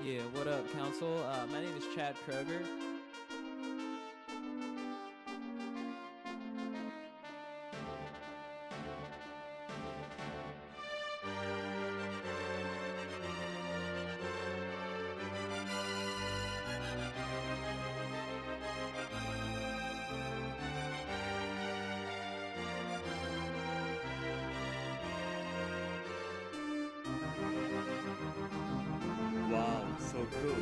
Yeah, what up, Council? My name is Chad Kroger. Wow, so cool.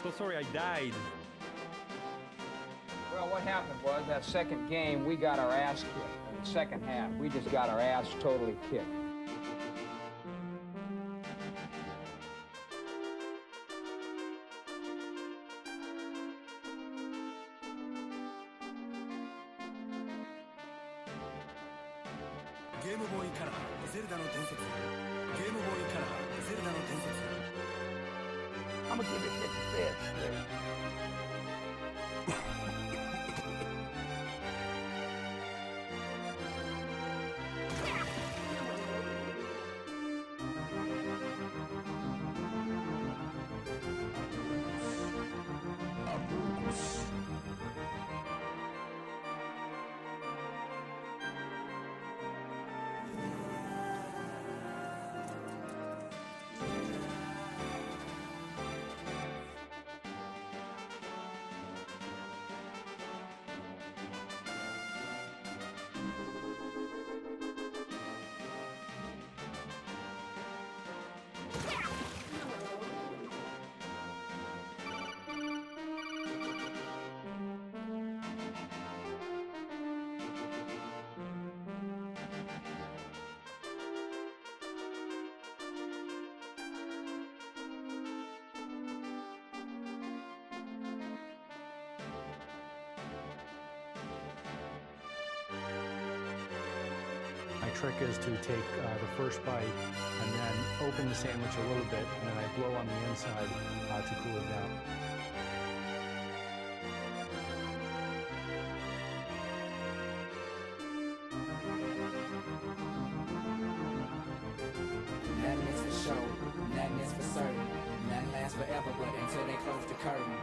So sorry I died. Well, what happened was that second game, we got our ass kicked. In the second half, we just got our ass totally kicked. I'm gonna give you 50 bits straight. My trick is to take the first bite and then open the sandwich a little bit, and then I blow on the inside to cool it down. Nothing is for show, nothing is for certain. Nothing lasts forever, but until they close the curtain.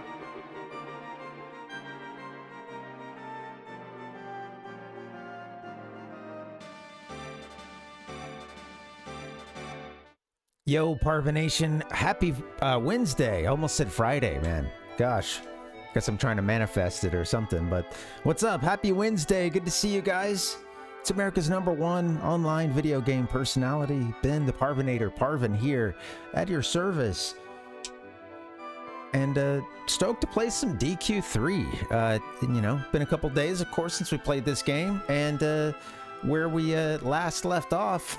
Yo, Parvination, happy Wednesday. Almost said Friday, man. Gosh, guess I'm trying to manifest it or something, but what's up? Happy Wednesday. Good to see you guys. It's America's #1 online video game personality, Ben the Parvinator, Parvin here at your service. And stoked to play some DQ3. You know, been a couple days, of course, since we played this game, and where we last left off,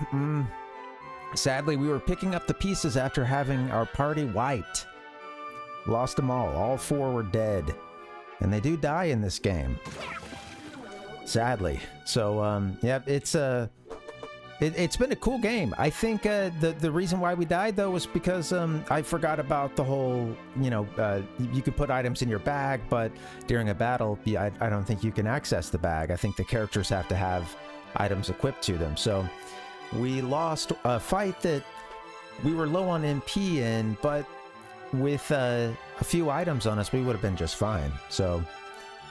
sadly, we were picking up the pieces after having our party wiped. Lost them all 4 were dead. And they do die in this game, sadly. So, yeah, it's been a cool game. I think the reason why we died, though, was because I forgot about the whole, you know, you can put items in your bag, but during a battle, I don't think you can access the bag. I think the characters have to have items equipped to them. So we lost a fight that we were low on MP in, but with a few items on us, we would have been just fine. So,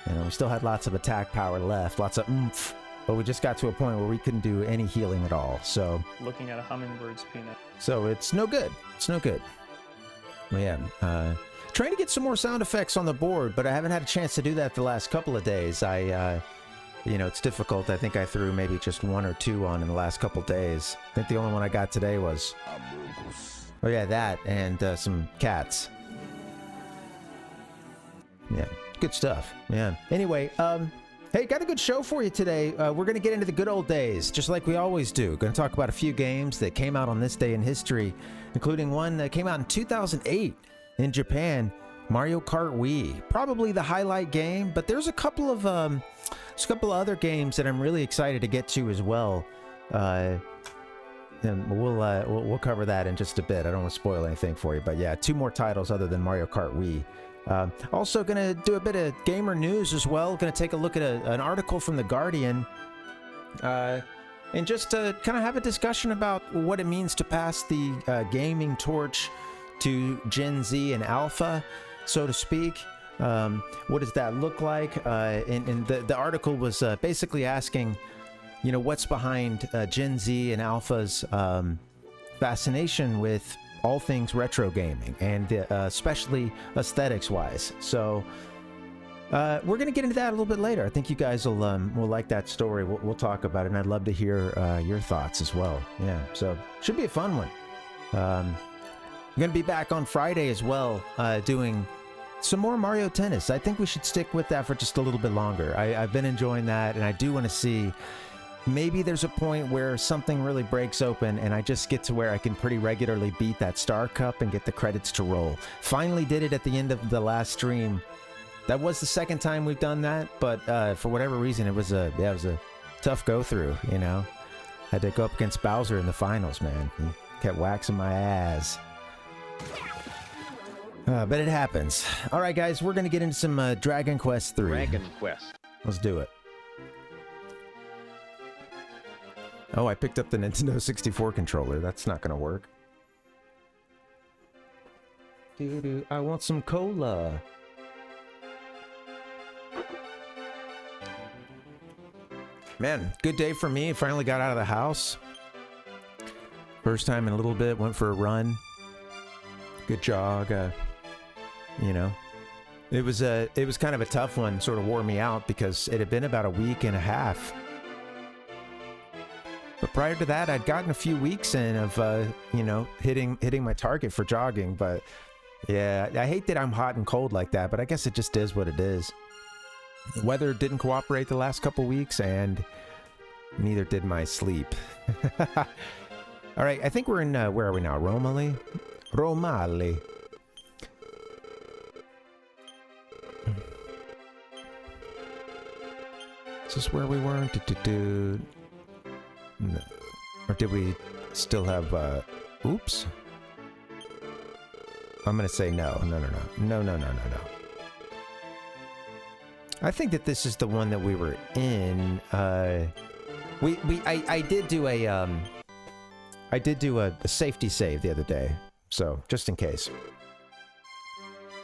you know, we still had lots of attack power left, lots of oomph, but we just got to a point where we couldn't do any healing at all. So, Looking at a hummingbird's peanut. so it's no good. It's no good. Well, yeah, trying to get some more sound effects on the board, but I haven't had a chance to do that the last couple of days. You know, it's difficult. I think I threw maybe just 1 or 2 on in the last couple days. I think the only one I got today was, oh yeah, that and some cats. Yeah, good stuff. Yeah. Anyway, hey, got a good show for you today. We're going to get into the good old days, just like we always do. Going to talk about a few games that came out on this day in history, including one that came out in 2008 in Japan Mario Kart Wii, probably the highlight game, but there's a couple of other games that I'm really excited to get to as well. And we'll cover that in just a bit. I don't want to spoil anything for you, but yeah, 2 more titles other than Mario Kart Wii. Also gonna do a bit of gamer news as well. Gonna take a look at an article from The Guardian, and just to kind of have a discussion about what it means to pass the gaming torch to Gen Z and Alpha, so to speak. What does that look like? And the article was basically asking, you know, what's behind Gen Z and Alpha's fascination with all things retro gaming, and especially aesthetics-wise. So we're going to get into that a little bit later. I think you guys will like that story. We'll talk about it, and I'd love to hear your thoughts as well. Yeah, so should be a fun one. I'm going to be back on Friday as well, doing some more Mario Tennis. I think we should stick with that for just a little bit longer. I've been enjoying that, and I do want to see, maybe there's a point where something really breaks open and I just get to where I can pretty regularly beat that Star Cup and get the credits to roll. Finally did it at the end of the last stream. That was the second time we've done that, but for whatever reason, it was a tough go through, you know. Had to go up against Bowser in the finals, man. He kept waxing my ass. But it happens. All right, guys, we're going to get into some Dragon Quest 3. Dragon Quest. Let's do it. Oh, I picked up the Nintendo 64 controller. That's not going to work. Doo-doo, I want some cola. Man, good day for me. Finally got out of the house. First time in a little bit. Went for a run. Good jog. You know, it was kind of a tough one. Sort of wore me out because it had been about a week and a half. But prior to that, I'd gotten a few weeks in of, you know, hitting my target for jogging. But yeah, I hate that I'm hot and cold like that, but I guess it just is what it is. The weather didn't cooperate the last couple weeks, and neither did my sleep. All right, I think we're in, where are we now? Romali? Romali. Is this where we were? No. Or did we still have, oops? I'm gonna say no. No. I think that this is the one that we were in. I did do a safety save the other day, so just in case.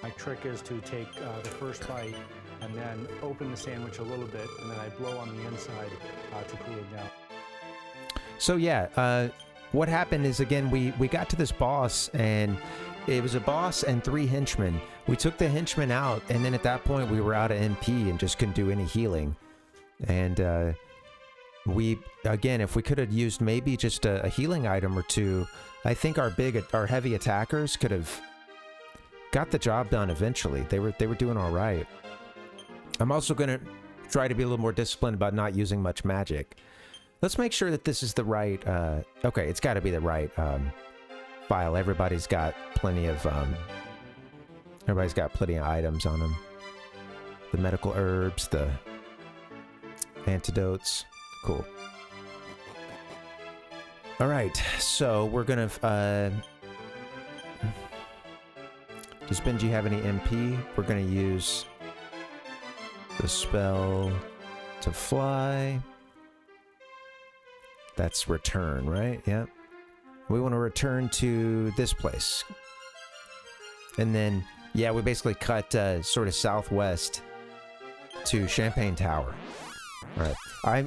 My trick is to take the first bite and then open the sandwich a little bit, and then I blow on the inside to cool it down. So yeah, what happened is, again, we got to this boss, and it was a boss and 3 henchmen. We took the henchmen out, and then at that point we were out of MP and just couldn't do any healing. And we, again, if we could have used maybe just a healing item or 2, I think our heavy attackers could have got the job done eventually. They were doing all right. I'm also going to try to be a little more disciplined about not using much magic. Let's make sure that this is the right, okay, it's got to be the right file. Everybody's got plenty of items on them. The medical herbs, the antidotes. Cool. All right, so we're gonna, does Benji have any MP? We're gonna use the spell to fly. That's return, right? Yep. We want to return to this place. And then, yeah, we basically cut sort of southwest to Champagne Tower. All right.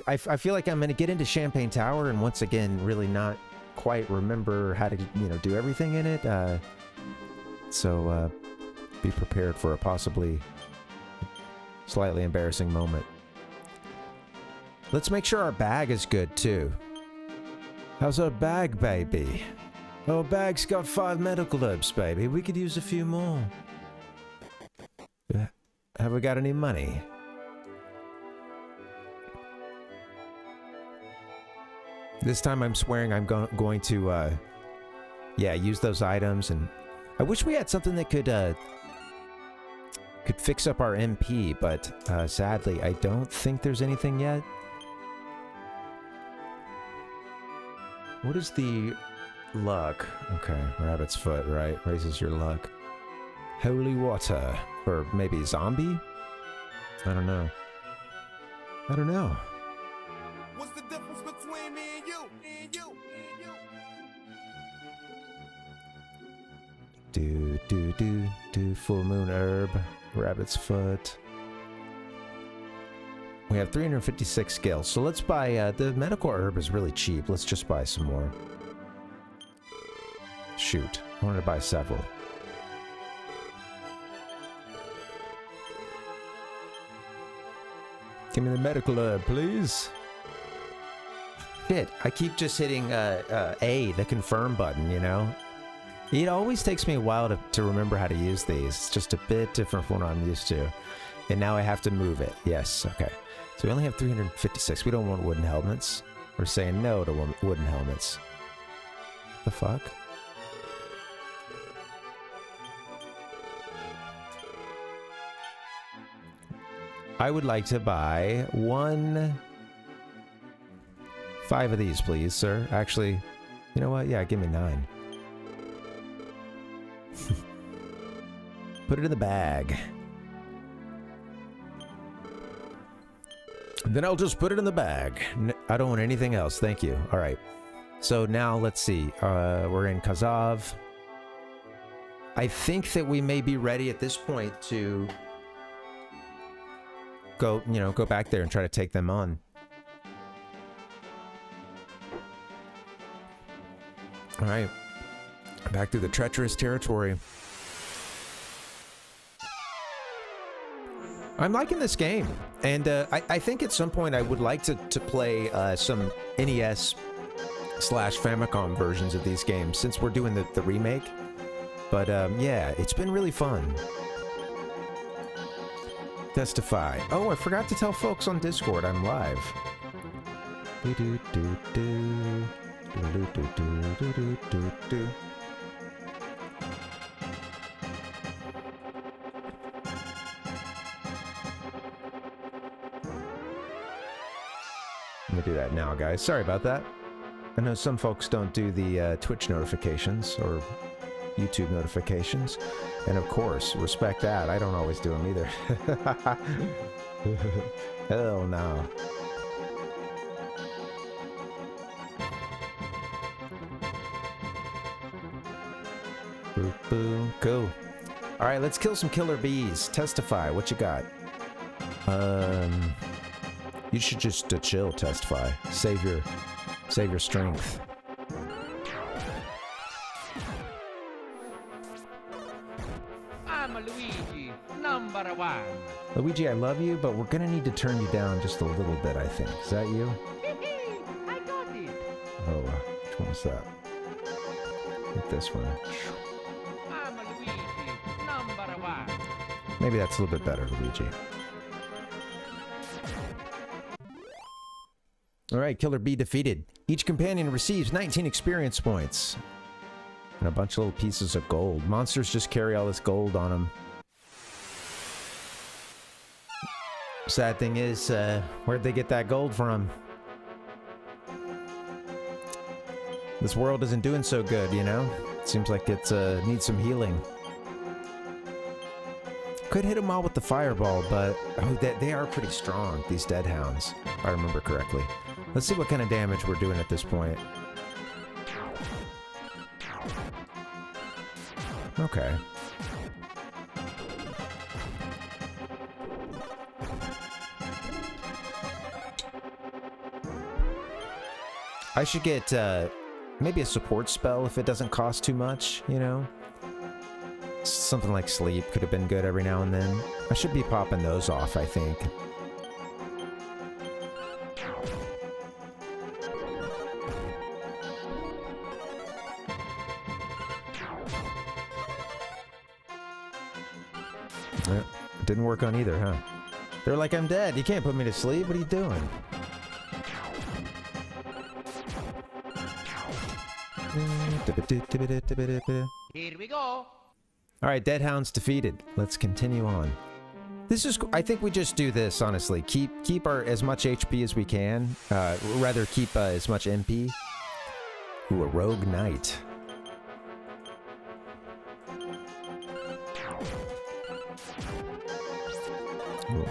I feel like I'm going to get into Champagne Tower and once again really not quite remember how to, you know, do everything in it. So be prepared for a possibly slightly embarrassing moment. Let's make sure our bag is good, too. How's our bag, baby? Our bag's got 5 medical herbs, baby. We could use a few more. Have we got any money? This time I'm swearing I'm going to, yeah, use those items. And I wish we had something that could Could fix up our MP, but sadly, I don't think there's anything yet. What is the luck? Okay, rabbit's foot, right? Raises your luck. Holy water. Or maybe zombie? I don't know. I don't know. What's the difference between me and you? Me and you? Me and you? Do full moon herb, rabbit's foot. We have 356 skills, so let's buy, the medical herb is really cheap. Let's just buy some more. Shoot, I wanted to buy several. Give me the medical herb, please. Shit, I keep just hitting, A, the confirm button, you know? It always takes me a while to remember how to use these. It's just a bit different from what I'm used to. And now I have to move it. Yes, okay. So we only have 356. We don't want wooden helmets. We're saying no to wooden helmets. The fuck? I would like to buy 5 of these, please, sir. Actually, you know what? Yeah, give me 9. Put it in the bag. Then I'll just put it in the bag. I don't want anything else. Thank you. All right. So now let's see. We're in Kazav. I think that we may be ready at this point to go back there and try to take them on. All right. Back through the treacherous territory. I'm liking this game, and I think at some point I would like to play some NES/Famicom versions of these games since we're doing the remake. But yeah, it's been really fun. Testify. Oh, I forgot to tell folks on Discord I'm live. Let me do that now, guys. Sorry about that. I know some folks don't do the Twitch notifications or YouTube notifications. And of course, respect that. I don't always do them either. Hell no. Boop, boom, go. All right, let's kill some killer bees. Testify. What you got? You should just chill, Testify. Save your strength. I'm Luigi, #1. Luigi, I love you, but we're gonna need to turn you down just a little bit, I think. Is that you? I got it. Oh, which one was that? I think this one. I'm Luigi, #1. Maybe that's a little bit better, Luigi. Alright, Killer Bee defeated. Each companion receives 19 experience points. And a bunch of little pieces of gold. Monsters just carry all this gold on them. Sad thing is, where'd they get that gold from? This world isn't doing so good, you know? It seems like it needs some healing. Could hit them all with the fireball, but they are pretty strong, these dead hounds, if I remember correctly. Let's see what kind of damage we're doing at this point. Okay. I should get maybe a support spell if it doesn't cost too much, you know? Something like sleep could have been good every now and then. I should be popping those off, I think. Didn't work on either, huh? They're like, I'm dead. You can't put me to sleep. What are you doing? Here we go. Alright, Dead Hound's defeated. Let's continue on. This is, I think we just do this, honestly. Keep our as much HP as we can. Rather keep as much MP. Ooh, a rogue knight. Ooh.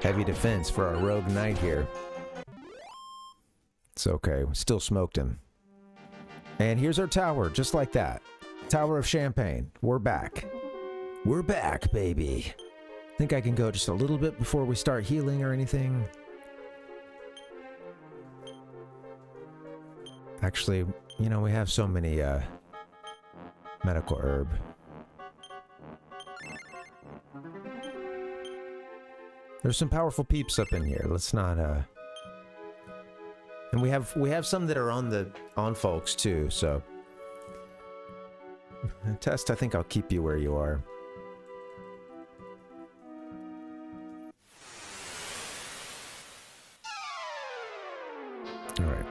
Heavy defense for our rogue knight here. It's okay, we still smoked him. And here's our tower, just like that. Tower of Champagne. We're back. We're back, baby. Think I can go just a little bit before we start healing or anything? Actually, you know, we have so many medical herb. There's some powerful peeps up in here. Let's not and we have some that are on folks too, so Test, I think I'll keep you where you are. All right.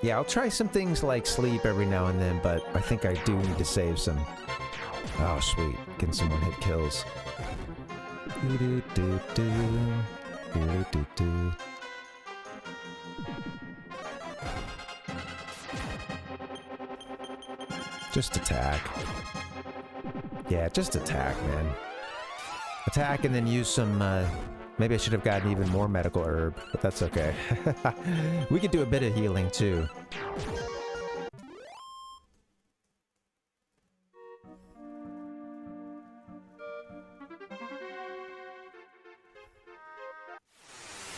Yeah, I'll try some things like sleep every now and then, but I think I do need to save some. Oh, sweet. Can someone hit kills? Just attack. Yeah, just attack, man. Attack and then use some, maybe I should have gotten even more medical herb, but that's okay. We could do a bit of healing, too.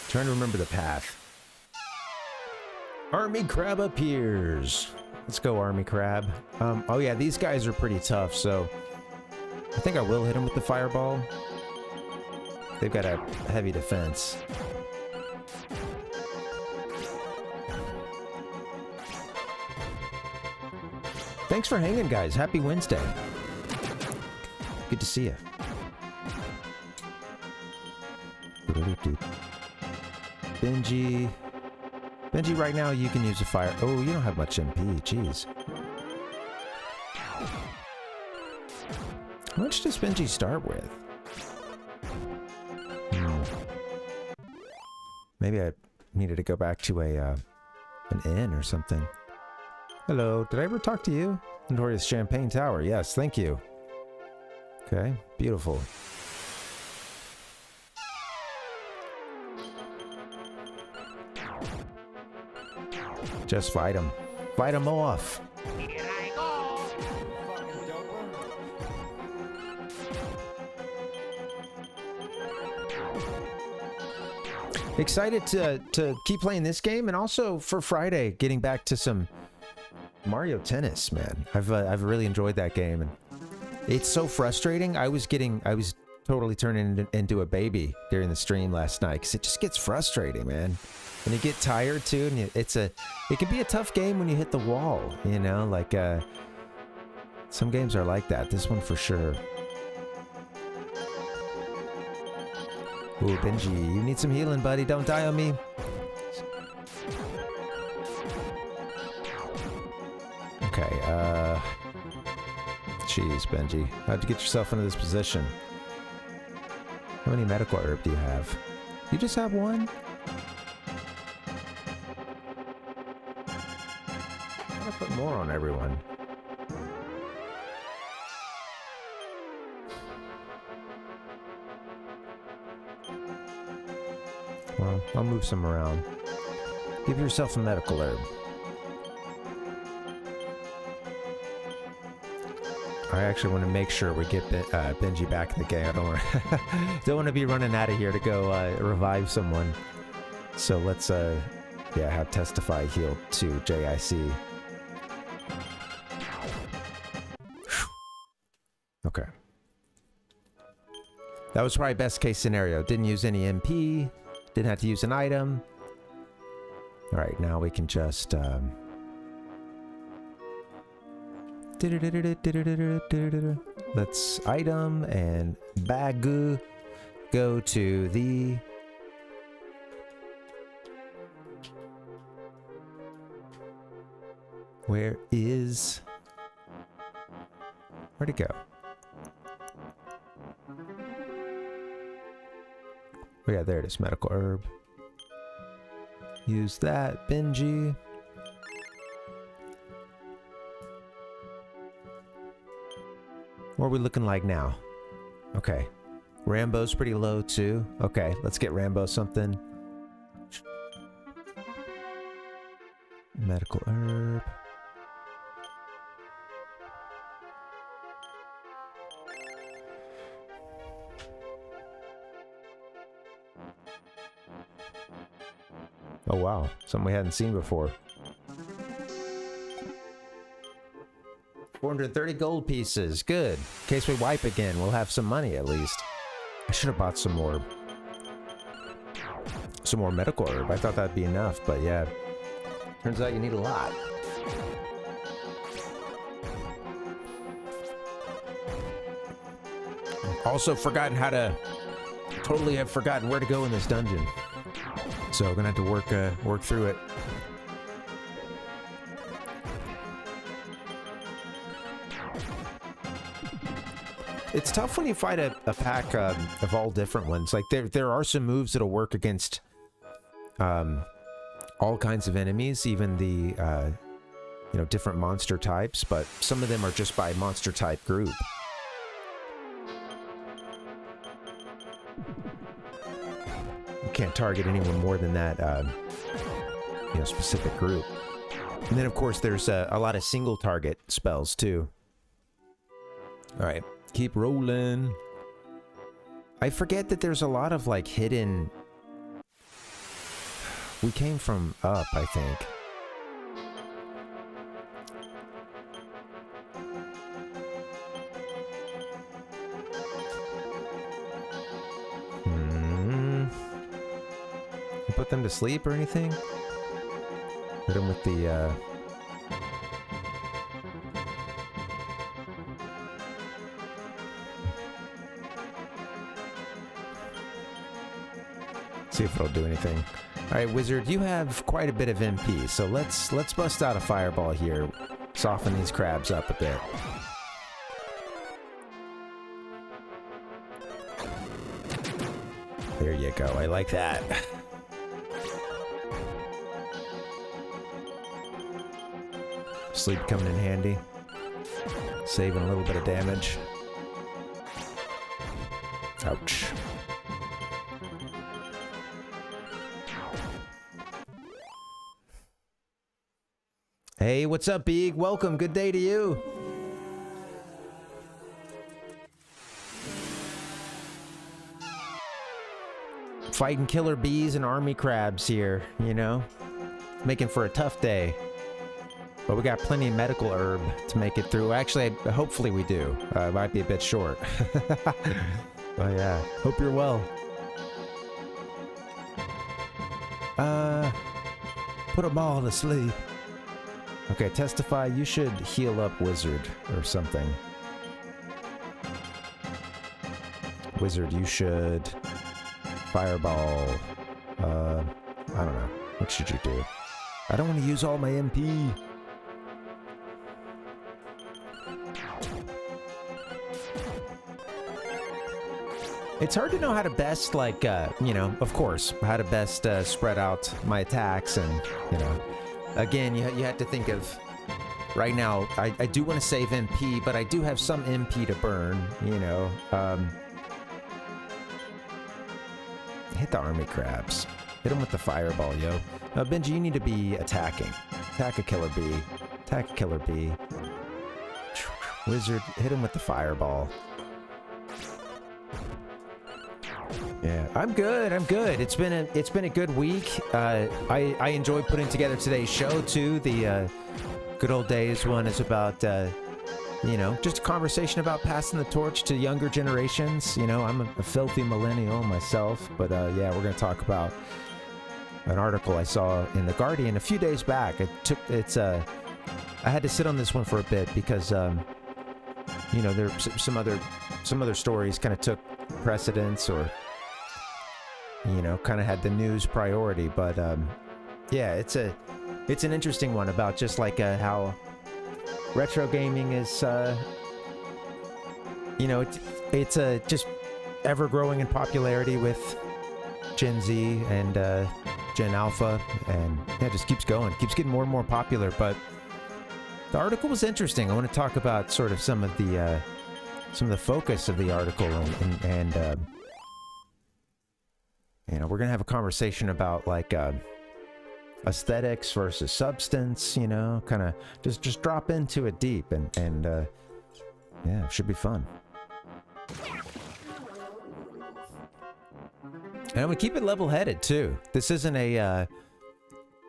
Trying to remember the path. Army crab appears. Let's go, army crab. Oh yeah, these guys are pretty tough, so I think I will hit them with the fireball. They've got a heavy defense. Thanks for hanging, guys. Happy Wednesday. Good to see you. Benji. Benji, right now you can use a fire. Oh, you don't have much MP. Jeez. How much does Benji start with? Maybe I needed to go back to an inn or something. Hello, did I ever talk to you? Notorious Champagne Tower. Yes, thank you. Okay, beautiful. Just fight him. Fight him off. Here I go. Excited to keep playing this game, and also for Friday, getting back to some Mario Tennis, man. I've really enjoyed that game, and it's so frustrating. I was totally turning into a baby during the stream last night because it just gets frustrating, man. And you get tired too, and it can be a tough game when you hit the wall, you know, like some games are like that. This one for sure. Ooh, Benji, you need some healing, buddy. Don't die on me. Okay, jeez, Benji. How'd you get yourself into this position? How many medical herb do you have? You just have one? Put more on everyone. Well, I'll move some around. Give yourself a medical herb. I actually want to make sure we get Benji back in the game. I don't want to be running out of here to go revive someone. So let's yeah, have Testify heal to JIC. Okay. That was probably best case scenario. Didn't use any MP. Didn't have to use an item. Alright, now we can just... let's item and Bagu go to the... Where'd it go? Oh yeah, there it is. Medical herb. Use that, Benji. What are we looking like now? Okay. Rambo's pretty low too. Okay, let's get Rambo something. Medical herb. Oh wow, something we hadn't seen before. 430 gold pieces. Good. In case we wipe again, we'll have some money at least. I should have bought some more medical herb. I thought that'd be enough, but yeah. Turns out you need a lot. Also totally have forgotten where to go in this dungeon. So we're gonna have to work through it. It's tough when you fight a pack of all different ones. Like there are some moves that'll work against all kinds of enemies, even the different monster types, but some of them are just by monster type group. You can't target anyone more than that specific group. And then of course there's a lot of single target spells too. All right. Keep rolling. I forget that there's a lot of like hidden... We came from up, I think. You put them to sleep or anything? Hit them with the see if it'll do anything. All right, Wizard, you have quite a bit of MP, so let's bust out a fireball here. Soften these crabs up a bit. There you go. I like that. Sleep coming in handy. Saving a little bit of damage. Ouch. Hey, what's up, Beeg? Welcome. Good day to you. Fighting killer bees and army crabs here, you know? Making for a tough day. But we got plenty of medical herb to make it through. Actually, hopefully we do. It might be a bit short. Oh yeah. Hope you're well. Put them all to sleep. Okay, testify. You should heal up Wizard or something. Wizard, you should fireball. I don't know. What should you do? I don't want to use all my MP. It's hard to know how to best, like, of course, how to best spread out my attacks and, again, you have to think of, right now, I do want to save MP, but I do have some MP to burn, hit the army crabs. Hit them with the fireball, yo. Benji, you need to be attacking. Attack a killer bee. Attack a killer bee. Wizard, hit him with the fireball. Yeah, I'm good. It's been a good week. I enjoyed putting together today's show too. The good old days one is about just a conversation about passing the torch to younger generations. I'm a filthy millennial myself, but yeah, we're gonna talk about an article I saw in The Guardian a few days back. I had to sit on this one for a bit because there's some other stories kind of took precedence or kind of had the news priority, but yeah, it's it's an interesting one about just like how retro gaming is, you know, it's just ever growing in popularity with Gen Z and Gen Alpha, and yeah, it just keeps going, keeps getting more and more popular. But the article was interesting. I want to talk about sort of some of the focus of the article, and you know, we're gonna have a conversation about like aesthetics versus substance. You know, kind of just drop into it deep, and yeah, it should be fun. And we keep it level-headed too. This isn't a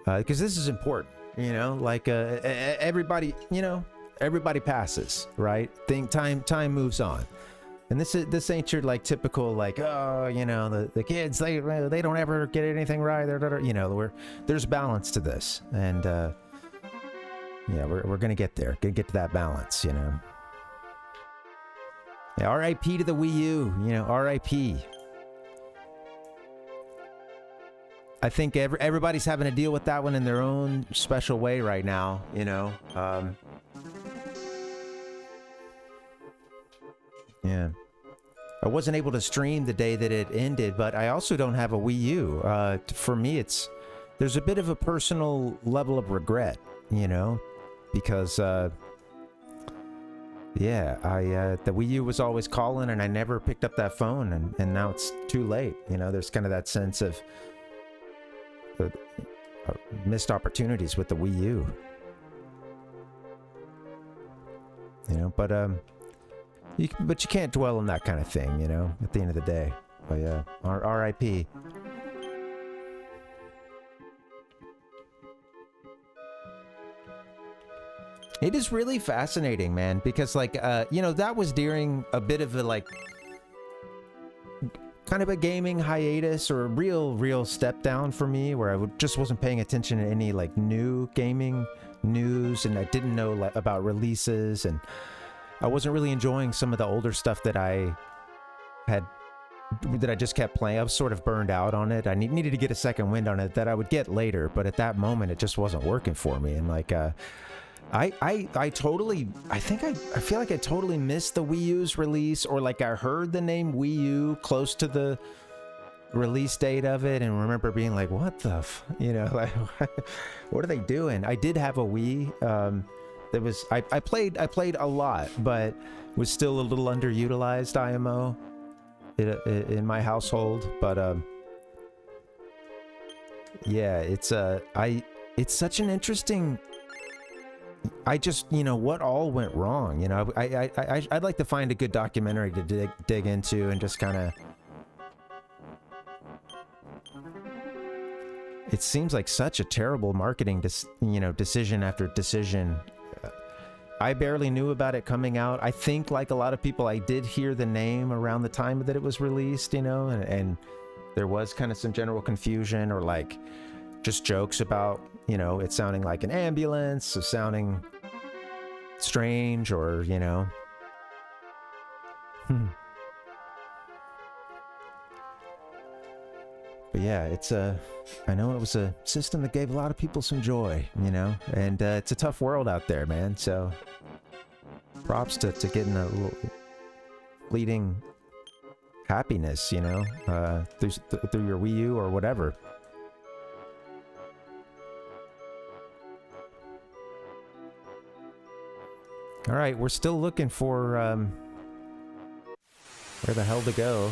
because this is important. You know, like everybody, you know, everybody passes, right? Time moves on, and this ain't your like typical like, oh, you know, the kids they don't ever get anything right. You know, there's balance to this, and yeah, we're gonna get there, gonna get to that balance, you know. Yeah, R.I.P. to the Wii U, you know, R.I.P. I think everybody's having to deal with that one in their own special way right now, you know. Yeah. I wasn't able to stream the day that it ended, but I also don't have a Wii U. For me, there's a bit of a personal level of regret, you know, because, yeah, the Wii U was always calling and I never picked up that phone, and now it's too late. You know, there's kind of that sense of missed opportunities with the Wii U, you know, but you can't dwell on that kind of thing, you know, at the end of the day. But yeah, R.I.P. It is really fascinating, man, because like you know, that was during a bit of a like kind of a gaming hiatus, or a real step down for me, where I just wasn't paying attention to any like new gaming news, and I didn't know like about releases, and I wasn't really enjoying some of the older stuff that I just kept playing. I was sort of burned out on it. I needed to get a second wind on it that I would get later, but at that moment it just wasn't working for me. And like I feel like I totally missed the Wii U's release, or like I heard the name Wii U close to the release date of it, and remember being like, what the you know, like what are they doing? I did have a Wii. I played a lot, but was still a little underutilized IMO in my household. But yeah, it's such an interesting. I just, you know, what all went wrong, you know. I'd like to find a good documentary to dig into, and just kind of, it seems like such a terrible marketing decision after decision. I barely knew about it coming out. I think, like a lot of people, I did hear the name around the time that it was released, you know, and there was kind of some general confusion, or like just jokes about, you know, it sounding like an ambulance, or sounding strange, or, you know. But yeah, I know it was a system that gave a lot of people some joy, you know, and it's a tough world out there, man. So props to getting a little fleeting happiness, you know, through your Wii U or whatever. All right, we're still looking for where the hell to go.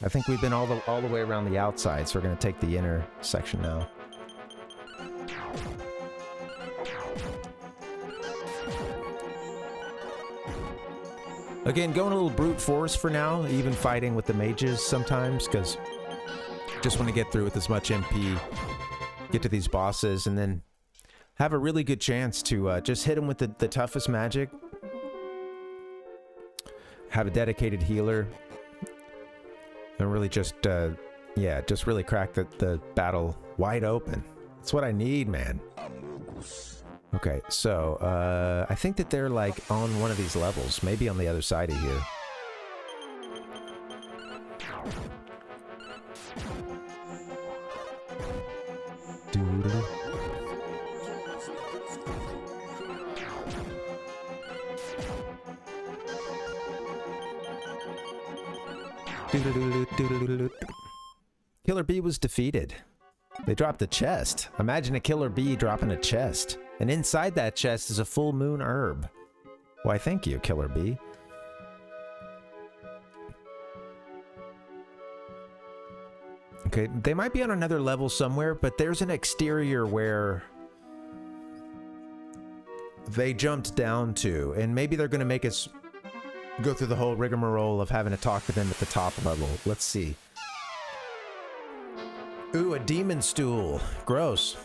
I think we've been all the way around the outside, so we're gonna take the inner section now. Again, going a little brute force for now, even fighting with the mages sometimes, because just want to get through with as much MP, get to these bosses, and then have a really good chance to just hit them with the toughest magic. Have a dedicated healer. And really just, yeah, just really crack the battle wide open. That's what I need, man. Okay, so, I think that they're, like, on one of these levels. Maybe on the other side of here. Killer Bee was defeated. They dropped a chest. Imagine a killer bee dropping a chest. And inside that chest is a full moon herb. Why, thank you, Killer Bee. Okay, they might be on another level somewhere, but there's an exterior where they jumped down to, and maybe they're going to make us go through the whole rigmarole of having to talk to them at the top level. Let's see. Ooh, a demon stool. Gross.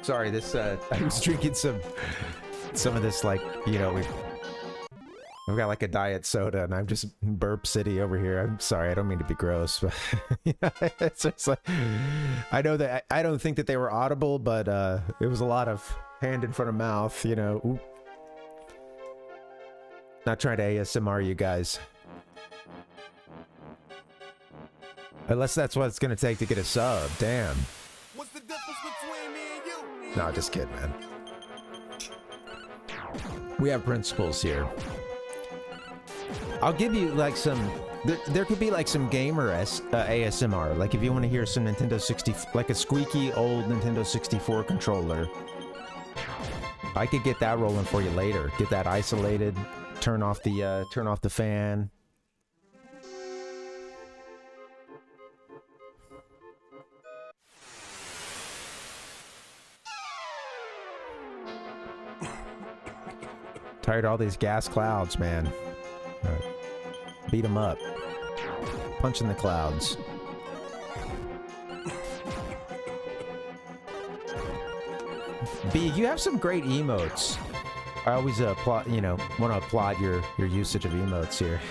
Sorry, this, I was drinking some of this, like, you know, I've got like a diet soda and I'm just burp city over here. I'm sorry, I don't mean to be gross, but it's just like, I know that I don't think that they were audible, but it was a lot of hand in front of mouth, you know. Ooh. Not trying to ASMR you guys. Unless that's what it's gonna take to get a sub. Damn. What's the difference between me and you? No, just kidding, man. We have principles here. I'll give you like some. There could be like some gamer ASMR. Like if you want to hear some Nintendo 60, like a squeaky old Nintendo 64 controller. I could get that rolling for you later. Get that isolated. Turn off the fan. Tired of all these gas clouds, man. All right. Beat them up. Punch in the clouds. B, you have some great emotes. I always applaud, you know, want to applaud your usage of emotes here.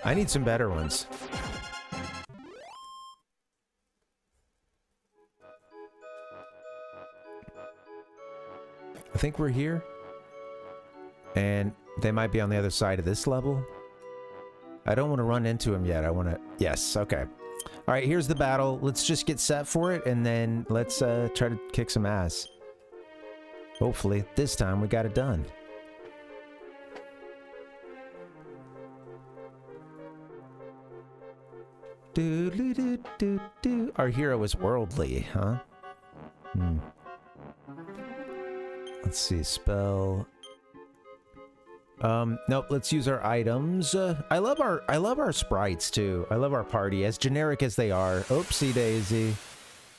I need some better ones. I think we're here. And they might be on the other side of this level. I don't want to run into them yet. I want to... Yes, okay. All right, here's the battle. Let's just get set for it, and then let's try to kick some ass. Hopefully, this time we got it done. Do. Our hero is worldly, huh? Hmm. Let's see, spell. Nope, let's use our items. I love our sprites too. I love our party, as generic as they are. Oopsie daisy.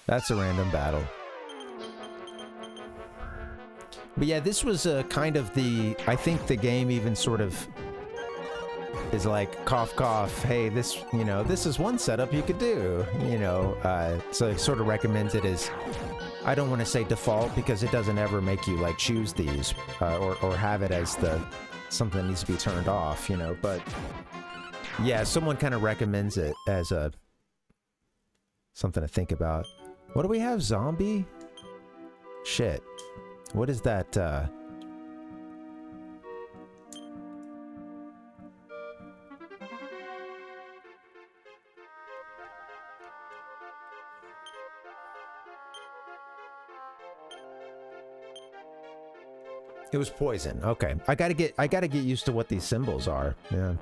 That's a random battle. But yeah, this was kind of the, I think the game even sort of is like, cough cough, hey, this, you know, this is one setup you could do, you know, so it sort of recommends it as, I don't want to say default because it doesn't ever make you like choose these or have it as the something that needs to be turned off, you know, but yeah, someone kind of recommends it as a something to think about. What do we have? Zombie? Shit. What is that? It was poison. Okay. I gotta get used to what these symbols are. Yeah.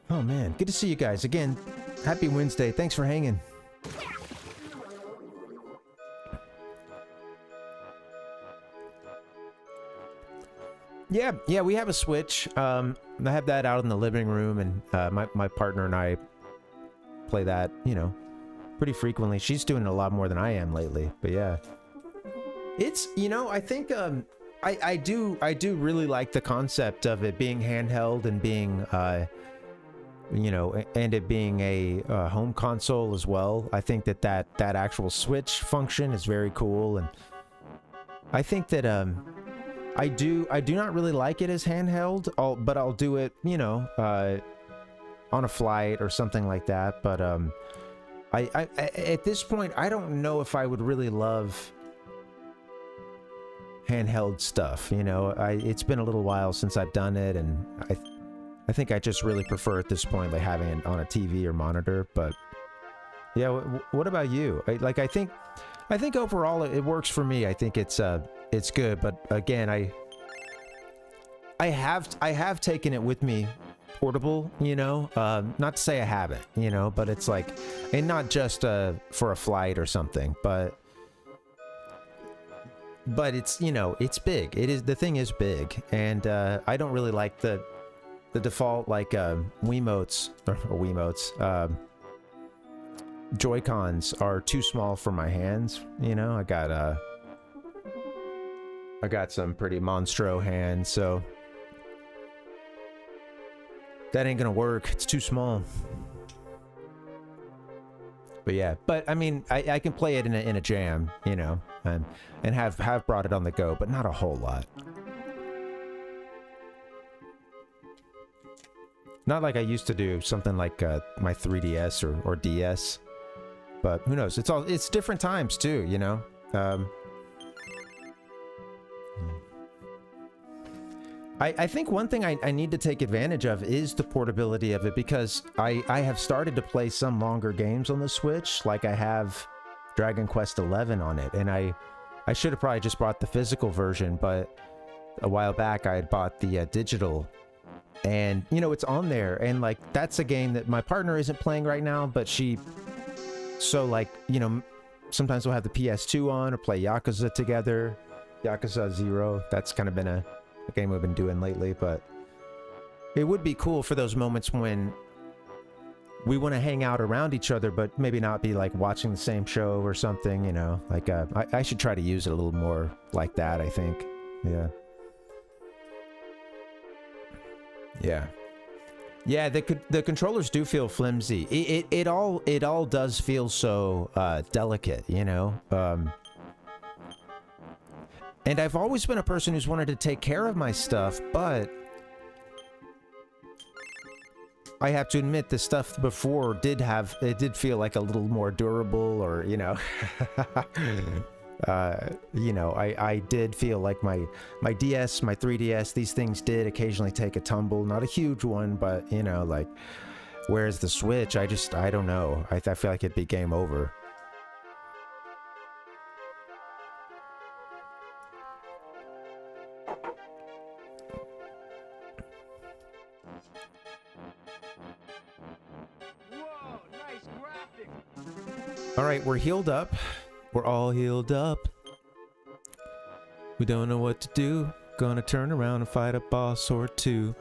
Oh man, good to see you guys again. Happy Wednesday. Thanks for hanging. Yeah, we have a Switch. I have that out in the living room, and my partner and I play that, you know, pretty frequently. She's doing it a lot more than I am lately, but yeah. It's, you know, I think I do really like the concept of it being handheld and being you know, and it being a home console as well. I think that actual Switch function is very cool, and I think that I do not really like it as handheld, but I'll do it, you know, on a flight or something like that. But I at this point, I don't know if I would really love handheld stuff, you know. It's been a little while since I've done it, and I think I just really prefer at this point like having it on a TV or monitor. But yeah, what about you? I think overall it works for me. I think it's it's good. But again, I have taken it with me portable, you know, not to say I haven't, you know, but it's like, and not just for a flight or something, but it's, you know, it's big. It is, the thing is big, and I don't really like the default like Wiimotes or Wiimotes. Joy-Cons are too small for my hands, you know. I got some pretty monstro hands, so that ain't gonna work. It's too small. But yeah, but I mean, I can play it in a jam, you know, and have brought it on the go, but not a whole lot. Not like I used to do something like my 3DS or DS. But who knows? It's different times too, you know. I think one thing I need to take advantage of is the portability of it, because I have started to play some longer games on the Switch, like I have Dragon Quest XI on it, and I should have probably just bought the physical version, but a while back I had bought the digital, and you know, it's on there, and like that's a game that my partner isn't playing right now, but so like, you know, sometimes we'll have the PS2 on or play Yakuza together, Yakuza 0. That's kind of been a game we've been doing lately, but it would be cool for those moments when we want to hang out around each other, but maybe not be like watching the same show or something, you know, like I should try to use it a little more like that, I think. Yeah, the controllers do feel flimsy. It all does feel so delicate, you know. And I've always been a person who's wanted to take care of my stuff, but I have to admit the stuff before did feel like a little more durable, or you know, you know, I did feel like my DS, my 3DS, these things did occasionally take a tumble, not a huge one, but you know, like, whereas the Switch, I don't know, I feel like it'd be game over. All right, we're healed up. We're all healed up. We don't know what to do. Gonna turn around and fight a boss or two.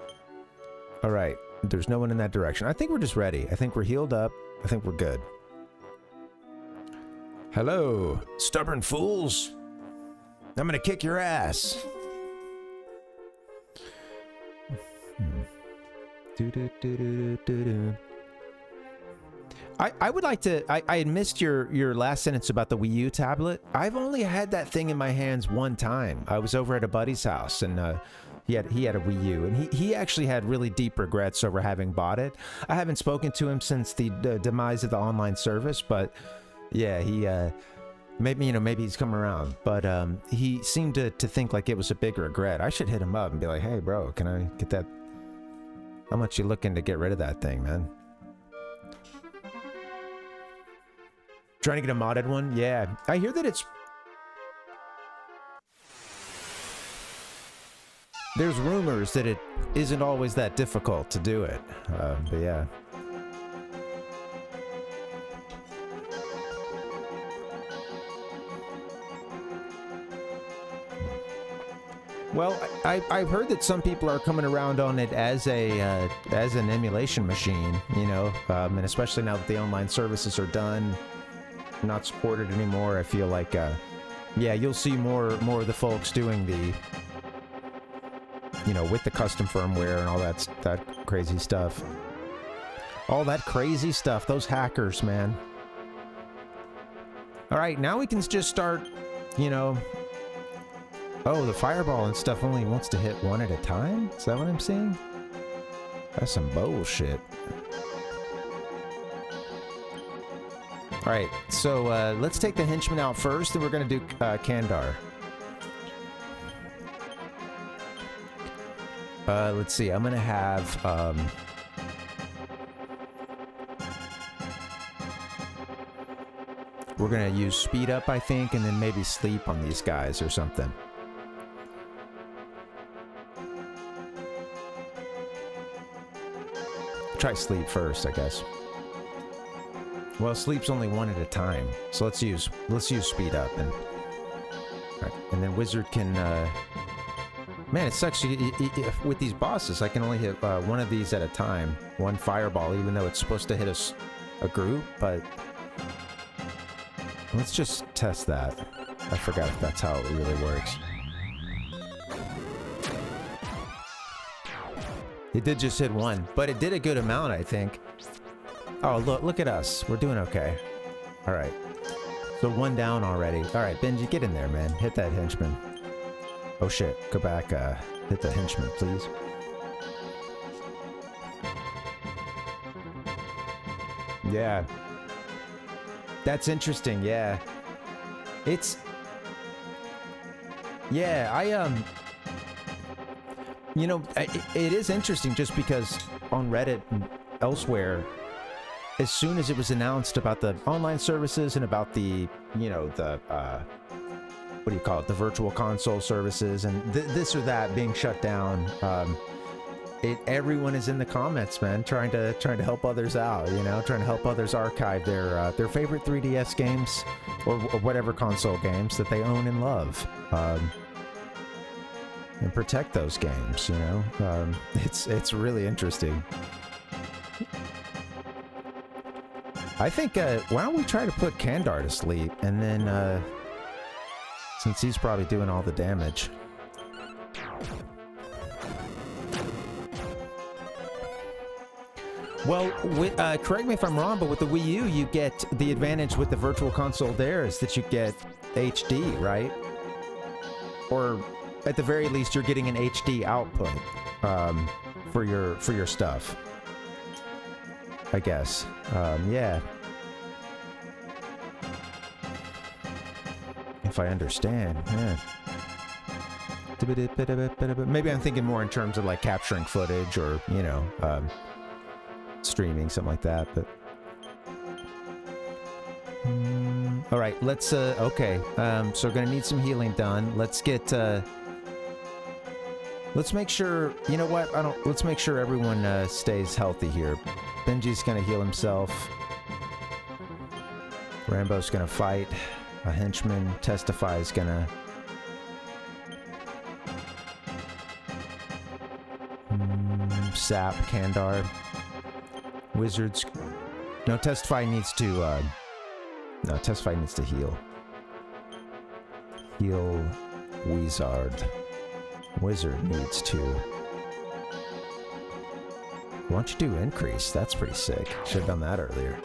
All right, there's no one in that direction. I think we're just ready. I think we're healed up. I think we're good. Hello, stubborn fools. I'm gonna kick your ass. I would like to, I had missed your last sentence about the Wii U tablet. I've only had that thing in my hands one time. I was over at a buddy's house, and he had a Wii U, and he actually had really deep regrets over having bought it. I haven't spoken to him since the demise of the online service, but yeah, he maybe he's come around, but he seemed to think like it was a big regret. I should hit him up and be like, hey bro, can I get that? How much you looking to get rid of that thing, man? Trying to get a modded one? Yeah. I hear that there's rumors that it isn't always that difficult to do it. But yeah. Well, I've heard that some people are coming around on it as an emulation machine, you know, and especially now that the online services are done, not supported anymore. I feel like, yeah, you'll see more of the folks doing the, you know, with the custom firmware and all that crazy stuff. All that crazy stuff. Those hackers, man. All right, now we can just start, you know. Oh, the fireball and stuff only wants to hit one at a time? Is that what I'm seeing? That's some bullshit. Alright, so let's take the henchman out first, and we're going to do Kandar. Let's see, I'm going to have... we're going to use speed up, I think, and then maybe sleep on these guys or something. try sleep first, I guess. Well, sleep's only one at a time, so let's use speed up and right, and then wizard can. Man, it sucks. With these bosses, I can only hit one of these at a time, one fireball, even though it's supposed to hit a group. But let's just test that. I forgot if that's how it really works. It did just hit one, but it did a good amount, I think. Oh, look at us. We're doing okay. All right. So one down already. All right, Benji, get in there, man. Hit that henchman. Oh, shit. Go back. Hit the henchman, please. Yeah. That's interesting, yeah. It's... Yeah, you know, it is interesting just because on Reddit and elsewhere, as soon as it was announced about the online services and about the, you know, the, what do you call it, the virtual console services and this or that being shut down, everyone is in the comments, man, trying to help others out, you know, trying to help others archive their favorite 3DS games or whatever console games that they own and love. And protect those games, you know. It's really interesting. I think why don't we try to put Kandar to sleep, and then since he's probably doing all the damage. Well, correct me if I'm wrong, but with the Wii U, you get the advantage with the Virtual Console there is that you get HD, right? Or at the very least, you're getting an HD output for your stuff. I guess. Yeah. If I understand, yeah. Maybe I'm thinking more in terms of like capturing footage or, you know, streaming, something like that, but... all right, let's, okay. So we're gonna need some healing done. Let's get, let's make sure, you know what, let's make sure everyone stays healthy here. Benji's gonna heal himself. Rambo's gonna fight. A henchman, Testify, is gonna... Sap, Kandar. Wizards... No, Testify needs to, no, Testify needs to heal. Heal Wizard. Wizard needs to... Why don't you do increase? That's pretty sick. Should have done that earlier.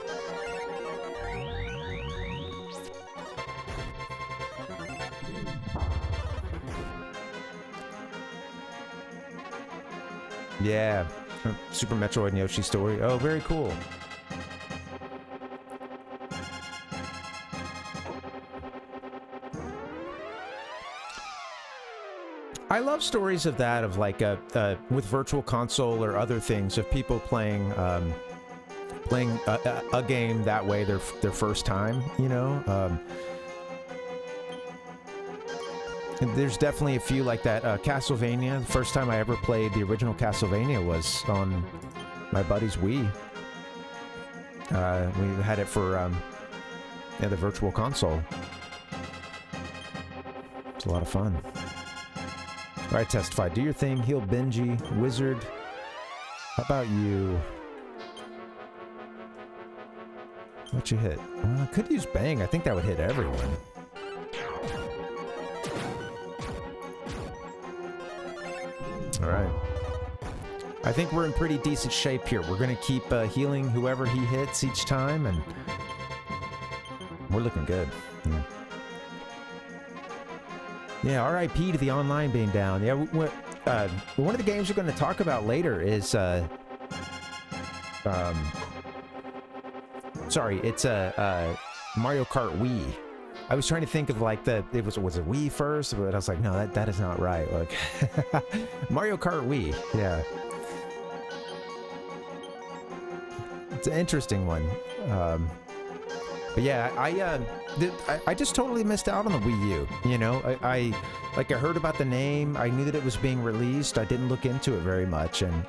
Yeah. Super Metroid and Yoshi story. Oh, very cool. I love stories of that, of like with Virtual Console or other things, of people playing a game that way their first time, you know. And there's definitely a few like that. Castlevania, the first time I ever played the original Castlevania was on my buddy's Wii. We had it for yeah, the Virtual Console. It's a lot of fun. All right, Testify. Do your thing. Heal Benji. Wizard. How about you? What you hit? I could use Bang. I think that would hit everyone. All right. I think we're in pretty decent shape here. We're going to keep healing whoever he hits each time, and we're looking good. Yeah. Yeah, RIP to the online being down. Yeah, one of the games we're going to talk about later is, sorry, it's Mario Kart Wii. I was trying to think of like was it Wii first, but I was like, no, that is not right. Like Mario Kart Wii, yeah. It's an interesting one. But yeah, I just totally missed out on the Wii U. You know, I heard about the name. I knew that it was being released. I didn't look into it very much, and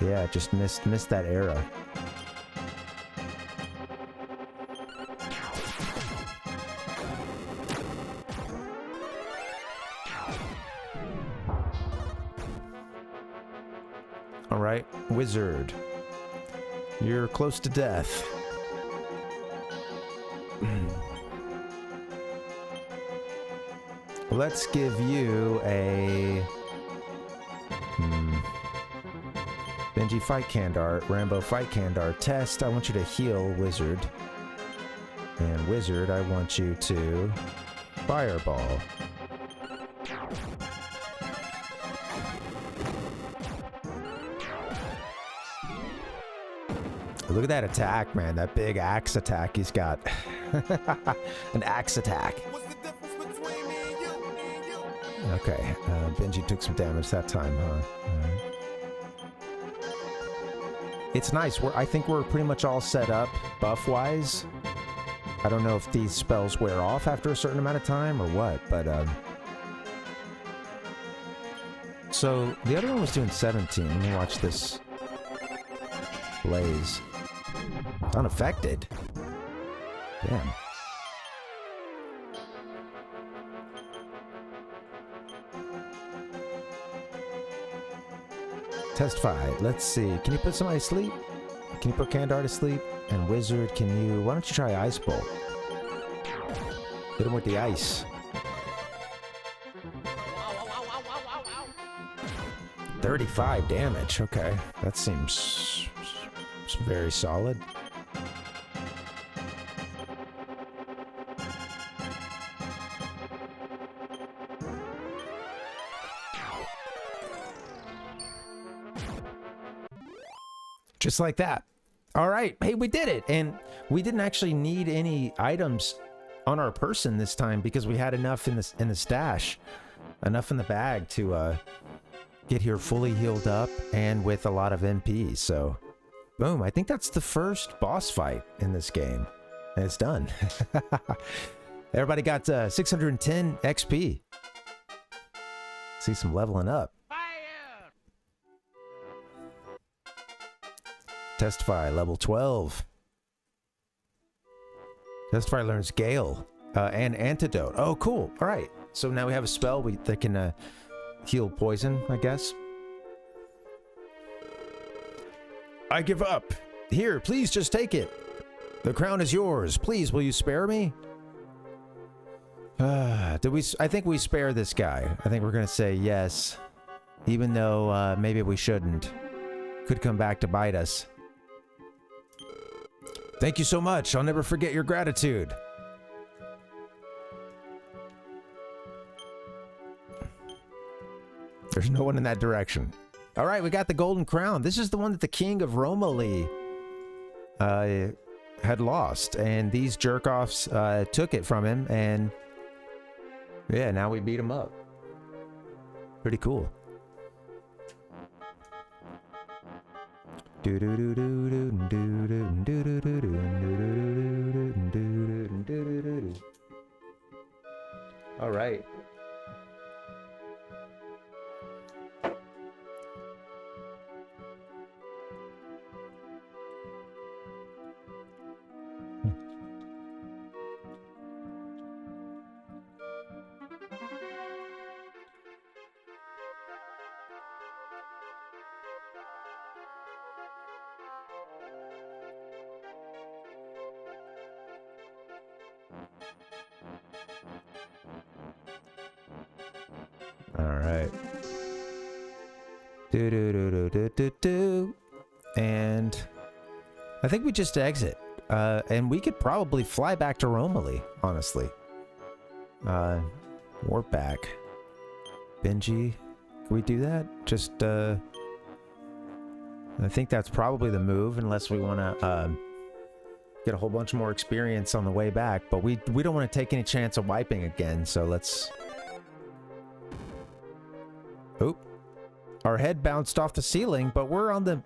Yeah, just missed that era. All right, wizard. You're close to death. Let's give you a... Benji fight Kandar, Rambo fight Kandar. Test, I want you to heal wizard. And wizard, I want you to fireball. Look at that attack, man. That big axe attack he's got. An axe attack. What's the difference between me and you? Okay, Benji took some damage that time, huh? Alright. It's nice. I think we're pretty much all set up buff-wise. I don't know if these spells wear off after a certain amount of time or what, but so the other one was doing 17. Let me watch this. Blaze. Unaffected. Damn. Testify. Let's see. Can you put somebody to sleep? Can you put Kandar to sleep? And Wizard, can you... Why don't you try Ice Bolt? Hit him with the ice. 35 damage. Okay. That seems very solid. Just like that. All right. Hey, we did it. And we didn't actually need any items on our person this time because we had enough in the stash, enough in the bag to get here fully healed up and with a lot of MP. So, boom. I think that's the first boss fight in this game. And it's done. Everybody got 610 XP. See some leveling up. Testify, level 12. Testify learns Gale and Antidote. Oh, cool. All right. So now we have a spell that can heal poison, I guess. I give up. Here, please just take it. The crown is yours. Please, will you spare me? I think we spare this guy. I think we're going to say yes. Even though maybe we shouldn't. Could come back to bite us. Thank you so much. I'll never forget your gratitude. There's no one in that direction. All right, we got the golden crown. This is the one that the king of Romali had lost. And these jerk-offs took it from him. And yeah, now we beat him up. Pretty cool. All right. And I think we just exit. And we could probably fly back to Romali, honestly. Warp back. Benji, can we do that? Just, I think that's probably the move, unless we want to get a whole bunch more experience on the way back. But we don't want to take any chance of wiping again, so let's... Oop. Our head bounced off the ceiling, but we're on the...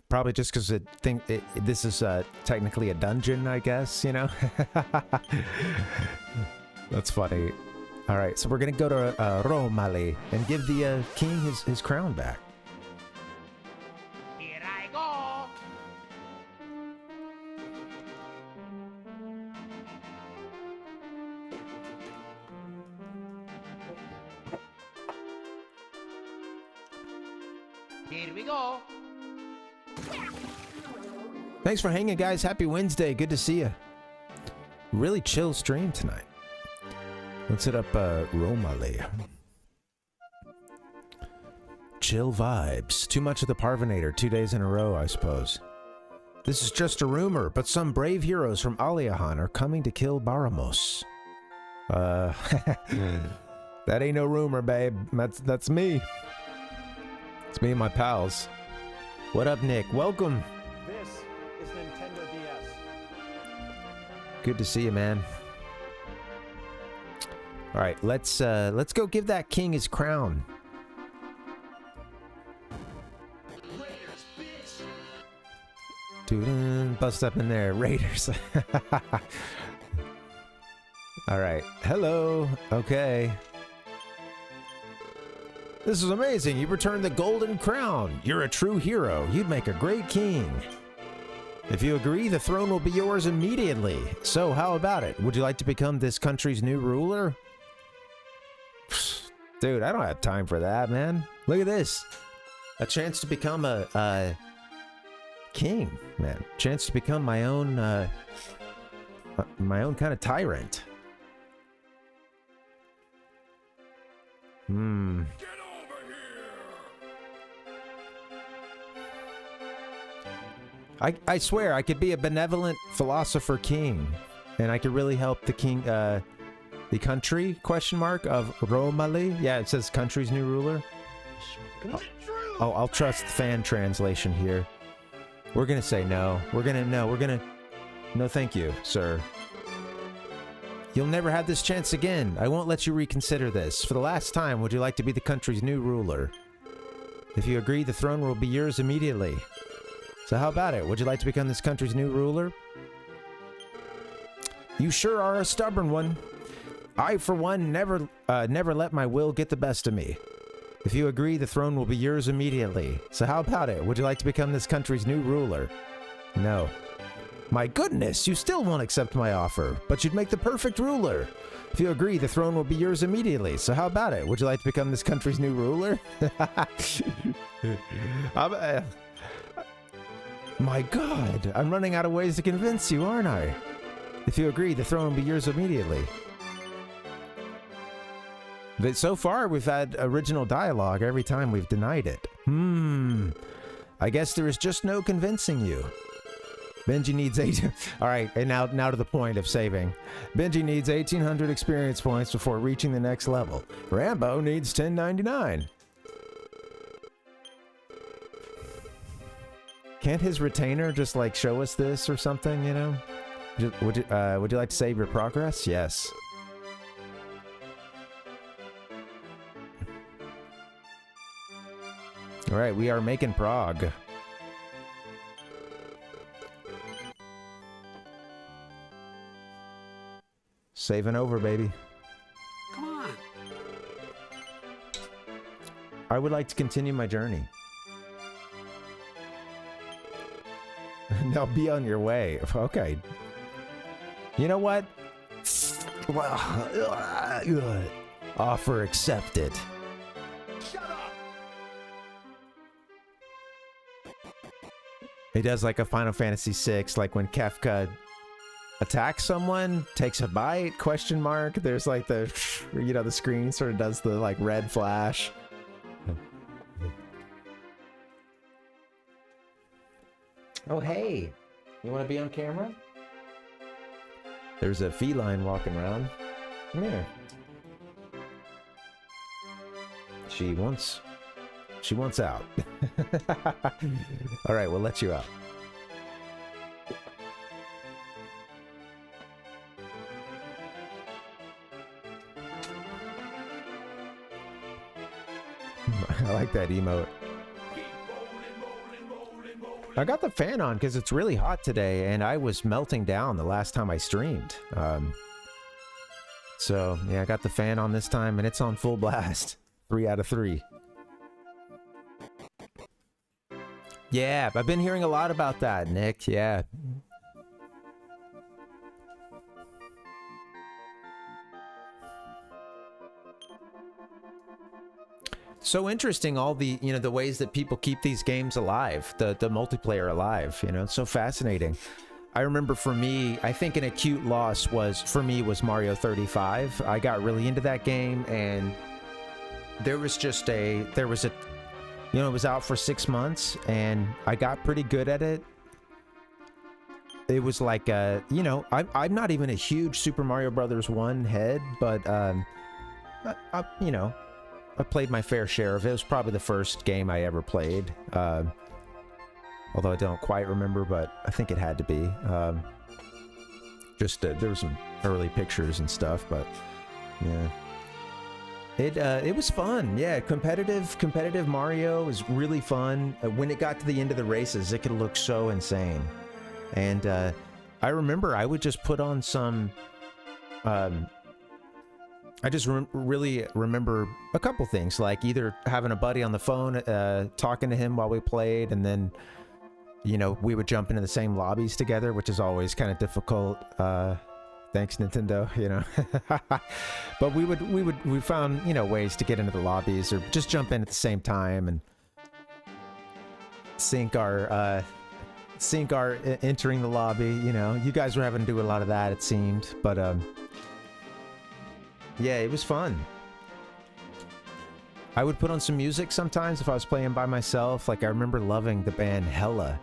Probably just because this is technically a dungeon, I guess, you know? That's funny. All right, so we're gonna go to Romali and give the king his crown back. Here I go. Here we go. Thanks for hanging, guys. Happy Wednesday. Good to see you. Really chill stream tonight. Let's hit up Romali. Chill vibes. Too much of the Parvinator 2 days in a row, I suppose. This is just a rumor, but some brave heroes from Aliahan are coming to kill Baramos. That ain't no rumor, babe. That's me. It's me and my pals. What up, Nick? Welcome. This is Nintendo DS. Good to see you, man. All right, let's go give that king his crown. Dude, bust up in there, Raiders. All right, hello. Okay. This is amazing. You returned the golden crown. You're a true hero. You'd make a great king. If you agree, the throne will be yours immediately. So, how about it? Would you like to become this country's new ruler? Dude, I don't have time for that, man. Look at this. A chance to become a king, man. Chance to become my own kind of tyrant. I swear I could be a benevolent philosopher king, and I could really help the king, the country, question mark, of Romali. Yeah, it says country's new ruler. I'll trust fan translation here. We're gonna say no. No thank you, sir. You'll never have this chance again. I won't let you reconsider this. For the last time, would you like to be the country's new ruler? If you agree, the throne will be yours immediately. So how about it? Would you like to become this country's new ruler? You sure are a stubborn one. I, for one, never let my will get the best of me. If you agree, the throne will be yours immediately. So how about it? Would you like to become this country's new ruler? No. My goodness, you still won't accept my offer, but you'd make the perfect ruler. If you agree, the throne will be yours immediately. So how about it? Would you like to become this country's new ruler? My God, I'm running out of ways to convince you, aren't I? If you agree, the throne will be yours immediately. But so far, we've had original dialogue every time we've denied it. I guess there is just no convincing you. Benji needs 8... Alright, and now to the point of saving. Benji needs 1,800 experience points before reaching the next level. Rambo needs 1099. Can't his retainer just, like, show us this or something, you know? Would you like to save your progress? Yes. Alright, we are making prog. Saving over, baby. Come on. I would like to continue my journey. Now be on your way. Okay. You know what? Offer accepted. Shut up! He does like a Final Fantasy VI, like when Kefka attacks someone, takes a bite, question mark. There's like the, you know, the screen sort of does the like red flash. Oh, hey. You want to be on camera? There's a feline walking around. Come here. She wants out. All right, we'll let you out. I like that emote. I got the fan on because it's really hot today, and I was melting down the last time I streamed. So, yeah, I got the fan on this time, and it's on full blast. 3 out of 3. Yeah, I've been hearing a lot about that, Nick. Yeah. So interesting, all the, you know, the ways that people keep these games alive, the multiplayer alive, you know, it's so fascinating. I remember for me, I think an acute loss was, for me, was Mario 35. I got really into that game, and there was a, you know, it was out for 6 months, and I got pretty good at it. It was like, you know, I'm not even a huge Super Mario Brothers 1 head, but, you know, I played my fair share of it. It was probably the first game I ever played. Although I don't quite remember, but I think it had to be. There were some early pictures and stuff, but yeah. It was fun. Yeah, competitive Mario was really fun. When it got to the end of the races, it could look so insane. And I remember I would just put on some... I just really remember a couple things, like either having a buddy on the phone, talking to him while we played, and then, you know, we would jump into the same lobbies together, which is always kind of difficult. Thanks, Nintendo, you know. But we found, you know, ways to get into the lobbies or just jump in at the same time and sync our entering the lobby. You know, you guys were having to do a lot of that, it seemed, but yeah, it was fun. I would put on some music sometimes if I was playing by myself. Like, I remember loving the band Hella.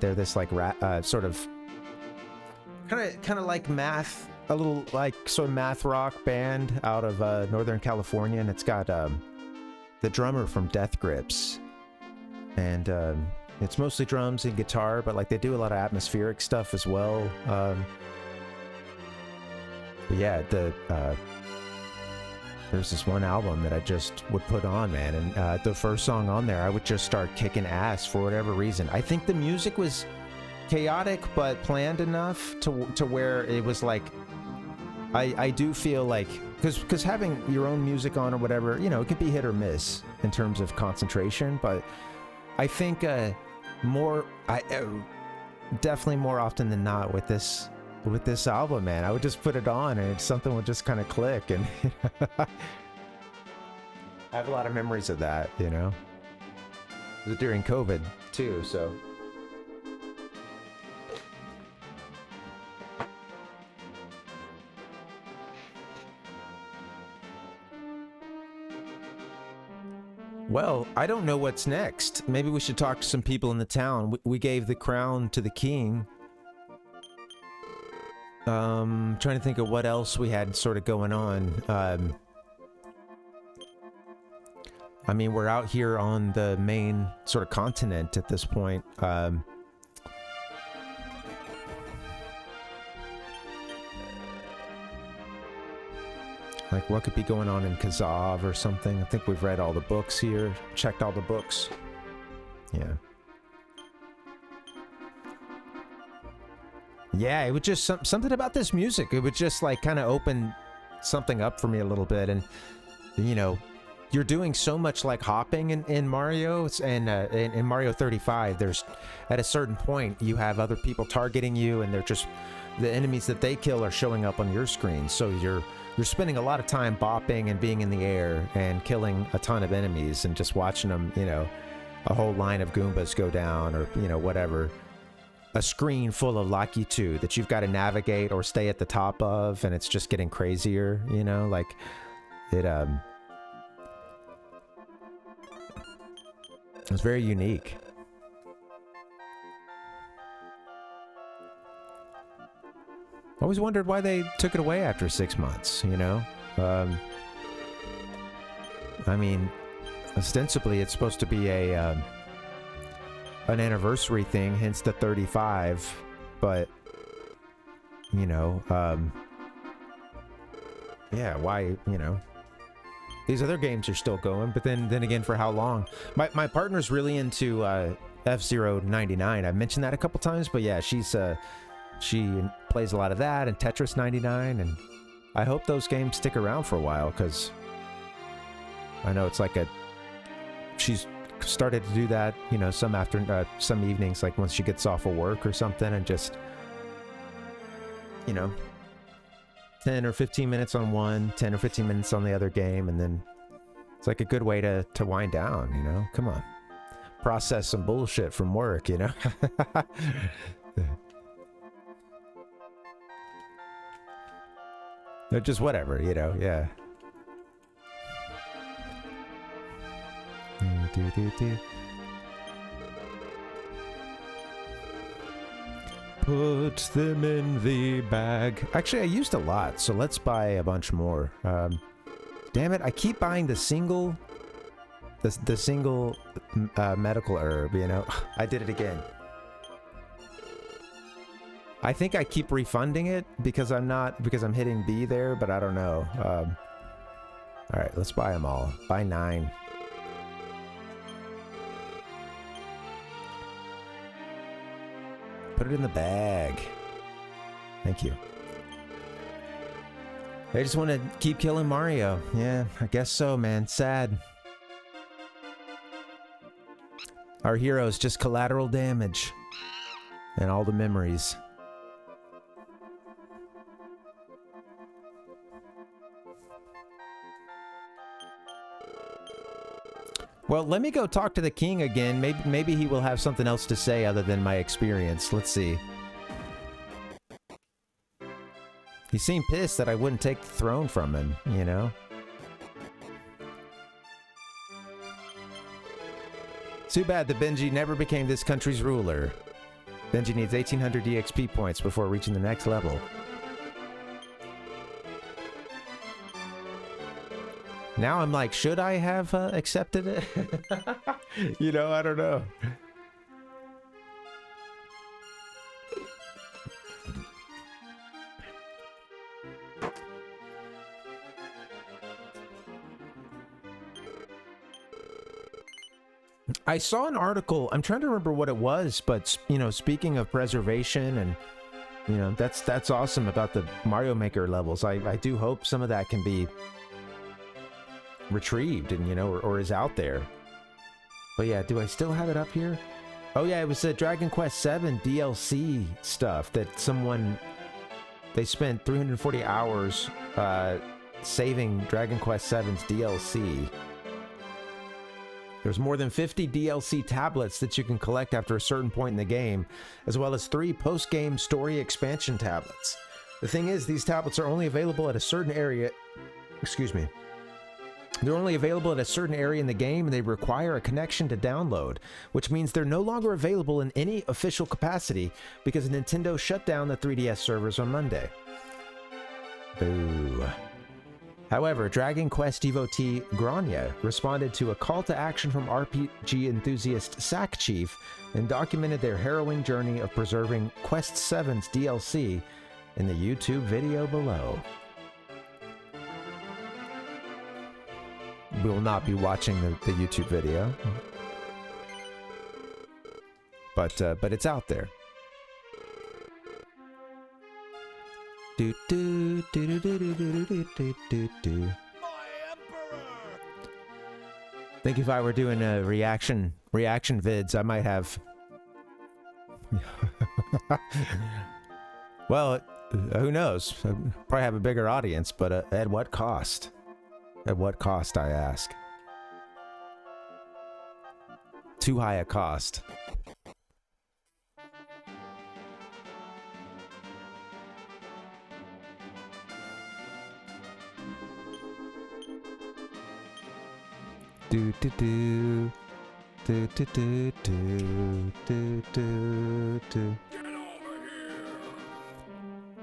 They're this like sort of kind of like math, a little like sort of math rock band out of Northern California, and it's got the drummer from Death Grips, and it's mostly drums and guitar, but like they do a lot of atmospheric stuff as well. But yeah, there's this one album that I just would put on, man, and the first song on there, I would just start kicking ass for whatever reason. I think the music was chaotic, but planned enough to where it was like, I do feel like, because having your own music on or whatever, you know, it could be hit or miss in terms of concentration, but I think definitely more often than not with this album, man, I would just put it on and something would just kind of click, and I have a lot of memories of that, you know. It was during COVID too, so. Well, I don't know what's next. Maybe we should talk to some people in the town. We gave the crown to the king. Trying to think of what else we had sort of going on. I mean, we're out here on the main sort of continent at this point. Like, what could be going on in Kazav or something? I think we've read all the books here, checked all the books. Yeah. Yeah, it would just something about this music. It would just like kind of open something up for me a little bit, and you know, you're doing so much like hopping in Mario, and in Mario 35. There's at a certain point you have other people targeting you, and they're just the enemies that they kill are showing up on your screen. So you're spending a lot of time bopping and being in the air and killing a ton of enemies and just watching them, you know, a whole line of Goombas go down, or you know, whatever. A screen full of Lucky 2 that you've got to navigate or stay at the top of, and it's just getting crazier, you know, like it was very unique. I always wondered why they took it away after 6 months, you know. I mean, ostensibly it's supposed to be an anniversary thing, hence the 35, but you know, yeah, why, you know, these other games are still going, but then again, for how long? My partner's really into F-Zero 99. I've mentioned that a couple times, but yeah, she plays a lot of that and Tetris 99 and I hope those games stick around for a while, because I know it's like she's started to do that, you know, some evenings, like once she gets off of work or something, and just, you know, 10 or 15 minutes on one, 10 or 15 minutes on the other game, and then it's like a good way to wind down, you know? Come on. Process some bullshit from work, you know? Or just whatever, you know, yeah. Put them in the bag. Actually, I used a lot, so let's buy a bunch more. Damn it, I keep buying the single medical herb, you know? I did it again. I think I keep refunding it because I'm hitting B there, but I don't know. Alright, let's buy them all. Buy 9. Put it in the bag. Thank you. I just want to keep killing Mario. Yeah, I guess so, man. Sad. Our hero's just collateral damage. And all the memories. Well, let me go talk to the king again. Maybe he will have something else to say other than my experience. Let's see. He seemed pissed that I wouldn't take the throne from him, you know? Too bad that Benji never became this country's ruler. Benji needs 1800 EXP points before reaching the next level. Now I'm like, should I have accepted it? You know, I don't know. I saw an article, I'm trying to remember what it was, but, you know, speaking of preservation and, you know, that's awesome about the Mario Maker levels. I do hope some of that can be retrieved and, you know, or is out there. But yeah, do I still have it up here? Oh yeah, it was the Dragon Quest VII DLC stuff that they spent 340 hours saving Dragon Quest VII's DLC. There's more than 50 DLC tablets that you can collect after a certain point in the game, as well as 3 post-game story expansion tablets. The thing is, these tablets are only available at a certain area. Excuse me. They're only available at a certain area in the game, and they require a connection to download, which means they're no longer available in any official capacity because Nintendo shut down the 3DS servers on Monday. Boo. However, Dragon Quest devotee Grania responded to a call to action from RPG enthusiast Sack Chief and documented their harrowing journey of preserving Quest VII's DLC in the YouTube video below. We will not be watching the YouTube video, but it's out there. Do do do do do do do do do do. I think if I were doing a reaction vids, I might have. Well, who knows? I'd probably have a bigger audience, but at what cost? At what cost, I ask? Too high a cost. Do do do do do do do do do do.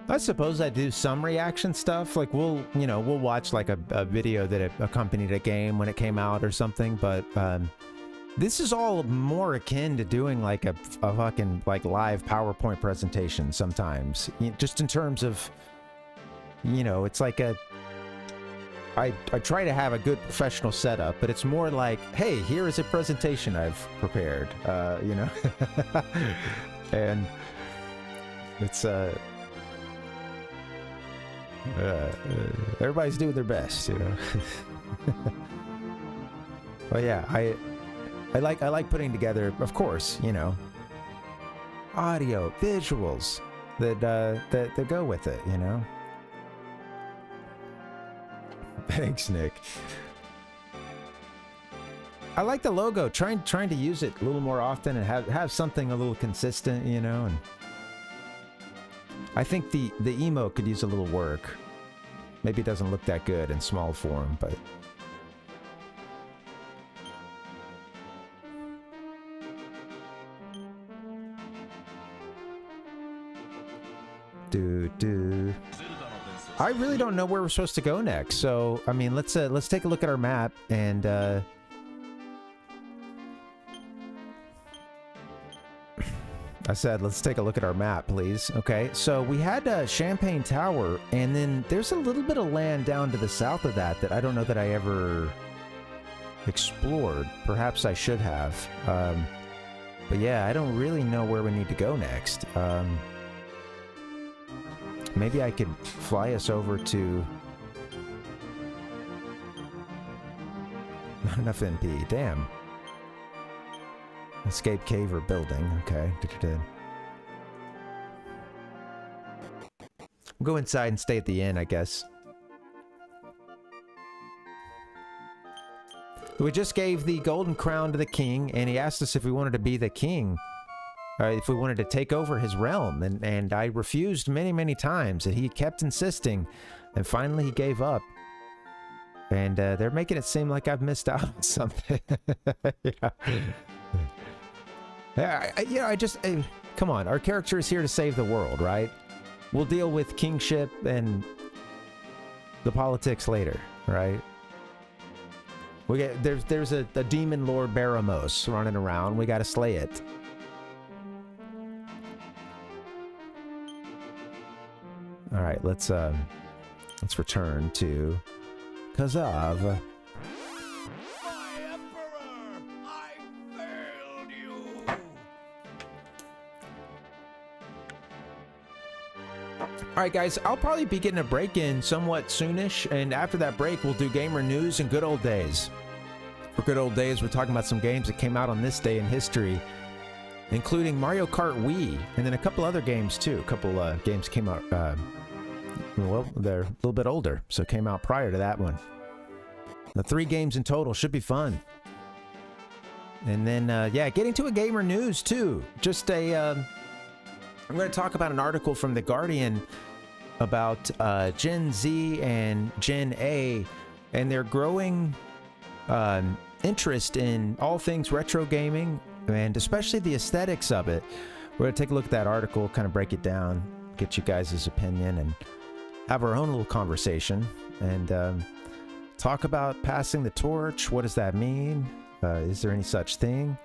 I suppose I do some reaction stuff. Like we'll watch like a video that accompanied a game when it came out or something. But this is all more akin to doing like a fucking like live PowerPoint presentation sometimes. Just in terms of, it's like I try to have a good professional setup, but it's more like, hey, here is a presentation I've prepared, and it's Everybody's doing their best, you know. Well, yeah, I like putting together, of course, you know, audio, visuals that go with it, you know. Thanks, Nick. I like the logo. Trying to use it a little more often and have something a little consistent, you know. And I think the emote could use a little work. Maybe it doesn't look that good in small form, but I really don't know where we're supposed to go next. So, I mean, let's take a look at our map and I said, let's take a look at our map, please. Okay, so we had Champagne Tower, and then there's a little bit of land down to the south of that I don't know that I ever explored. Perhaps I should have. But yeah, I don't really know where we need to go next. Maybe I could fly us over to... Not enough MP, damn. Escape cave or building, okay. We'll go inside and stay at the inn, I guess. We just gave the golden crown to the king, and he asked us if we wanted to be the king. If we wanted to take over his realm, and I refused many times, and he kept insisting, and finally he gave up. And they're making it seem like I've missed out on something. Come on, our character is here to save the world, right? We'll deal with kingship and the politics later, right? There's a demon Lord Baramos running around. We gotta slay it. All right, let's return to Kazav. Alright guys, I'll probably be getting a break in somewhat soonish, and after that break we'll do gamer news and good old days. For good old days, we're talking about some games that came out on this day in history, including Mario Kart Wii, and then a couple other games too. A couple games came out, well, they're a little bit older, so came out prior to that one. The 3 games in total should be fun. And then, yeah, getting to a gamer news too. Just I'm going to talk about an article from The Guardian about Gen Z and Gen A and their growing interest in all things retro gaming, and especially the aesthetics of it. We're going to take a look at that article, kind of break it down, get you guys' opinion, and have our own little conversation, and talk about passing the torch. What does that mean? Is there any such thing?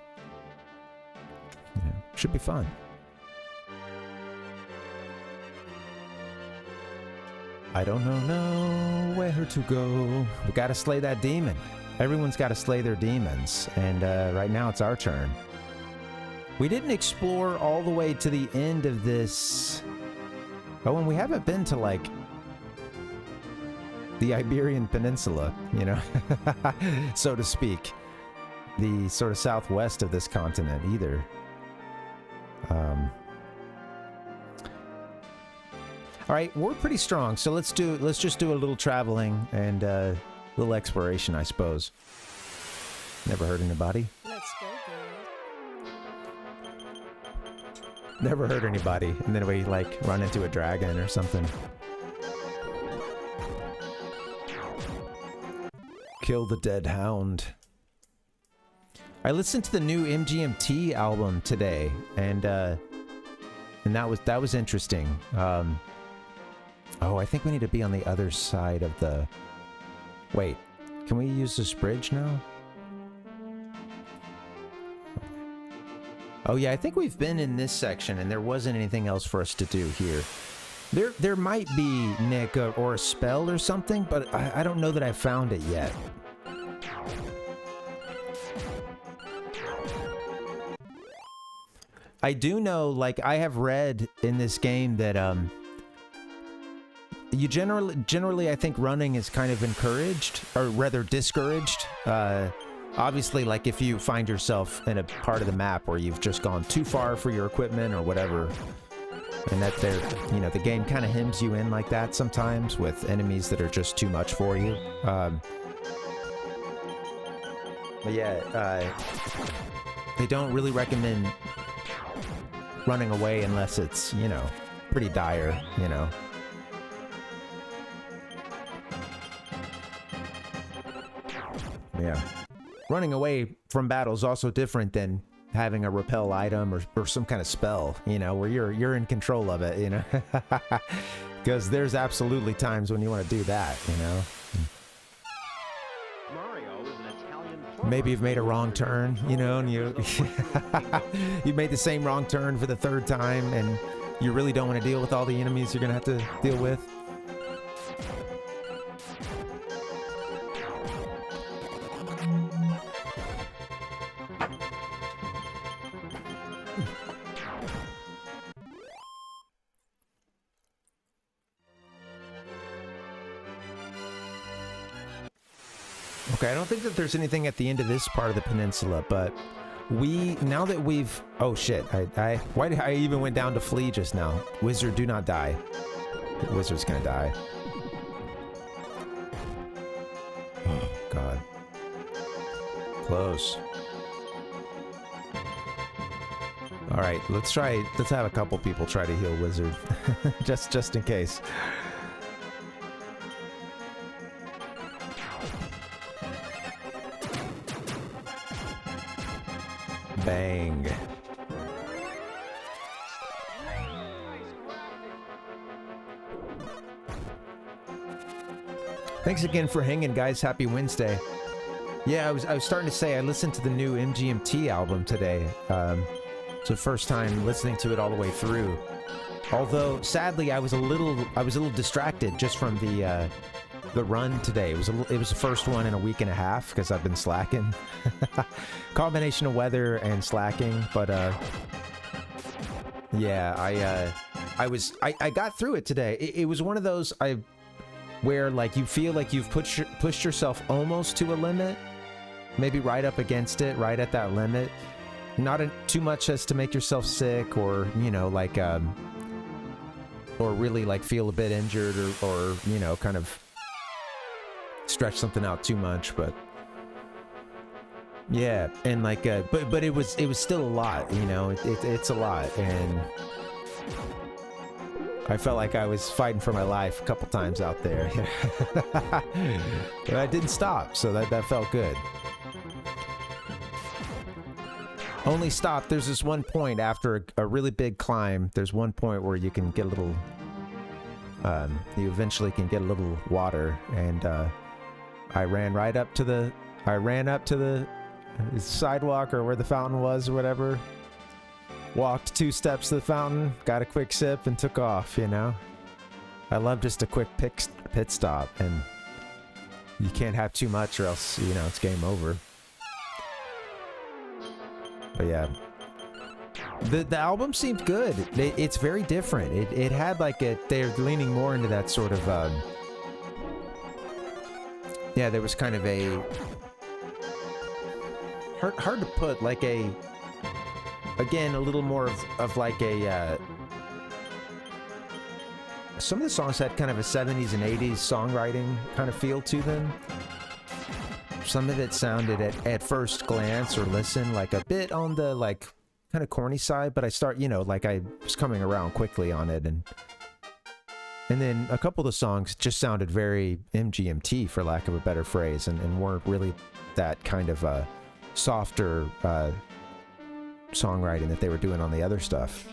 Should be fun. I don't know where to go. We gotta slay that demon. Everyone's gotta slay their demons. And right now it's our turn. We didn't explore all the way to the end of this. Oh, and we haven't been to, like, the Iberian Peninsula, you know, so to speak. The sort of southwest of this continent either. All right, we're pretty strong, so let's just do a little traveling and a little exploration, I suppose. Never hurt anybody. Let's go, girl. Never hurt anybody, and then we like run into a dragon or something. Kill the dead hound. I listened to the new MGMT album today, and that was interesting. Oh, I think we need to be on the other side of the... Wait, can we use this bridge now? Oh yeah, I think we've been in this section, and there wasn't anything else for us to do here. There might be, Nick, or a spell or something, but I don't know that I found it yet. I do know, like, I have read in this game that, you generally I think running is kind of encouraged, or rather discouraged. Obviously, like if you find yourself in a part of the map where you've just gone too far for your equipment or whatever, and that they're, you know, the game kind of hems you in like that sometimes with enemies that are just too much for you. But yeah, they don't really recommend running away unless it's, you know, pretty dire, you know. Yeah. Running away from battle is also different than having a repel item or some kind of spell, you know, where you're in control of it, you know. Because there's absolutely times when you want to do that, you know. Mario is an Italian. Maybe you've made a wrong turn, you know, and you made the same wrong turn for the third time, and you really don't want to deal with all the enemies you're gonna have to deal with. Okay, I don't think that there's anything at the end of this part of the peninsula, but now that we've, oh shit, why did I even went down to flee just now? Wizard, do not die. The wizard's gonna die. Oh, God. Close. All right, let's have a couple people try to heal wizard. just in case. Bang. Thanks again for hanging, guys. Happy Wednesday. Yeah, I was starting to say I listened to the new MGMT album today. It's the first time listening to it all the way through. Although sadly I was a little distracted just from the run today. It was the first one in a week and a half because I've been slacking. Combination of weather and slacking, but yeah, I got through it today. It was one of those where like you feel like you've pushed yourself almost to a limit, maybe right up against it, right at that limit. Not too much as to make yourself sick, or you know, like or really like feel a bit injured, or you know, kind of stretch something out too much, but yeah, and like but it was still a lot, you know. It's a lot, and I felt like I was fighting for my life a couple times out there. But I didn't stop, so that felt good. Only stop, there's this one point after a really big climb, there's one point where you can get a little you eventually can get a little water, and I ran up to the sidewalk, or where the fountain was or whatever, walked 2 steps to the fountain, got a quick sip, and took off, you know. I love just a quick pit stop, and you can't have too much or else, you know, it's game over. But yeah, the album seemed good. It's very different. It had like they're leaning more into that sort of yeah, there was kind of a hard to put, like a, again, a little more of like a some of the songs had kind of a 70s and 80s songwriting kind of feel to them. Some of it sounded at first glance or listen like a bit on the like kind of corny side, but I was coming around quickly on it, and then a couple of the songs just sounded very MGMT, for lack of a better phrase, and weren't really that kind of softer songwriting that they were doing on the other stuff.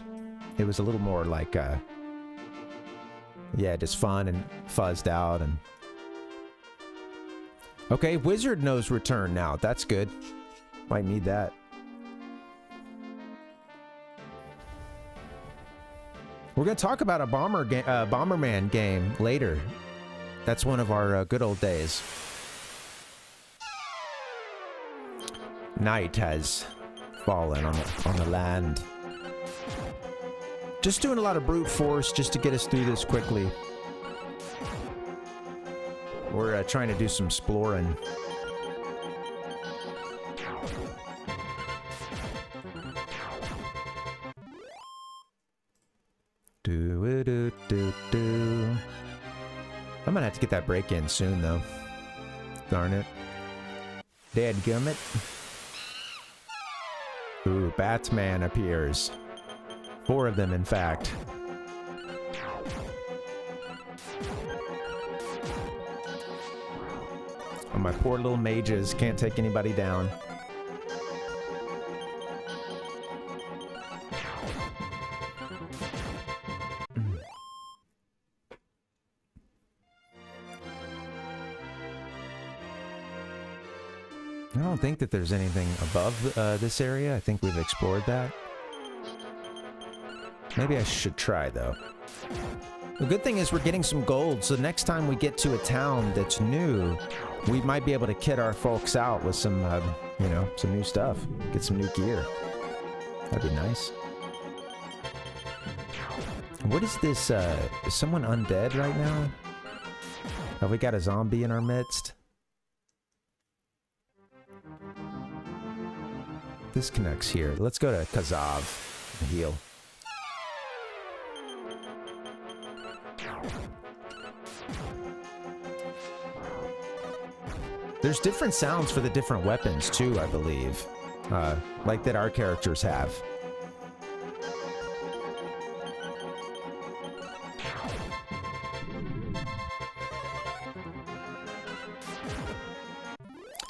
It was a little more like yeah, just fun and fuzzed out. And okay, Wizard knows return now. That's good. Might need that. We're going to talk about a Bomberman game later. That's one of our good old days. Night has fallen on the land. Just doing a lot of brute force just to get us through this quickly. We're trying to do some exploring. Do. I'm gonna have to get that break in soon, though. Darn it. Dadgummit. Ooh, Batman appears. 4 of them, in fact. Oh, my poor little mages can't take anybody down. I don't think that there's anything above this area. I think we've explored that. Maybe I should try, though. The good thing is we're getting some gold, so next time we get to a town that's new, we might be able to kit our folks out with some, you know, some new stuff. Get some new gear. That'd be nice. What is this, is someone undead right now? Have we got a zombie in our midst? This connects here. Let's go to Kazav and heal. There's different sounds for the different weapons too, I believe. Like that our characters have.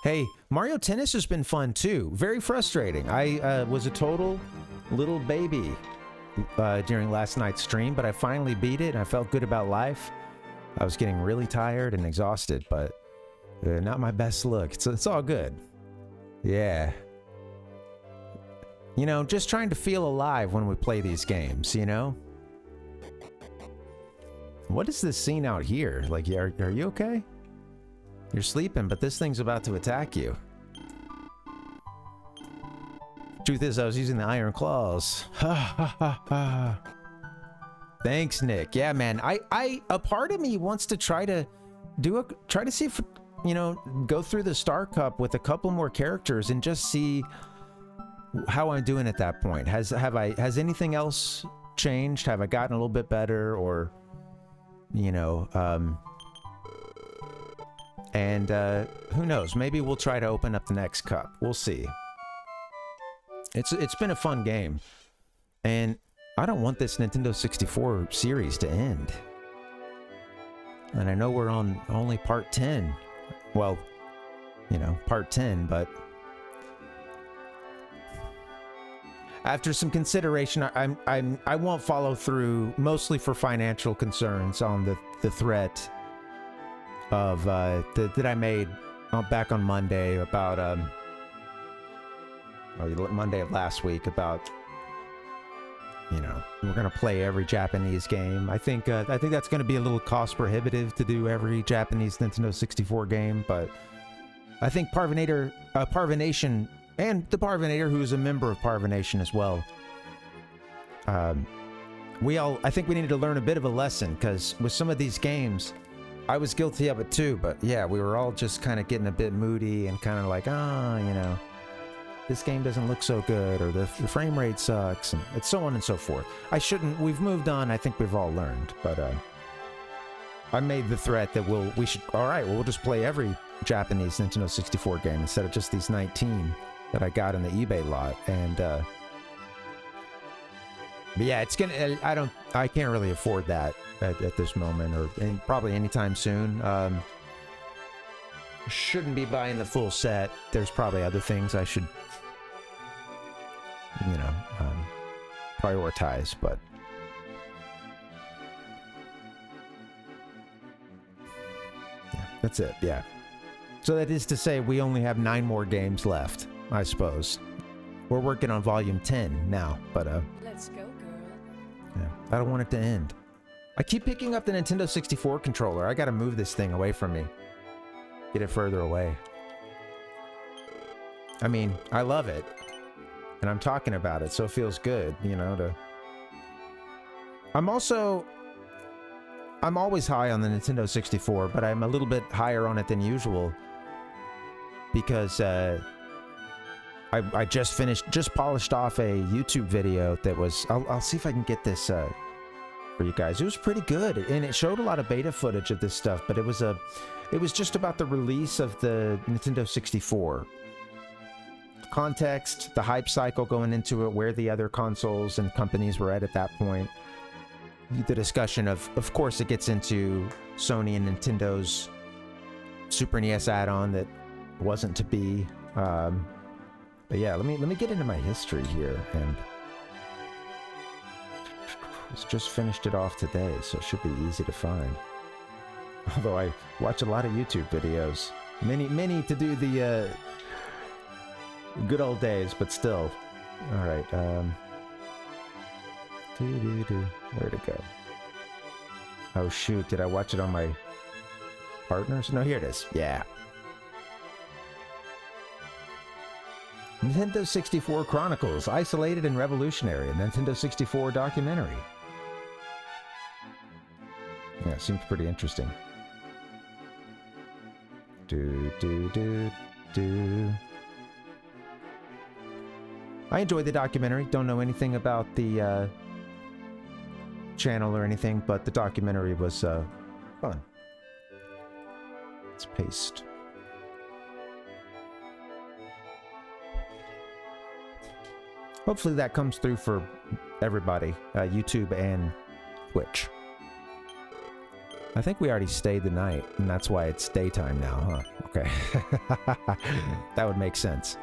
Hey, Mario Tennis has been fun too. Very frustrating. I was a total little baby during last night's stream, but I finally beat it and I felt good about life. I was getting really tired and exhausted, but not my best look. It's all good. Yeah. You know, just trying to feel alive when we play these games, you know? What is this scene out here? Like, are you okay? You're sleeping, but this thing's about to attack you. Truth is, I was using the iron claws. Ha ha ha ha. Thanks, Nick. Yeah, man. A part of me wants to try to see if, you know, go through the Star Cup with a couple more characters and just see how I'm doing at that point. Has anything else changed? Have I gotten a little bit better, or, you know, and who knows? Maybe we'll try to open up the next cup. We'll see. It's been a fun game, and I don't want this Nintendo 64 series to end. And I know we're on only part 10. Well, you know, part 10, but after some consideration, I won't follow through, mostly for financial concerns, on the threat of that I made back on Monday about Monday of last week about, you know, we're gonna play every Japanese game. I think that's gonna be a little cost prohibitive to do every Japanese Nintendo 64 game, but I think Parvination, and the Parvinator, who is a member of Parvination as well, I think we needed to learn a bit of a lesson, because with some of these games, I was guilty of it too, but yeah, we were all just kind of getting a bit moody and kind of like, you know, this game doesn't look so good, or the frame rate sucks, and it's so on and so forth. We've moved on. I think we've all learned, but I made the threat that we'll just play every Japanese Nintendo 64 game instead of just these 19 that I got in the eBay lot. And but yeah, I can't really afford that at this moment, or probably anytime soon. Shouldn't be buying the full set. There's probably other things I should, you know, prioritize, but yeah, that's it. Yeah. So that is to say, we only have 9 more games left, I suppose. We're working on volume 10 now, but let's go, girl. Yeah, I don't want it to end. I keep picking up the Nintendo 64 controller. I gotta move this thing away from me. Get it further away. I mean, I love it, and I'm talking about it, so it feels good, you know, I'm always high on the Nintendo 64, but I'm a little bit higher on it than usual because I just polished off a YouTube video that was. I'll see if I can get this for you guys. It was pretty good, and it showed a lot of beta footage of this stuff. But it was just about the release of the Nintendo 64. Context, the hype cycle going into it, where the other consoles and companies were at that point. The discussion of course, it gets into Sony and Nintendo's Super NES add-on that wasn't to be. But yeah, let me get into my history here, and just finished it off today, so it should be easy to find. Although I watch a lot of YouTube videos, many to do the good old days, but still. All right, where'd it go? Oh shoot, did I watch it on my partners? No, here it is. Yeah. Nintendo 64 Chronicles, Isolated and Revolutionary, a Nintendo 64 documentary. Yeah, it seems pretty interesting. I enjoyed the documentary. Don't know anything about the channel or anything, but the documentary was fun. Let's paste. Hopefully that comes through for everybody, YouTube and Twitch. I think we already stayed the night, and that's why it's daytime now, huh? Okay. That would make sense.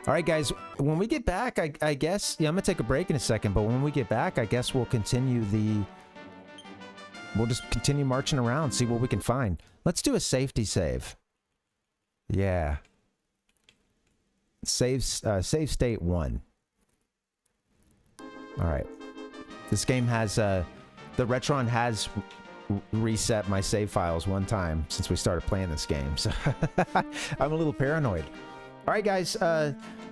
All right, guys, when we get back, I guess, yeah, I'm going to take a break in a second, but when we get back, I guess we'll continue we'll just continue marching around, see what we can find. Let's do a safety save. Yeah. Save state 1. All right. This game has, the Retron has reset my save files one time since we started playing this game, so I'm a little paranoid. All right, guys,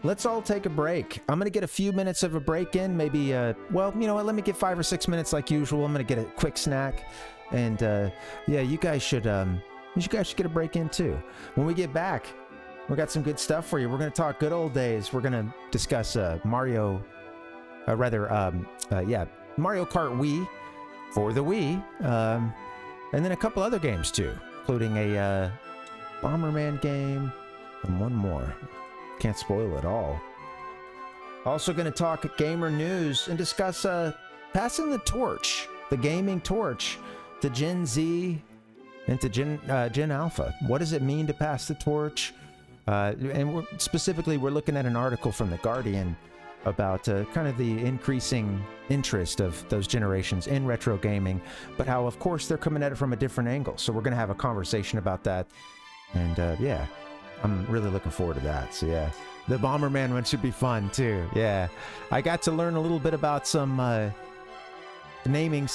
let's all take a break. I'm gonna get a few minutes of a break in, maybe, well, you know what, let me get 5 or 6 minutes like usual. I'm gonna get a quick snack, and, yeah, you guys should get a break in too. When we get back, we got some good stuff for you. We're gonna talk good old days. We're gonna discuss, Mario Kart Wii for the Wii, and then a couple other games too, including a Bomberman game and one more. Can't spoil it all. Also going to talk gamer news and discuss passing the torch, the gaming torch, to Gen Z and to Gen Alpha. What does it mean to pass the torch? And we're looking at an article from The Guardian about kind of the increasing interest of those generations in retro gaming, but how, of course, they're coming at it from a different angle. So we're going to have a conversation about that. And yeah, I'm really looking forward to that. So yeah, the Bomberman one should be fun too. Yeah, I got to learn a little bit about some numbering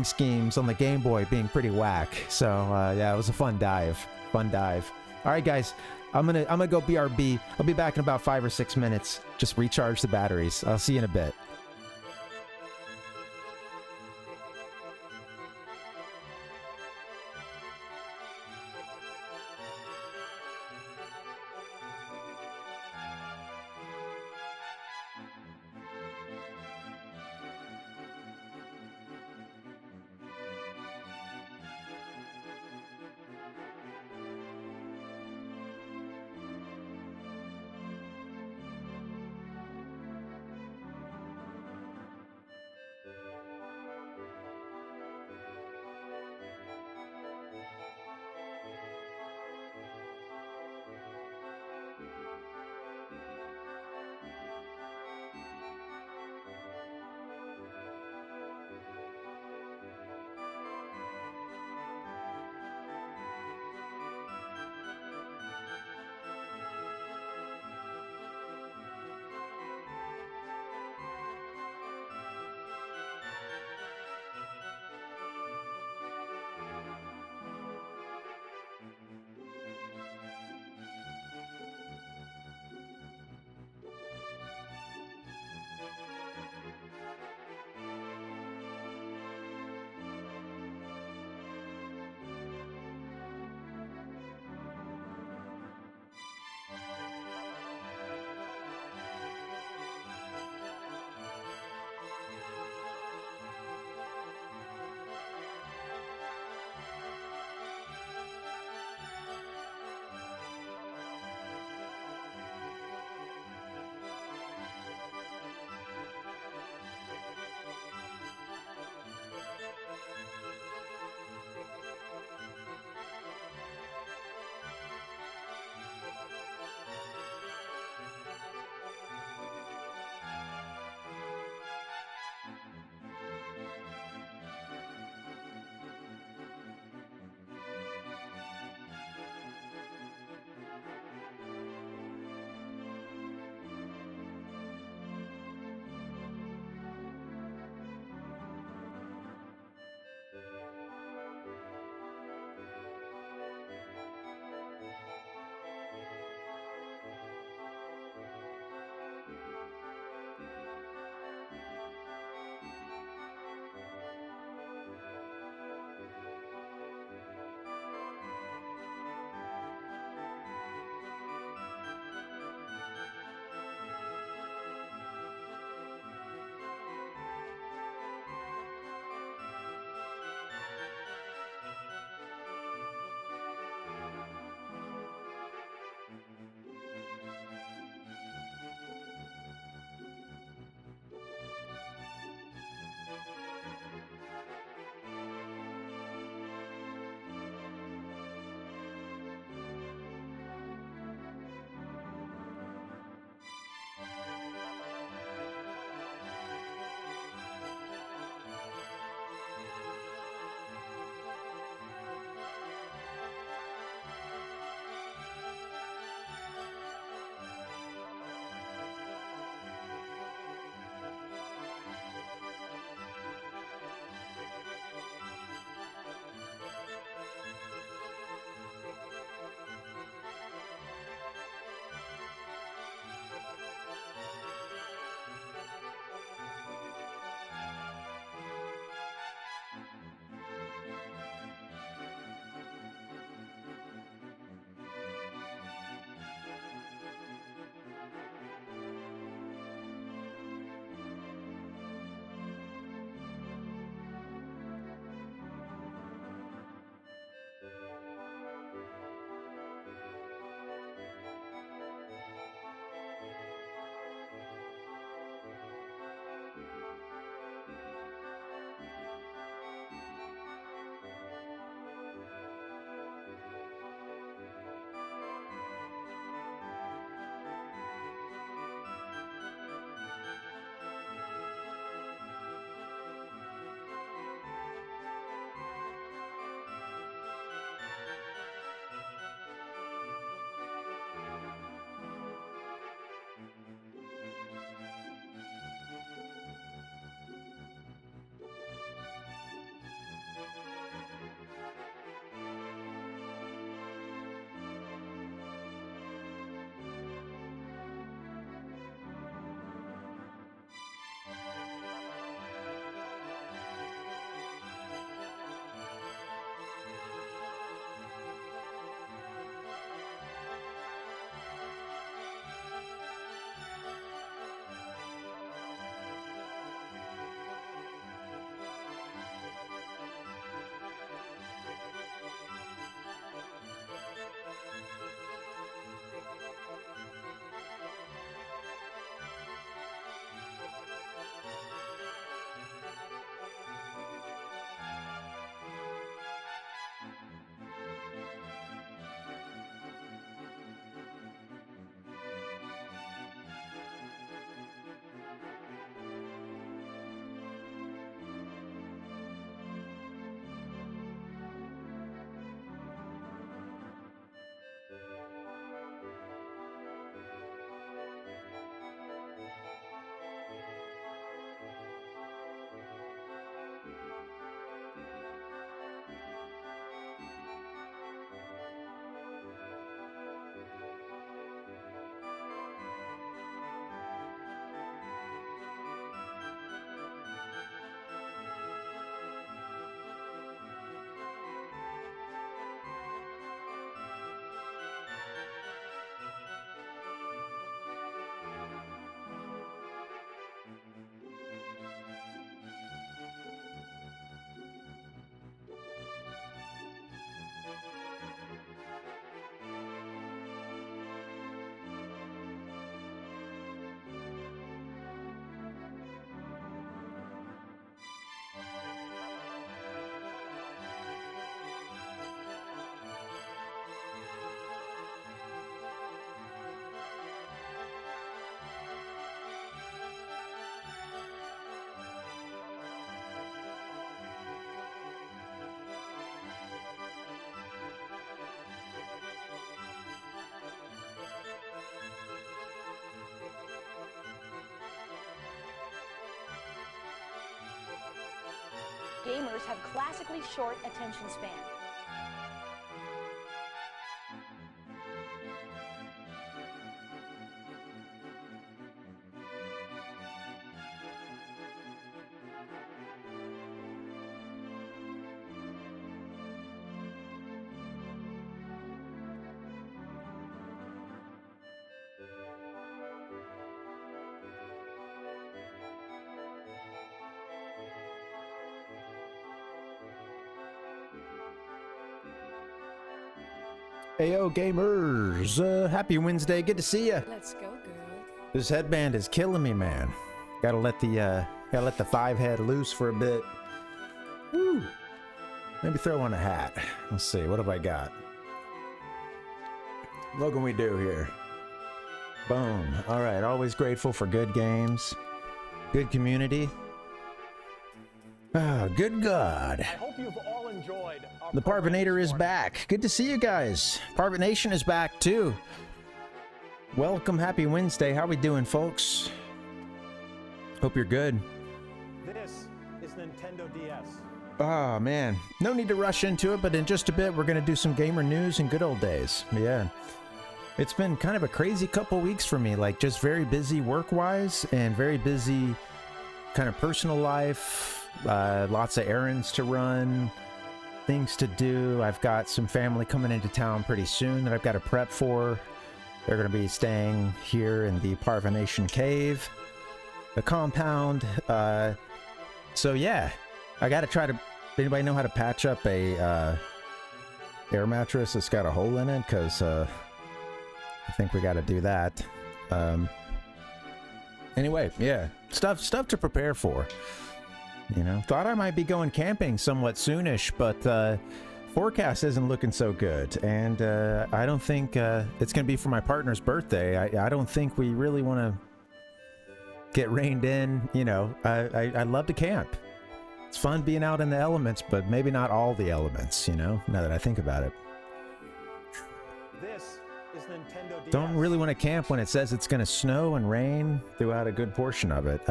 schemes on the Game Boy being pretty whack. So yeah, it was a fun dive. All right, guys. I'm gonna go BRB. I'll be back in about 5 or 6 minutes. Just recharge the batteries. I'll see you in a bit. Gamers have classically short attention span. Ayo gamers, happy Wednesday, good to see ya. Let's go, girl. This headband is killing me, man. Gotta let the 5 head loose for a bit. Woo. Maybe throw on a hat. Let's see, what have I got? What can we do here? Boom. All right, always grateful for good games, good community. Ah, good God. I hope you've all enjoyed our The Parvinator is back. Good to see you guys. Parvination is back too. Welcome, happy Wednesday. How we doing, folks? Hope you're good. This is Nintendo DS. Oh man, no need to rush into it, but in just a bit we're gonna do some gamer news and good old days. Yeah, it's been kind of a crazy couple weeks for me, like just very busy work-wise and very busy kind of personal life. Lots of errands to run, things to do. I've got some family coming into town pretty soon that I've got to prep for. They're going to be staying here in the Parvination Cave, the compound. So yeah, I got to try to... Anybody know how to patch up a air mattress that's got a hole in it? Because I think we got to do that. Anyway, yeah, stuff to prepare for. You know, thought I might be going camping somewhat soonish, but forecast isn't looking so good, and I don't think it's going to be for my partner's birthday. I don't think we really want to get reined in. You know, I love to camp. It's fun being out in the elements, but maybe not all the elements, you know, now that I think about it. This is Nintendo DS. Don't really want to camp when it says it's going to snow and rain throughout a good portion of it.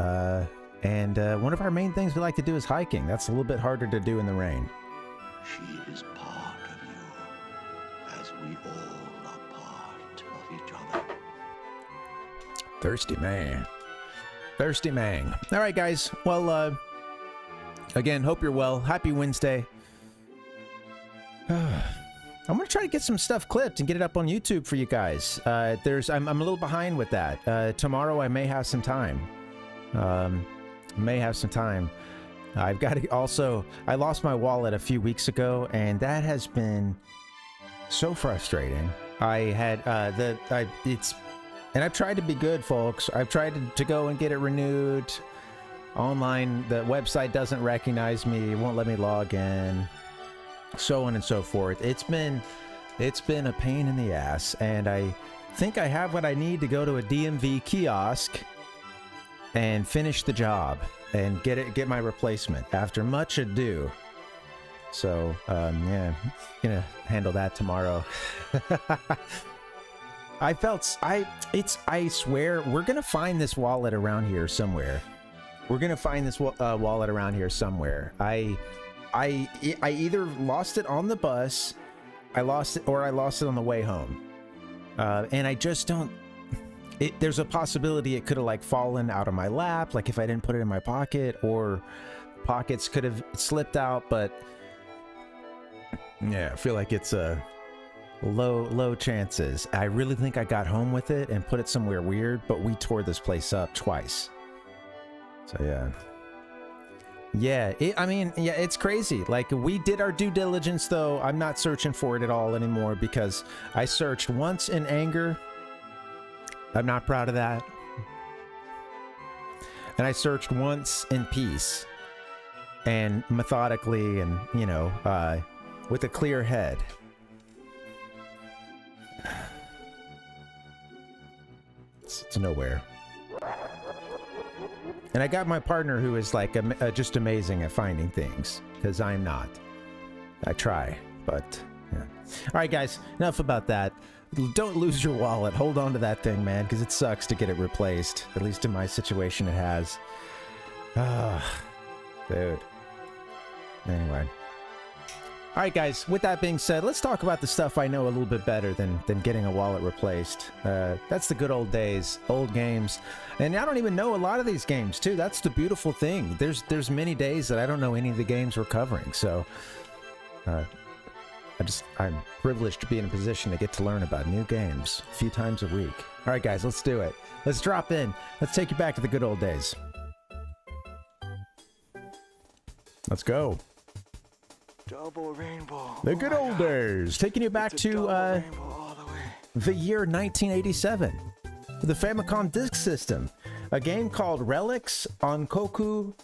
And one of our main things we like to do is hiking. That's a little bit harder to do in the rain. She is part of you, as we all are part of each other. Thirsty man. Thirsty man. All right, guys. Well, again, hope you're well. Happy Wednesday. I'm going to try to get some stuff clipped and get it up on YouTube for you guys. I'm a little behind with that. Tomorrow I may have some time. I've got to also... I lost my wallet a few weeks ago, and that has been so frustrating. I had and I've tried to be good, folks. I've tried to go and get it renewed online. The website doesn't recognize me. It won't let me log in. So on and so forth. It's been a pain in the ass, and I think I have what I need to go to a DMV kiosk and finish the job and get my replacement after much ado. So yeah, gonna handle that tomorrow. I swear we're gonna find this wallet around here somewhere. I either lost it on the bus, I lost it on the way home, and I just don't. There's a possibility it could have like fallen out of my lap, like if I didn't put it in my pocket, or pockets could have slipped out. But yeah, I feel like it's a low chances. I really think I got home with it and put it somewhere weird, but we tore this place up twice. So yeah, it's crazy. Like, we did our due diligence, though. I'm not searching for it at all anymore because I searched once in anger. I'm not proud of that. And I searched once in peace and methodically, and, you know, with a clear head. It's nowhere. And I got my partner who is like just amazing at finding things, because I'm not. I try, but yeah. All right, guys, enough about that. Don't lose your wallet. Hold on to that thing, man, because it sucks to get it replaced. At least in my situation, it has. Ah, dude. Anyway. All right, guys, with that being said, let's talk about the stuff I know a little bit better than getting a wallet replaced. That's the good old days, old games. And I don't even know a lot of these games, too. That's the beautiful thing. There's many days that I don't know any of the games we're covering. So I'm privileged to be in a position to get to learn about new games a few times a week. All right, guys, let's do it. Let's drop in. Let's take you back to the good old days. Let's go. Double rainbow. The good old days, taking you back to the year 1987. The Famicom Disk System, a game called Relics Onkoku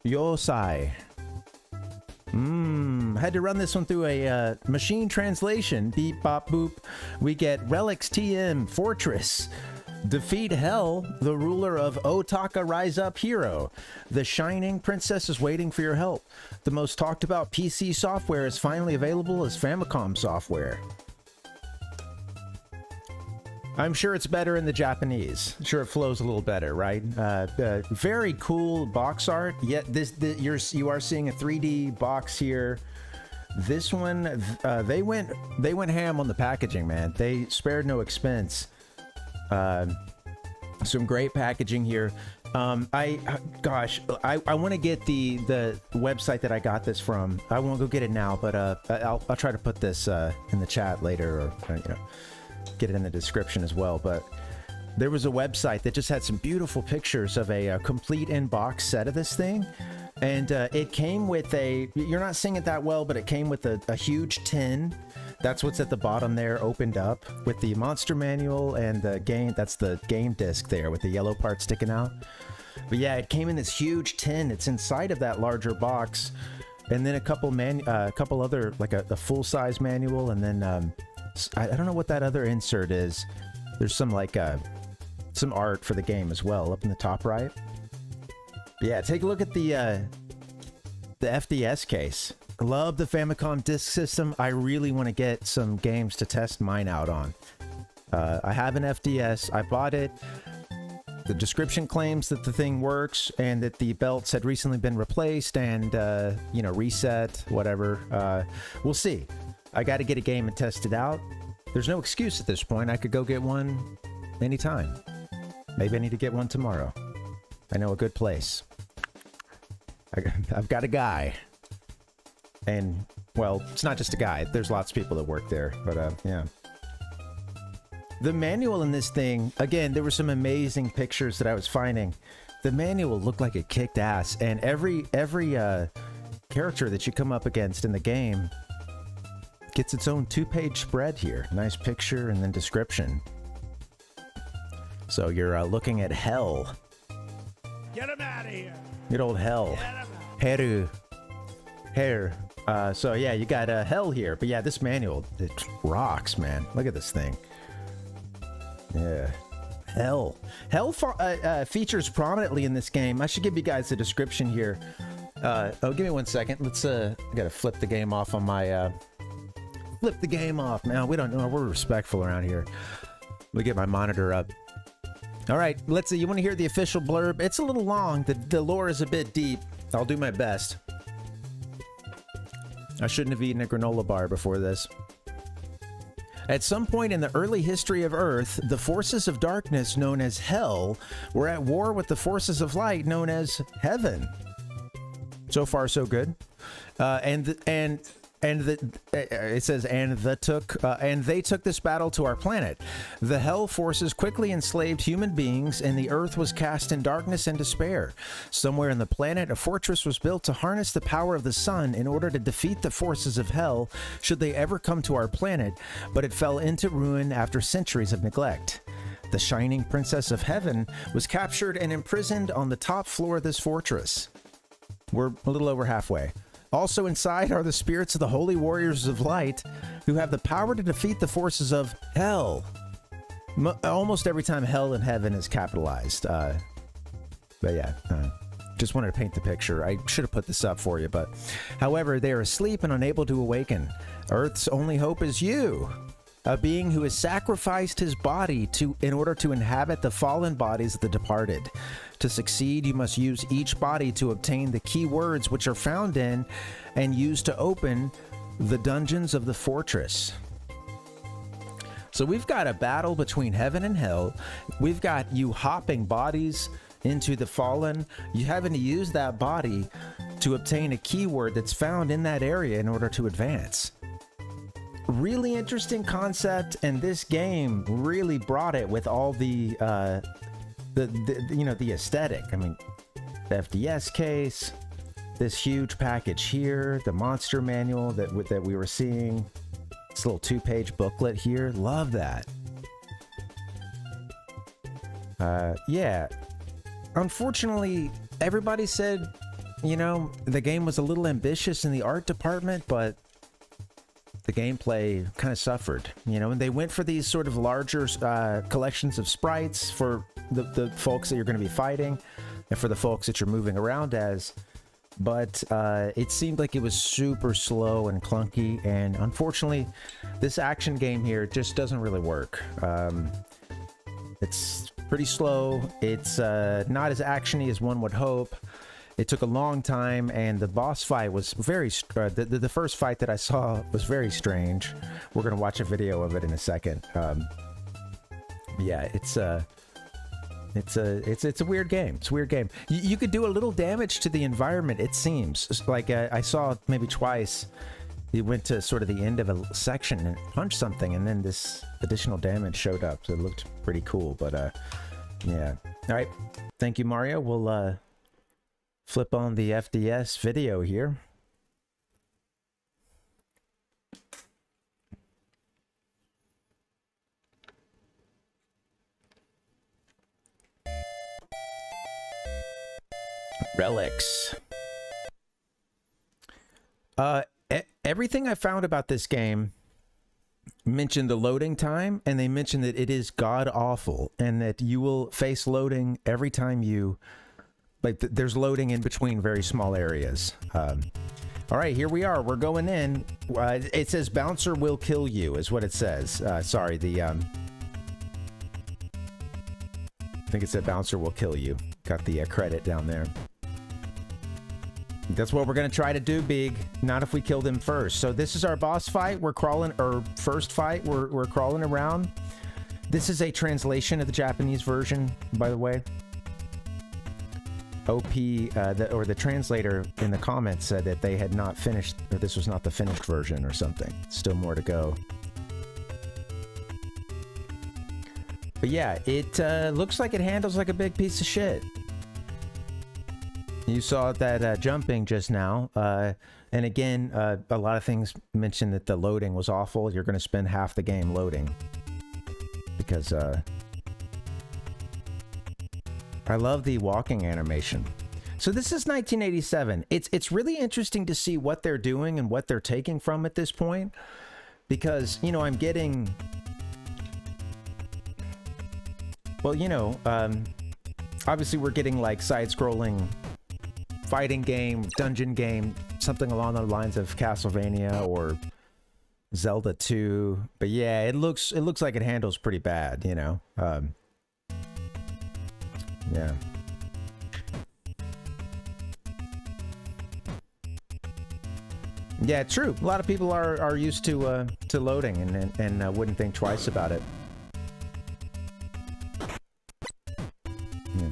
Yosai. Had to run this one through a machine translation. Beep, bop, boop. We get Relics TM Fortress. Defeat Hell, the ruler of Otaka Rise Up Hero. The Shining Princess is waiting for your help. The most talked about PC software is finally available as Famicom software. I'm sure it's better in the Japanese. I'm sure it flows a little better, right? Very cool box art. Yet you are seeing a 3D box here. This one, they went ham on the packaging, man. They spared no expense. Some great packaging here. I want to get the website that I got this from. I won't go get it now, but I'll try to put this in the chat later, or get it in the description as well. But there was a website that just had some beautiful pictures of a complete in-box set of this thing, and it came with you're not seeing it that well, but it came with a huge tin. That's what's at the bottom there, opened up with the monster manual and the game. That's the game disc there with the yellow part sticking out. But yeah, it came in this huge tin. It's inside of that larger box, and then a couple other, like a full-size manual, and then I don't know what that other insert is. There's some some art for the game as well up in the top right. But yeah, take a look at the FDS case. Love the Famicom Disk System. I really want to get some games to test mine out on. I have an FDS. I bought it. The description claims that the thing works and that the belts had recently been replaced and, reset, whatever. We'll see. I got to get a game and test it out. There's no excuse at this point. I could go get one anytime. Maybe I need to get one tomorrow. I know a good place. I've got a guy. And, well, it's not just a guy. There's lots of people that work there. But, yeah. The manual in this thing, again, there were some amazing pictures that I was finding. The manual looked like it kicked ass. And every character that you come up against in the game gets its own 2-page spread here. Nice picture and then description. So you're looking at Hell. Get him out of here. Good old Hell. Heru. Hair. So yeah, you got Hell here. But yeah, this manual, it rocks, man. Look at this thing. Yeah. Hell. Hell features prominently in this game. I should give you guys the description here. Give me 1 second. Let's, I gotta flip the game off on my, flip the game off. Man, we don't know. We're respectful around here. Let me get my monitor up. All right, let's see. You want to hear the official blurb? It's a little long. The lore is a bit deep. I'll do my best. I shouldn't have eaten a granola bar before this. At some point in the early history of Earth, the forces of darkness known as Hell were at war with the forces of light known as Heaven. So far, so good. It says, and they took this battle to our planet. The Hell forces quickly enslaved human beings, and the Earth was cast in darkness and despair. Somewhere in the planet, a fortress was built to harness the power of the sun in order to defeat the forces of Hell, should they ever come to our planet, but it fell into ruin after centuries of neglect. The Shining Princess of Heaven was captured and imprisoned on the top floor of this fortress. We're a little over halfway. Also inside are the spirits of the holy warriors of light who have the power to defeat the forces of Hell. Almost every time Hell and Heaven is capitalized. But yeah, just wanted to paint the picture. I should have put this up for you, but however, they are asleep and unable to awaken. Earth's only hope is you. a being who has sacrificed his body in order to inhabit the fallen bodies of the departed. To succeed, you must use each body to obtain the key words which are found in and used to open the dungeons of the fortress. So we've got a battle between heaven and hell. We've got you hopping bodies into the fallen. You having to use that body to obtain a keyword that's found in that area in order to advance. Really interesting concept, and this game really brought it with all the the aesthetic. I mean, the FDS case, this huge package here, the monster manual that we were seeing, this little 2-page booklet here. Love that. Yeah. Unfortunately, everybody said, the game was a little ambitious in the art department, but the gameplay kind of suffered, and they went for these sort of larger collections of sprites for the folks that you're going to be fighting and for the folks that you're moving around as. But it seemed like it was super slow and clunky, and unfortunately, this action game here just doesn't really work. It's pretty slow. It's not as actiony as one would hope. It took a long time, and the boss fight was very... the first fight that I saw was very strange. We're going to watch a video of it in a second. Yeah, it's a weird game. It's a weird game. You could do a little damage to the environment, it seems. Like, I saw maybe twice, you went to sort of the end of a section and punched something, and then this additional damage showed up, so it looked pretty cool, but, yeah. All right. Thank you, Mario. We'll, flip on the FDS video here. Relics. Everything I found about this game mentioned the loading time, and they mentioned that it is god awful, and that you will face loading every time you... there's loading in between very small areas. All right, here we are. We're going in. It says bouncer will kill you is what it says. Sorry, I think it said bouncer will kill you. Got the credit down there. That's what we're going to try to do, Big. Not if we kill them first. So this is our boss fight. We're crawling, or first fight. We're crawling around. This is a translation of the Japanese version, by the way. The translator in the comments said that they had not finished, or this was not the finished version or something. Still more to go. But yeah, it looks like it handles like a big piece of shit. You saw that jumping just now. And again, a lot of things mentioned that the loading was awful. You're going to spend half the game loading. Because, I love the walking animation. So this is 1987. It's really interesting to see what they're doing and what they're taking from at this point. Because, I'm getting... Well, obviously we're getting like side-scrolling fighting game, dungeon game, something along the lines of Castlevania or Zelda 2. But yeah, it looks like it handles pretty bad, yeah. Yeah, true. A lot of people are used to loading and wouldn't think twice about it. Yeah.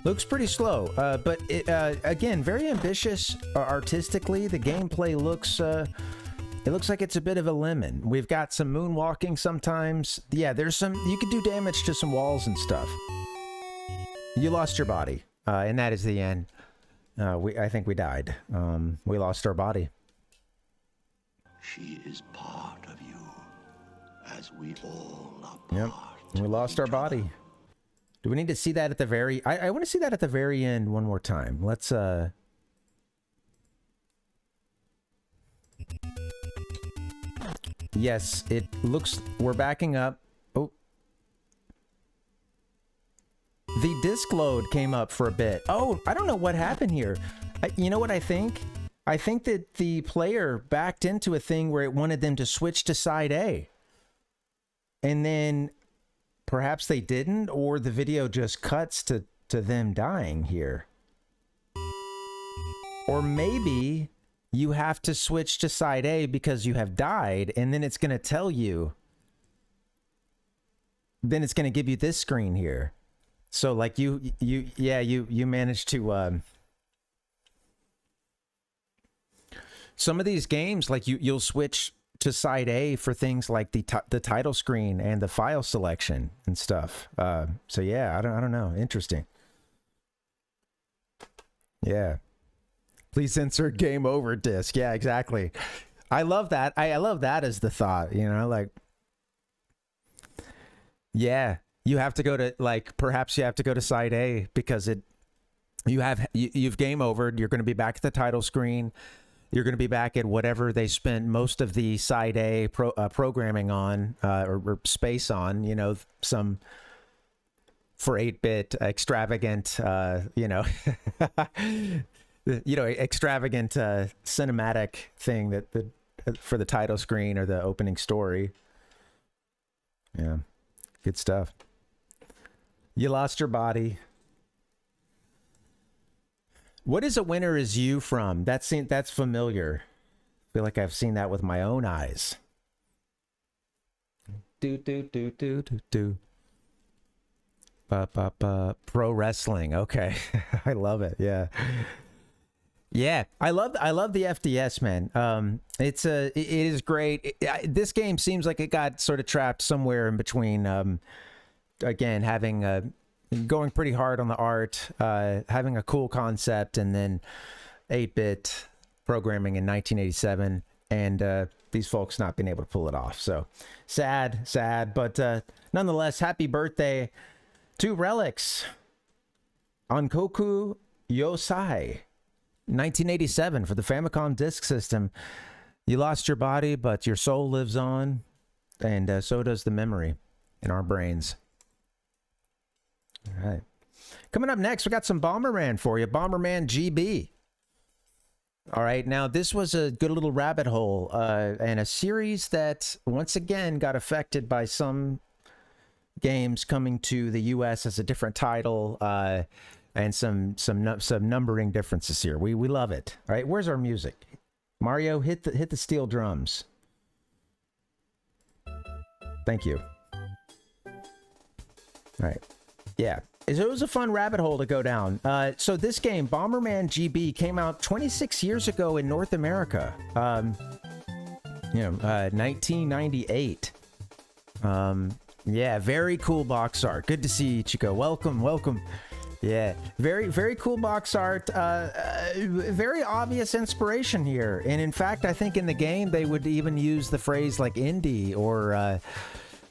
Looks pretty slow, but it, again, very ambitious artistically. The gameplay looks it looks like it's a bit of a lemon. We've got some moonwalking sometimes. Yeah, there's some, you could do damage to some walls and stuff. You lost your body, and that is the end. I think we died. We lost our body. She is part of you, as we all are part. Yep, we lost our body. Do we need to see that at the very... I want to see that at the very end one more time. Let's, Yes, it looks... We're backing up. Oh. The disc load came up for a bit. Oh, I don't know what happened here. You know what I think? I think that the player backed into a thing where it wanted them to switch to side A. and then perhaps they didn't, or the video just cuts to them dying here. Or maybe you have to switch to side A because you have died, and then it's going to tell you. Then it's going to give you this screen here. So like you managed to. Some of these games, like you'll switch to side A for things like the title screen and the file selection and stuff. So yeah, I don't know. Interesting. Yeah. Please insert game over disc. Yeah, exactly. I love that. I love that as the thought, you know, like, yeah, you have to go to, like, perhaps you have to go to side A because you've game overed. You're going to be back at the title screen. You're going to be back at whatever they spent most of the side A programming on, or space on, you know, some for 8-bit extravagant, extravagant cinematic thing that for the title screen or the opening story. Yeah, good stuff. You lost your body. What is A Winner Is You from? That's familiar. I feel like I've seen that with my own eyes. Do. Pro wrestling. Okay. I love it. Yeah. Yeah, I love the FDS, man. It is great. This game seems like it got sort of trapped somewhere in between. Again, having going pretty hard on the art, having a cool concept, and then 8-bit programming in 1987, and these folks not being able to pull it off. So sad, but nonetheless, happy birthday to Relics Onkoku Yosai. 1987 for the Famicom Disk System. You lost your body, but your soul lives on, and so does the memory in our brains. All right. Coming up next, we got some Bomberman for you. Bomberman GB. All right. Now, this was a good little rabbit hole, and a series that, once again, got affected by some games coming to the U.S. as a different title, and some numbering differences here. We love it. All right, where's our music? Mario, hit the steel drums. Thank you. All right. Yeah. It was a fun rabbit hole to go down. So this game, Bomberman GB, came out 26 years ago in North America. 1998. Yeah, very cool box art. Good to see you, Chico. Welcome. Yeah, very, very cool box art. Very obvious inspiration here. And in fact, I think in the game they would even use the phrase like indie or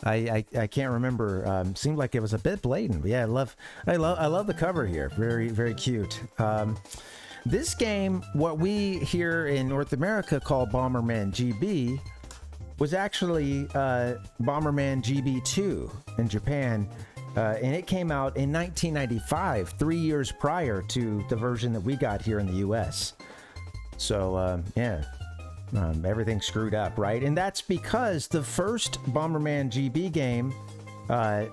I can't remember. Seemed like it was a bit blatant. Yeah, I love the cover here. Very, very cute. This game, what we here in North America call Bomberman GB, was actually Bomberman GB2 in Japan. And it came out in 1995, 3 years prior to the version that we got here in the U.S. So, everything screwed up, right? And that's because the first Bomberman GB game that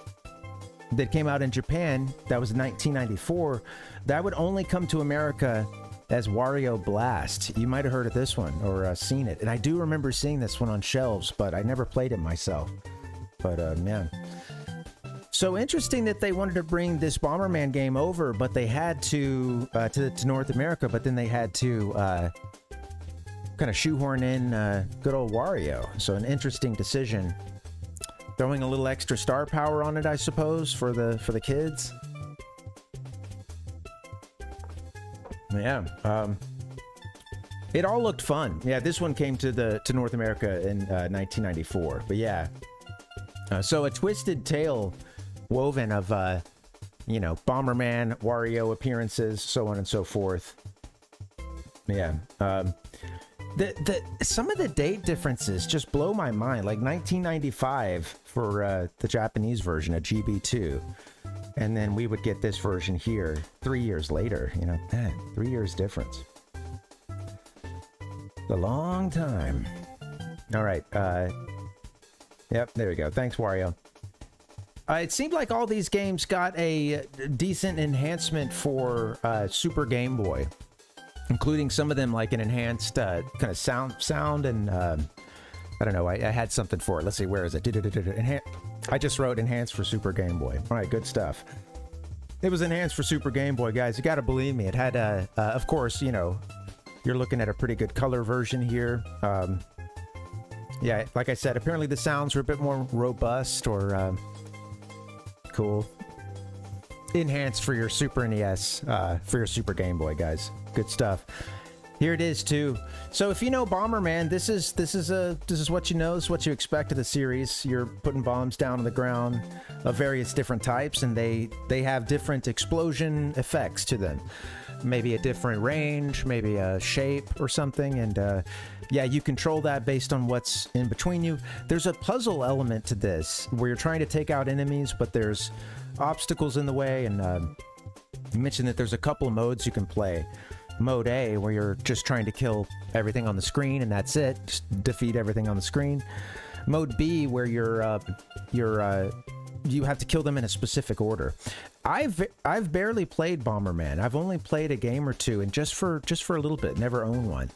came out in Japan, that was 1994, that would only come to America as Wario Blast. You might have heard of this one or seen it. And I do remember seeing this one on shelves, but I never played it myself. But, man. So interesting that they wanted to bring this Bomberman game over, but they had to North America, but then they had to kind of shoehorn in good old Wario. So an interesting decision. Throwing a little extra star power on it, I suppose, for the kids. Yeah. It all looked fun. Yeah, this one came to North America in 1994. But yeah. So a twisted tale woven of, Bomberman, Wario appearances, so on and so forth. Yeah. Some of the date differences just blow my mind. Like 1995 for the Japanese version of GB2. And then we would get this version here 3 years later. 3 years difference. A long time. All right. Yep, there we go. Thanks, Wario. It seemed like all these games got a decent enhancement for Super Game Boy, including some of them like an enhanced kind of sound and I don't know. I had something for it. Let's see, where is it? I just wrote enhanced for Super Game Boy. All right, good stuff. It was enhanced for Super Game Boy, guys. You got to believe me. It had, of course, you know, you're looking at a pretty good color version here. Yeah, like I said, apparently the sounds are a bit more robust or cool. Enhanced for your Super NES, for your Super Game Boy, guys. Good stuff. Here it is too. So if you know Bomberman, this is what you know. This is what you expect of the series. You're putting bombs down on the ground of various different types, and they have different explosion effects to them. Maybe a different range, maybe a shape or something, and yeah, you control that based on what's in between you. There's a puzzle element to this where you're trying to take out enemies, but there's obstacles in the way, and you mentioned that there's a couple of modes you can play. Mode A, where you're just trying to kill everything on the screen, and that's it. Just defeat everything on the screen. Mode B, where you have to kill them in a specific order. I've barely played Bomberman. I've only played a game or two, and just for a little bit. Never owned one.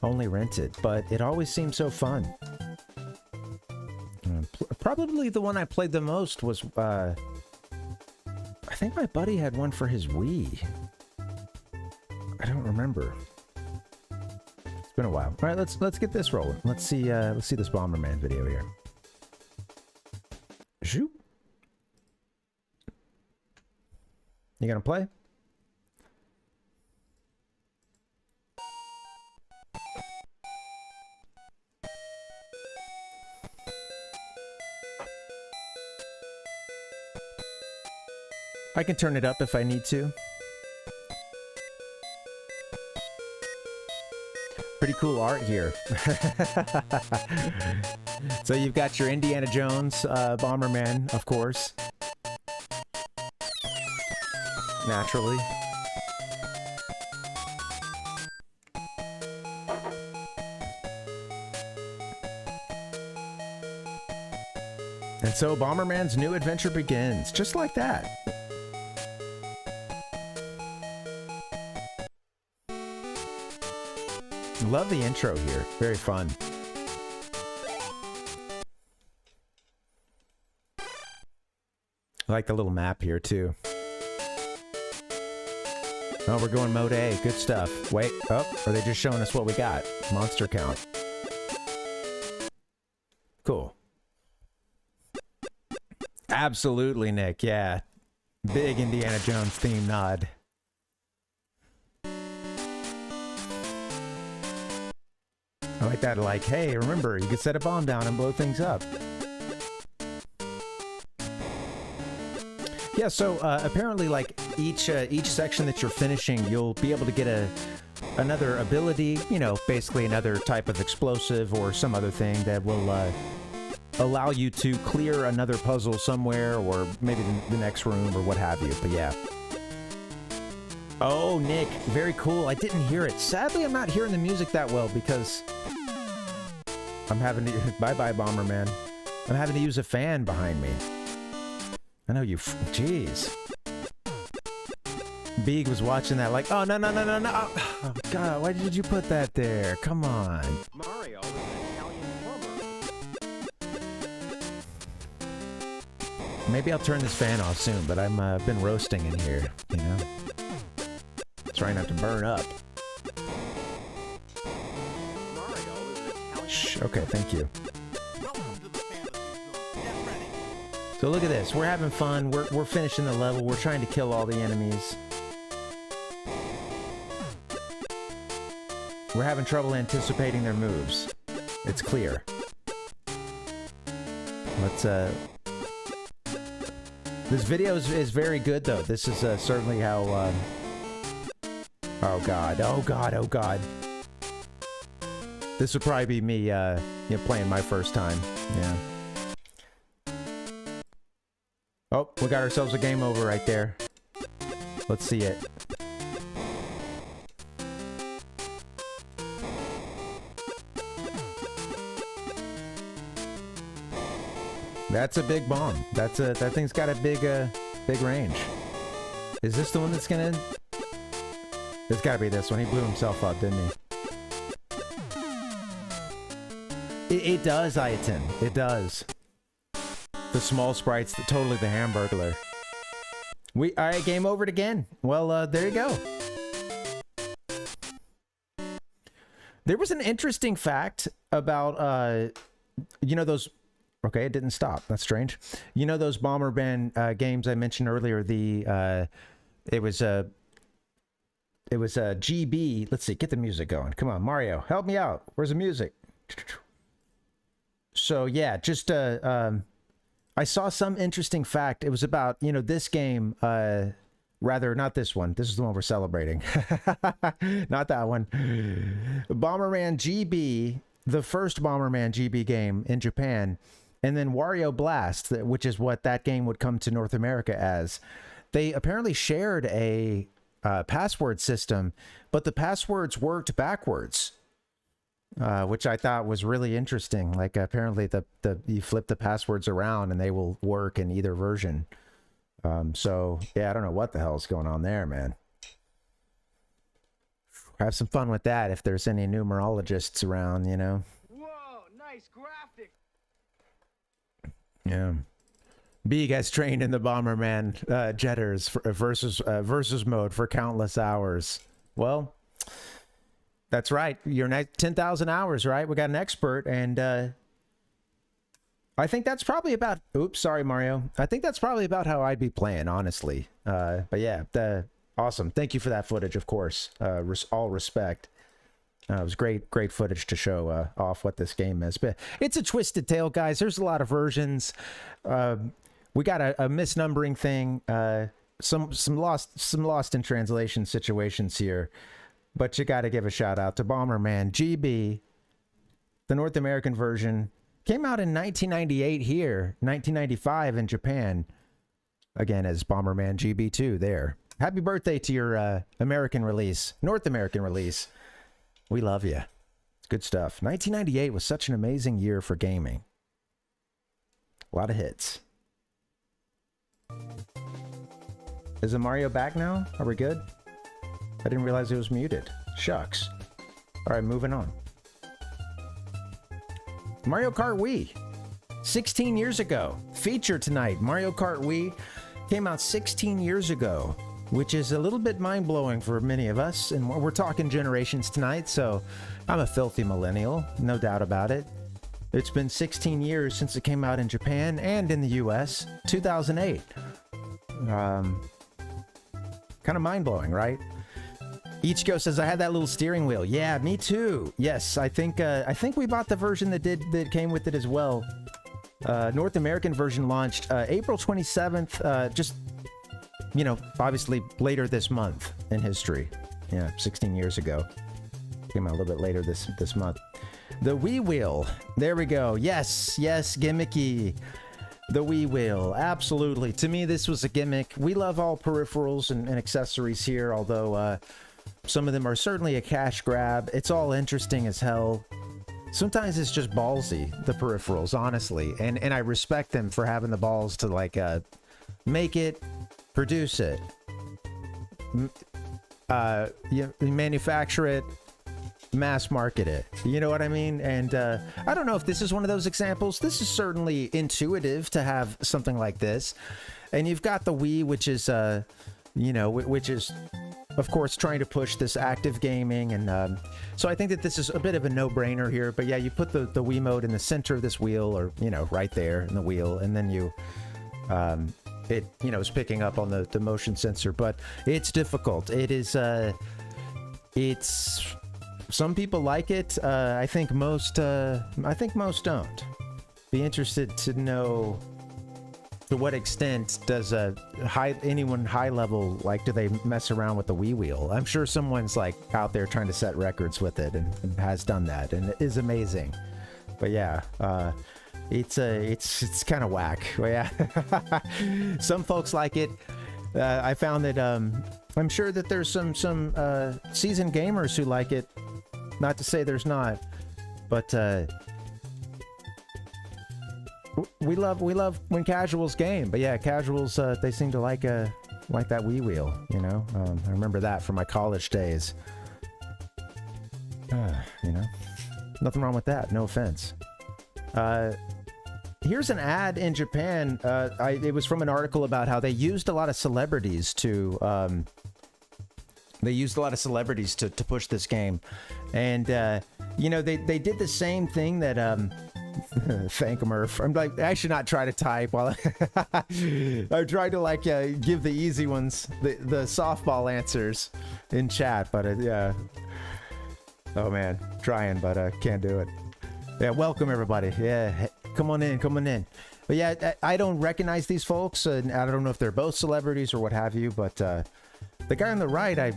Only rented, but it always seemed so fun. Probably the one I played the most was I think my buddy had one for his Wii. I don't remember. It's been a while. All right, let's get this rolling. Let's see this Bomberman video here. Shoot. You gonna play? I can turn it up if I need to. Pretty cool art here. So you've got your Indiana Jones Bomberman, of course. Naturally. And so Bomberman's new adventure begins, just like that. Love the intro here. Very fun. I like the little map here too. Oh, we're going mode A. Good stuff. Wait. Oh, are they just showing us what we got? Monster count. Cool. Absolutely, Nick. Yeah. Big Indiana Jones theme nod. I like that, like, hey, remember, you can set a bomb down and blow things up. Yeah, so apparently, like, each section that you're finishing, you'll be able to get another ability, you know, basically another type of explosive or some other thing that will allow you to clear another puzzle somewhere, or maybe the next room or what have you, but yeah. Oh, Nick, very cool. I didn't hear it. Sadly, I'm not hearing the music that well because I'm having to... Bye-bye, Bomberman. I'm having to use a fan behind me. I know you... Jeez. Beeg was watching that like, oh, no. Oh, God, why did you put that there? Come on. Mario is an Italian plumber. Maybe I'll turn this fan off soon, but I'm been roasting in here, you know? Trying not to burn up. Shh, okay, thank you. So look at this. We're having fun. We're finishing the level. We're trying to kill all the enemies. We're having trouble anticipating their moves. It's clear. Let's this video is very good though. This is certainly how oh god. This would probably be me you know, playing my first time. Yeah. Oh, we got ourselves a game over right there. Let's see it. That's a big bomb. That thing's got a big range. Is this the one that's gonna? It's gotta be this one. He blew himself up, didn't he? It does, Ayatin. It does. The small sprites, totally the Hamburglar. All right, game over again. Well, there you go. There was an interesting fact about, you know those... Okay, it didn't stop. That's strange. You know those Bomberman games I mentioned earlier? It was a GB. Let's see, get the music going. Come on, Mario, help me out. Where's the music? So yeah, just I saw some interesting fact. It was about, you know, this game, rather not this one. This is the one we're celebrating. Not that one. Bomberman GB, the first Bomberman GB game in Japan, and then Wario Blast, which is what that game would come to North America as. They apparently shared a password system, but the passwords worked backwards. Which I thought was really interesting. Like apparently you flip the passwords around and they will work in either version. So yeah, I don't know what the hell's going on there, man. Have some fun with that if there's any numerologists around, you know. Whoa, nice graphic. Yeah. B gets trained in the Bomberman jetters versus mode for countless hours. Well, that's right. You're 10,000 hours, right? We got an expert, and I think that's probably about... Oops, sorry, Mario. I think that's probably about how I'd be playing, honestly. But yeah, awesome. Thank you for that footage, of course. All respect. It was great footage to show off what this game is. But it's a twisted tale, guys. There's a lot of versions. We got a misnumbering thing. Some lost in translation situations here. But you got to give a shout out to Bomberman GB. The North American version came out in 1998 here, 1995 in Japan. Again, as Bomberman GB2 there. Happy birthday to your American release, North American release. We love you. Good stuff. 1998 was such an amazing year for gaming. A lot of hits. Is the Mario back now? Are we good? I didn't realize it was muted. Shucks. All right, moving on. Mario Kart Wii. 16 years ago. Feature tonight. Mario Kart Wii came out 16 years ago, which is a little bit mind-blowing for many of us. And we're talking generations tonight, so I'm a filthy millennial. No doubt about it. It's been 16 years since it came out in Japan and in the US. 2008. Kind of mind-blowing, right? Ichiko says, I had that little steering wheel. Yeah, me too. Yes, I think we bought the version that came with it as well. North American version launched April 27th, just, you know, obviously later this month in history. Yeah, 16 years ago. Came out a little bit later this month. The Wii Wheel. There we go. Yes, gimmicky. The Wii Wheel. Absolutely. To me, this was a gimmick. We love all peripherals and accessories here, although... some of them are certainly a cash grab. It's all interesting as hell. Sometimes it's just ballsy, the peripherals, honestly. And I respect them for having the balls to, like, make it, produce it, manufacture it, mass market it. You know what I mean? And I don't know if this is one of those examples. This is certainly intuitive to have something like this. And you've got the Wii, which is, you know, which is... of course, trying to push this active gaming, and so I think that this is a bit of a no-brainer here. But yeah, you put the Wii mode in the center of this wheel, or, you know, right there in the wheel, and then you, it, you know, is picking up on the motion sensor. But it's difficult. It is, it's, some people like it. I think most don't. Be interested to know to what extent does anyone high level, like, do they mess around with the Wii wheel? I'm sure someone's like out there trying to set records with it and has done that, and it is amazing. But yeah, it's kind of whack. Yeah. Some folks like it. I found that I'm sure that there's some seasoned gamers who like it. Not to say there's not, but we love when casuals game, but yeah, casuals they seem to like that Wii wheel, you know. I remember that from my college days. You know, nothing wrong with that. No offense. Here's an ad in Japan. It was from an article about how they used a lot of celebrities to push this game, and you know, they did the same thing that thank Murph. I'm like, I should not try to type while I tried to like give the easy ones, the softball answers in chat, but yeah. Oh man, trying, but can't do it. Yeah, welcome everybody. Yeah, come on in. But yeah, I don't recognize these folks, and I don't know if they're both celebrities or what have you. But the guy on the right, I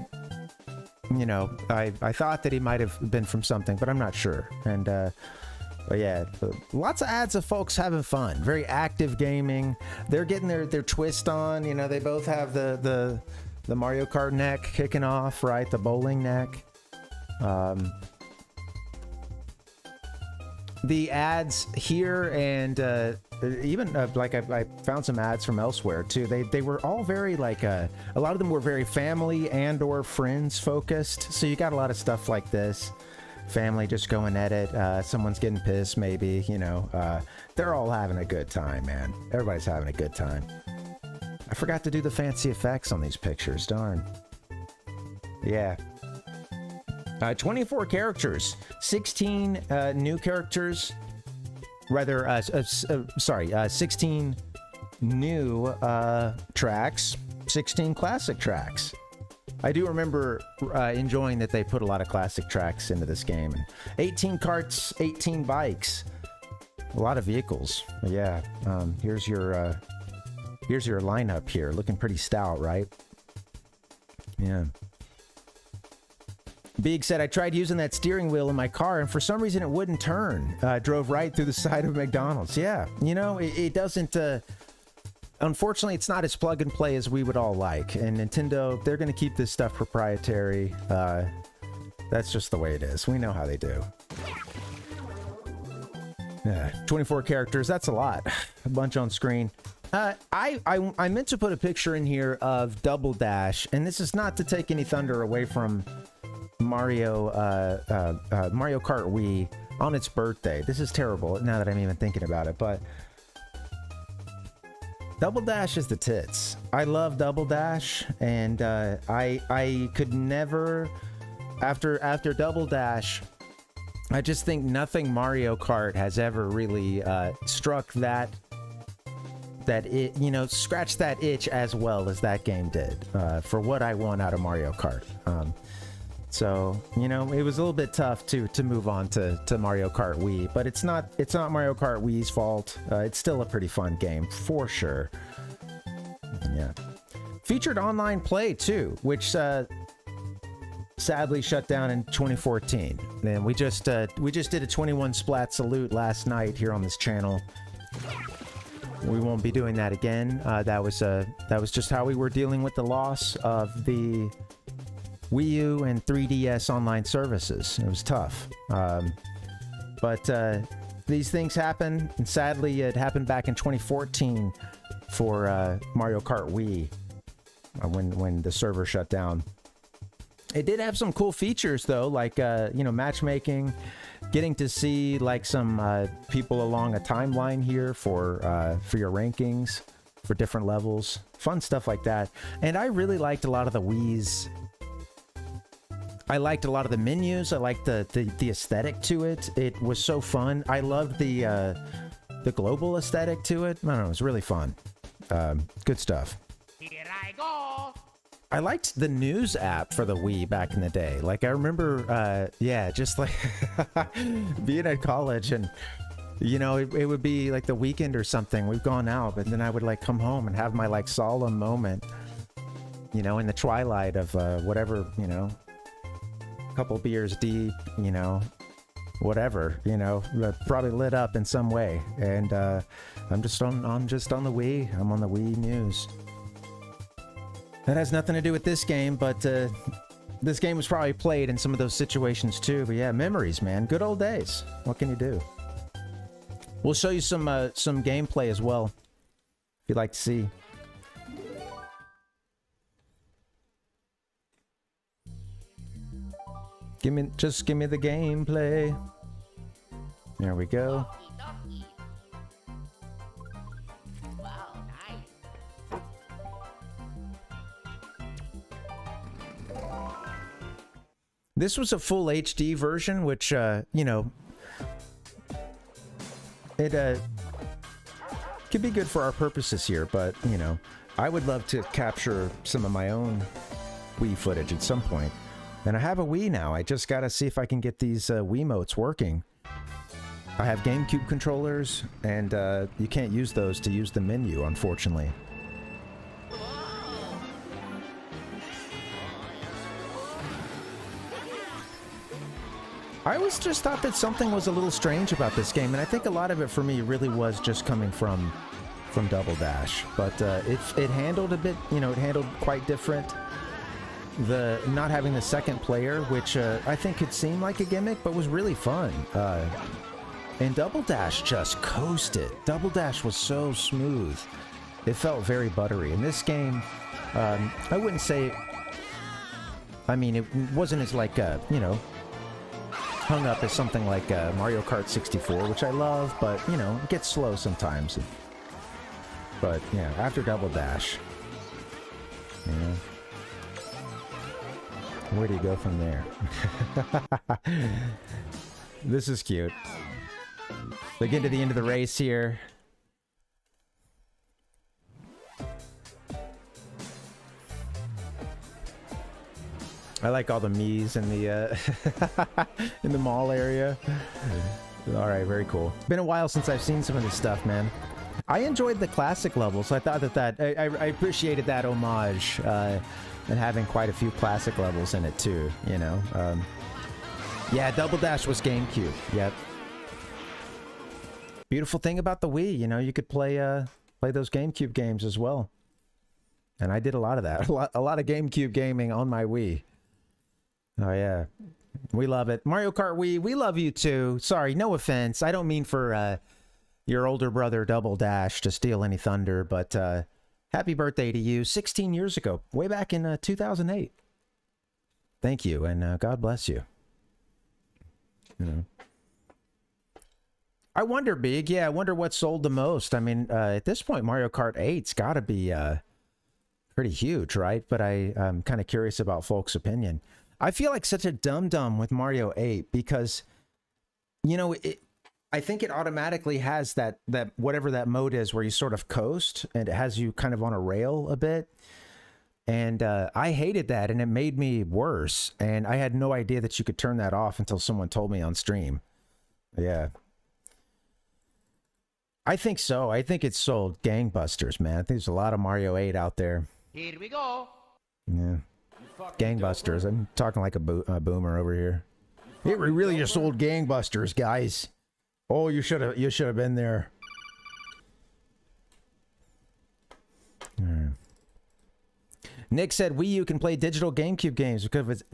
thought that he might have been from something, but I'm not sure. And but yeah, lots of ads of folks having fun, very active gaming. They're getting their twist on. You know, they both have the Mario Kart neck kicking off, right? The bowling neck. The ads here and even like I found some ads from elsewhere too. They were all very like a lot of them were very family and or friends focused. So you got a lot of stuff like this. Family just going at it. Someone's getting pissed maybe, you know. They're all having a good time, man. Everybody's having a good time. I forgot to do the fancy effects on these pictures. Darn. Yeah. 24 characters, 16 new characters, rather, 16 new tracks, 16 classic tracks. I do remember enjoying that they put a lot of classic tracks into this game. 18 carts, 18 bikes, a lot of vehicles. Yeah, here's your lineup here, looking pretty stout, right? Yeah. Big said, I tried using that steering wheel in my car, and for some reason it wouldn't turn. Drove right through the side of McDonald's. Yeah, you know, it doesn't... unfortunately, it's not as plug and play as we would all like. And Nintendo, they're going to keep this stuff proprietary. That's just the way it is. We know how they do. Yeah, 24 characters, that's a lot. A bunch on screen. I meant to put a picture in here of Double Dash, and this is not to take any thunder away from Mario Kart Wii on its birthday. This is terrible now that I'm even thinking about it, but Double Dash is the tits. I love Double Dash, and I could never after Double Dash, I just think nothing Mario Kart has ever really struck that it, you know, scratched that itch as well as that game did for what I want out of Mario Kart. So, you know, it was a little bit tough to move on to Mario Kart Wii, but it's not Mario Kart Wii's fault. It's still a pretty fun game for sure. Yeah. Featured online play too, which sadly shut down in 2014. And we just did a 21 splat salute last night here on this channel. We won't be doing that again. That was just how we were dealing with the loss of the Wii U and 3DS online services. It was tough. But these things happen, and sadly it happened back in 2014 for Mario Kart Wii when the server shut down. It did have some cool features though, like you know, matchmaking, getting to see like some people along a timeline here for your rankings for different levels, fun stuff like that. And I really liked a lot of the Wii's. I liked a lot of the menus. I liked the aesthetic to it. It was so fun. I loved the global aesthetic to it. I don't know, it was really fun. Good stuff. Here I go. I liked the news app for the Wii back in the day. Like I remember, yeah, just like being at college, and you know, it would be like the weekend or something. We've gone out, but then I would like come home and have my like solemn moment, you know, in the twilight of whatever, you know, couple beers deep, you know, whatever, you know, probably lit up in some way. And I'm just on the Wii. I'm on the Wii news. That has nothing to do with this game, but this game was probably played in some of those situations too. But yeah, memories, man. Good old days. What can you do? We'll show you some gameplay as well, if you'd like to see. Just give me the gameplay. There we go. This was a full HD version, which, you know, it could be good for our purposes here, but, you know, I would love to capture some of my own Wii footage at some point. And I have a Wii now. I just gotta see if I can get these Wiimotes working. I have GameCube controllers, and you can't use those to use the menu, unfortunately. I always just thought that something was a little strange about this game, and I think a lot of it for me really was just coming from Double Dash. But it handled a bit, you know, it handled quite different. The not having the second player, which I think could seem like a gimmick, but was really fun. And Double Dash just coasted. Double Dash was so smooth. It felt very buttery. In this game, I wouldn't say... I mean, it wasn't as like, you know, hung up as something like Mario Kart 64, which I love, but, you know, it gets slow sometimes. But, yeah, after Double Dash, you know, where do you go from there? This is cute. They get to the end of the race here. I like all the Miis in the in the mall area. All right, very cool. It's been a while since I've seen some of this stuff, man. I enjoyed the classic levels. I thought that I appreciated that homage and having quite a few classic levels in it too. You know, yeah, Double Dash was GameCube. Yep. Beautiful thing about the Wii, you know, you could play those GameCube games as well. And I did a lot of that. A lot of GameCube gaming on my Wii. Oh, yeah. We love it. Mario Kart Wii, we love you too. Sorry, no offense. I don't mean for your older brother Double Dash to steal any thunder, but happy birthday to you. 16 years ago, way back in 2008. Thank you, and God bless you. You know. I wonder, Big. Yeah, I wonder what sold the most. I mean, at this point, Mario Kart 8's got to be pretty huge, right? But I'm kind of curious about folks' opinion. I feel like such a dum-dum with Mario 8 because, you know, I think it automatically has that whatever that mode is where you sort of coast and it has you kind of on a rail a bit. And I hated that, and it made me worse. And I had no idea that you could turn that off until someone told me on stream. Yeah. I think so. I think it's sold gangbusters, man. I think there's a lot of Mario 8 out there. Here we go. Yeah. Gangbusters. I'm talking like a boomer over here. It really just sold gangbusters, guys. Oh, you should have been there. All right. Nick said Wii U can play digital GameCube games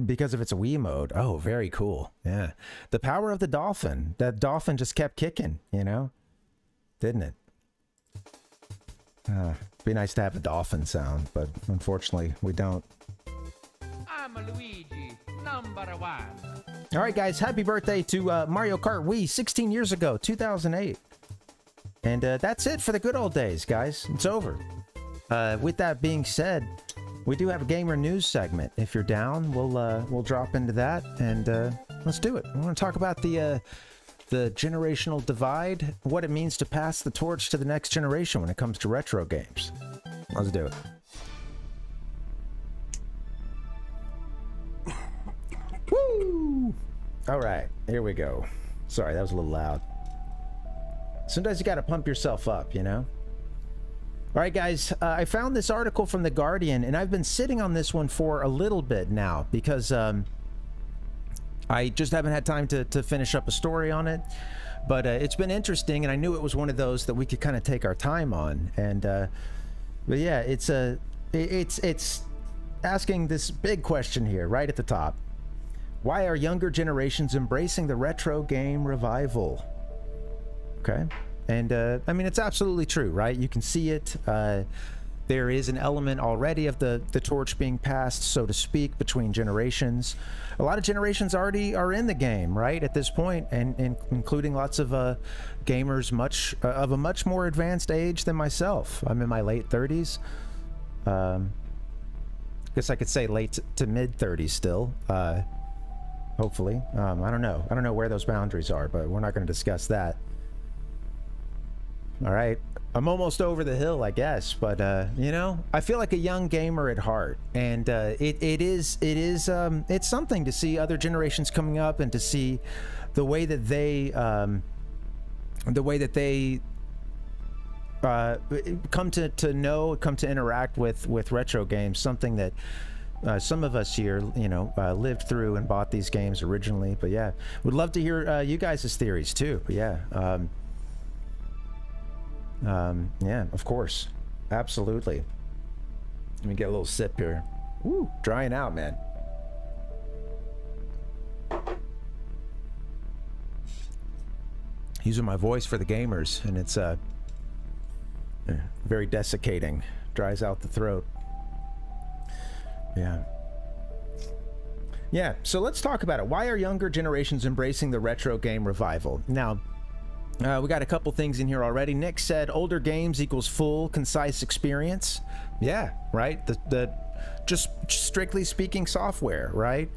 because of its Wii mode. Oh, very cool. Yeah. The power of the dolphin. That dolphin just kept kicking, you know? Didn't it? Be nice to have a dolphin sound, but unfortunately we don't. I'm Luigi, #1. All right, guys, happy birthday to Mario Kart Wii 16 years ago, 2008. And that's it for the good old days, guys. It's over. With that being said, we do have a gamer news segment. If you're down, we'll drop into that, and let's do it. I want to talk about the generational divide, what it means to pass the torch to the next generation when it comes to retro games. Let's do it. Woo! All right, here we go. Sorry, that was a little loud. Sometimes you got to pump yourself up, you know? All right, guys, I found this article from The Guardian, and I've been sitting on this one for a little bit now because I just haven't had time to finish up a story on it. But it's been interesting, and I knew it was one of those that we could kind of take our time on. And but yeah, it's asking this big question here, right at the top. Why are younger generations embracing the retro game revival? Okay. And I mean, it's absolutely true, right? You can see it. There is an element already of the torch being passed, so to speak, between generations. A lot of generations already are in the game, right, at this point, and including lots of gamers of a much more advanced age than myself. I'm in my late 30s. Guess I could say late to mid 30s still. Hopefully. I don't know. I don't know where those boundaries are, but we're not going to discuss that. All right. I'm almost over the hill, I guess, but you know, I feel like a young gamer at heart, and it's something to see other generations coming up and to see the way that they come to know, come to interact with retro games. Something that some of us here, you know, lived through and bought these games originally. But yeah, would love to hear you guys' theories too. But yeah. Yeah, of course. Absolutely. Let me get a little sip here. Woo, drying out, man. Using my voice for the gamers, and it's very desiccating. Dries out the throat. Yeah. Yeah, so let's talk about it. Why are younger generations embracing the retro game revival? Now, we got a couple things in here already. Nick said older games equals full, concise experience. Yeah, right? The just strictly speaking software, right?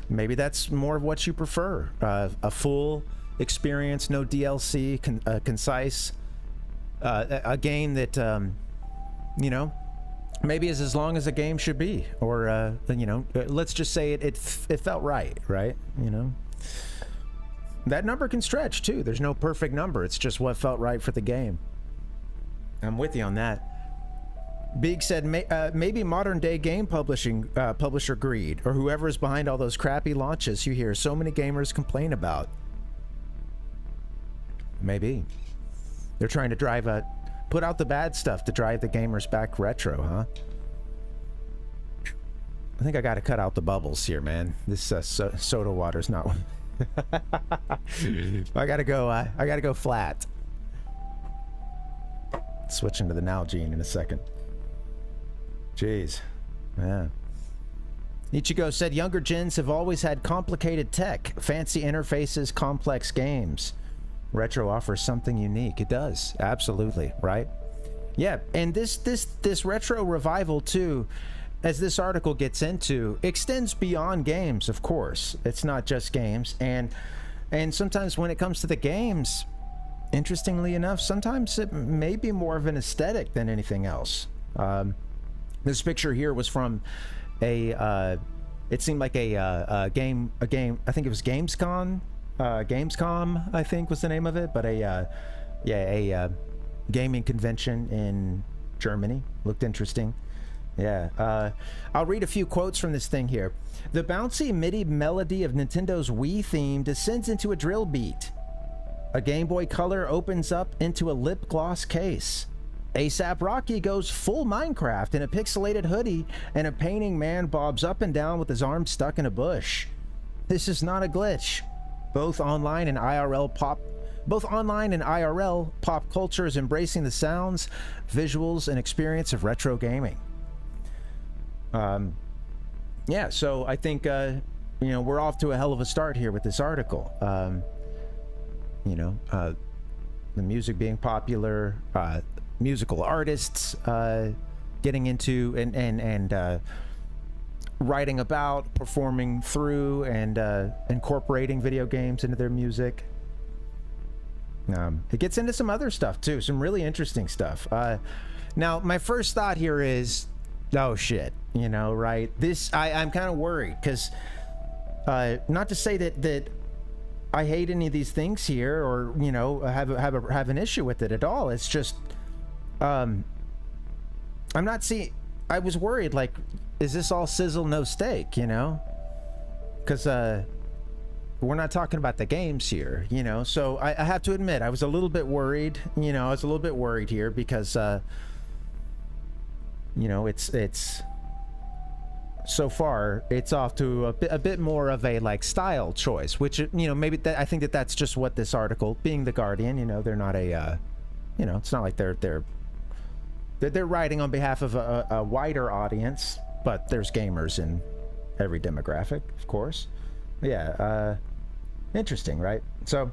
Maybe that's more of what you prefer. A full experience, no DLC, concise, a game that, you know, maybe is as long as a game should be. Or, you know, let's just say it felt right, you know? That number can stretch too. There's no perfect number. It's just what felt right for the game. I'm with you on that. Big said maybe modern day game publisher greed, or whoever is behind all those crappy launches you hear so many gamers complain about. Maybe. They're trying to put out the bad stuff to drive the gamers back retro, huh? I think I gotta cut out the bubbles here, man. This soda water's not... I gotta go flat. Switching to the Nalgene in a second. Jeez. Yeah. Ichigo said younger gens have always had complicated tech, fancy interfaces, complex games. Retro offers something unique. It does. Absolutely, right? Yeah, and this retro revival too, as this article gets into, extends beyond games, of course. It's not just games. And sometimes when it comes to the games, interestingly enough, sometimes it may be more of an aesthetic than anything else. This picture here was from it seemed like a game, I think it was Gamescom, I think was the name of it, but a gaming convention in Germany. Looked interesting. Yeah, I'll read a few quotes from this thing here. The bouncy MIDI melody of Nintendo's Wii theme descends into a drill beat. A Game Boy Color opens up into a lip gloss case. ASAP Rocky goes full Minecraft in a pixelated hoodie, and a painting man bobs up and down with his arm stuck in a bush. This is not a glitch. Both online and IRL pop culture is embracing the sounds, visuals, and experience of retro gaming. Yeah, so I think, you know, we're off to a hell of a start here with this article. You know, the music being popular, musical artists getting into and writing about, performing through, and incorporating video games into their music. It gets into some other stuff too, some really interesting stuff. Now, my first thought here is, oh shit, you know, right? I'm kind of worried because, not to say that I hate any of these things here, or you know, have an issue with it at all. It's just, I'm not seeing. I was worried, like, is this all sizzle no steak? You know, because we're not talking about the games here, you know. So I have to admit, I was a little bit worried. You know, I was a little bit worried here because, you know, it's so far it's off to a bit more of a like style choice, which, you know, maybe I think that's just what this article, being The Guardian, you know, they're not a you know, it's not like they're writing on behalf of a wider audience, but there's gamers in every demographic, of course. Yeah, interesting, right? So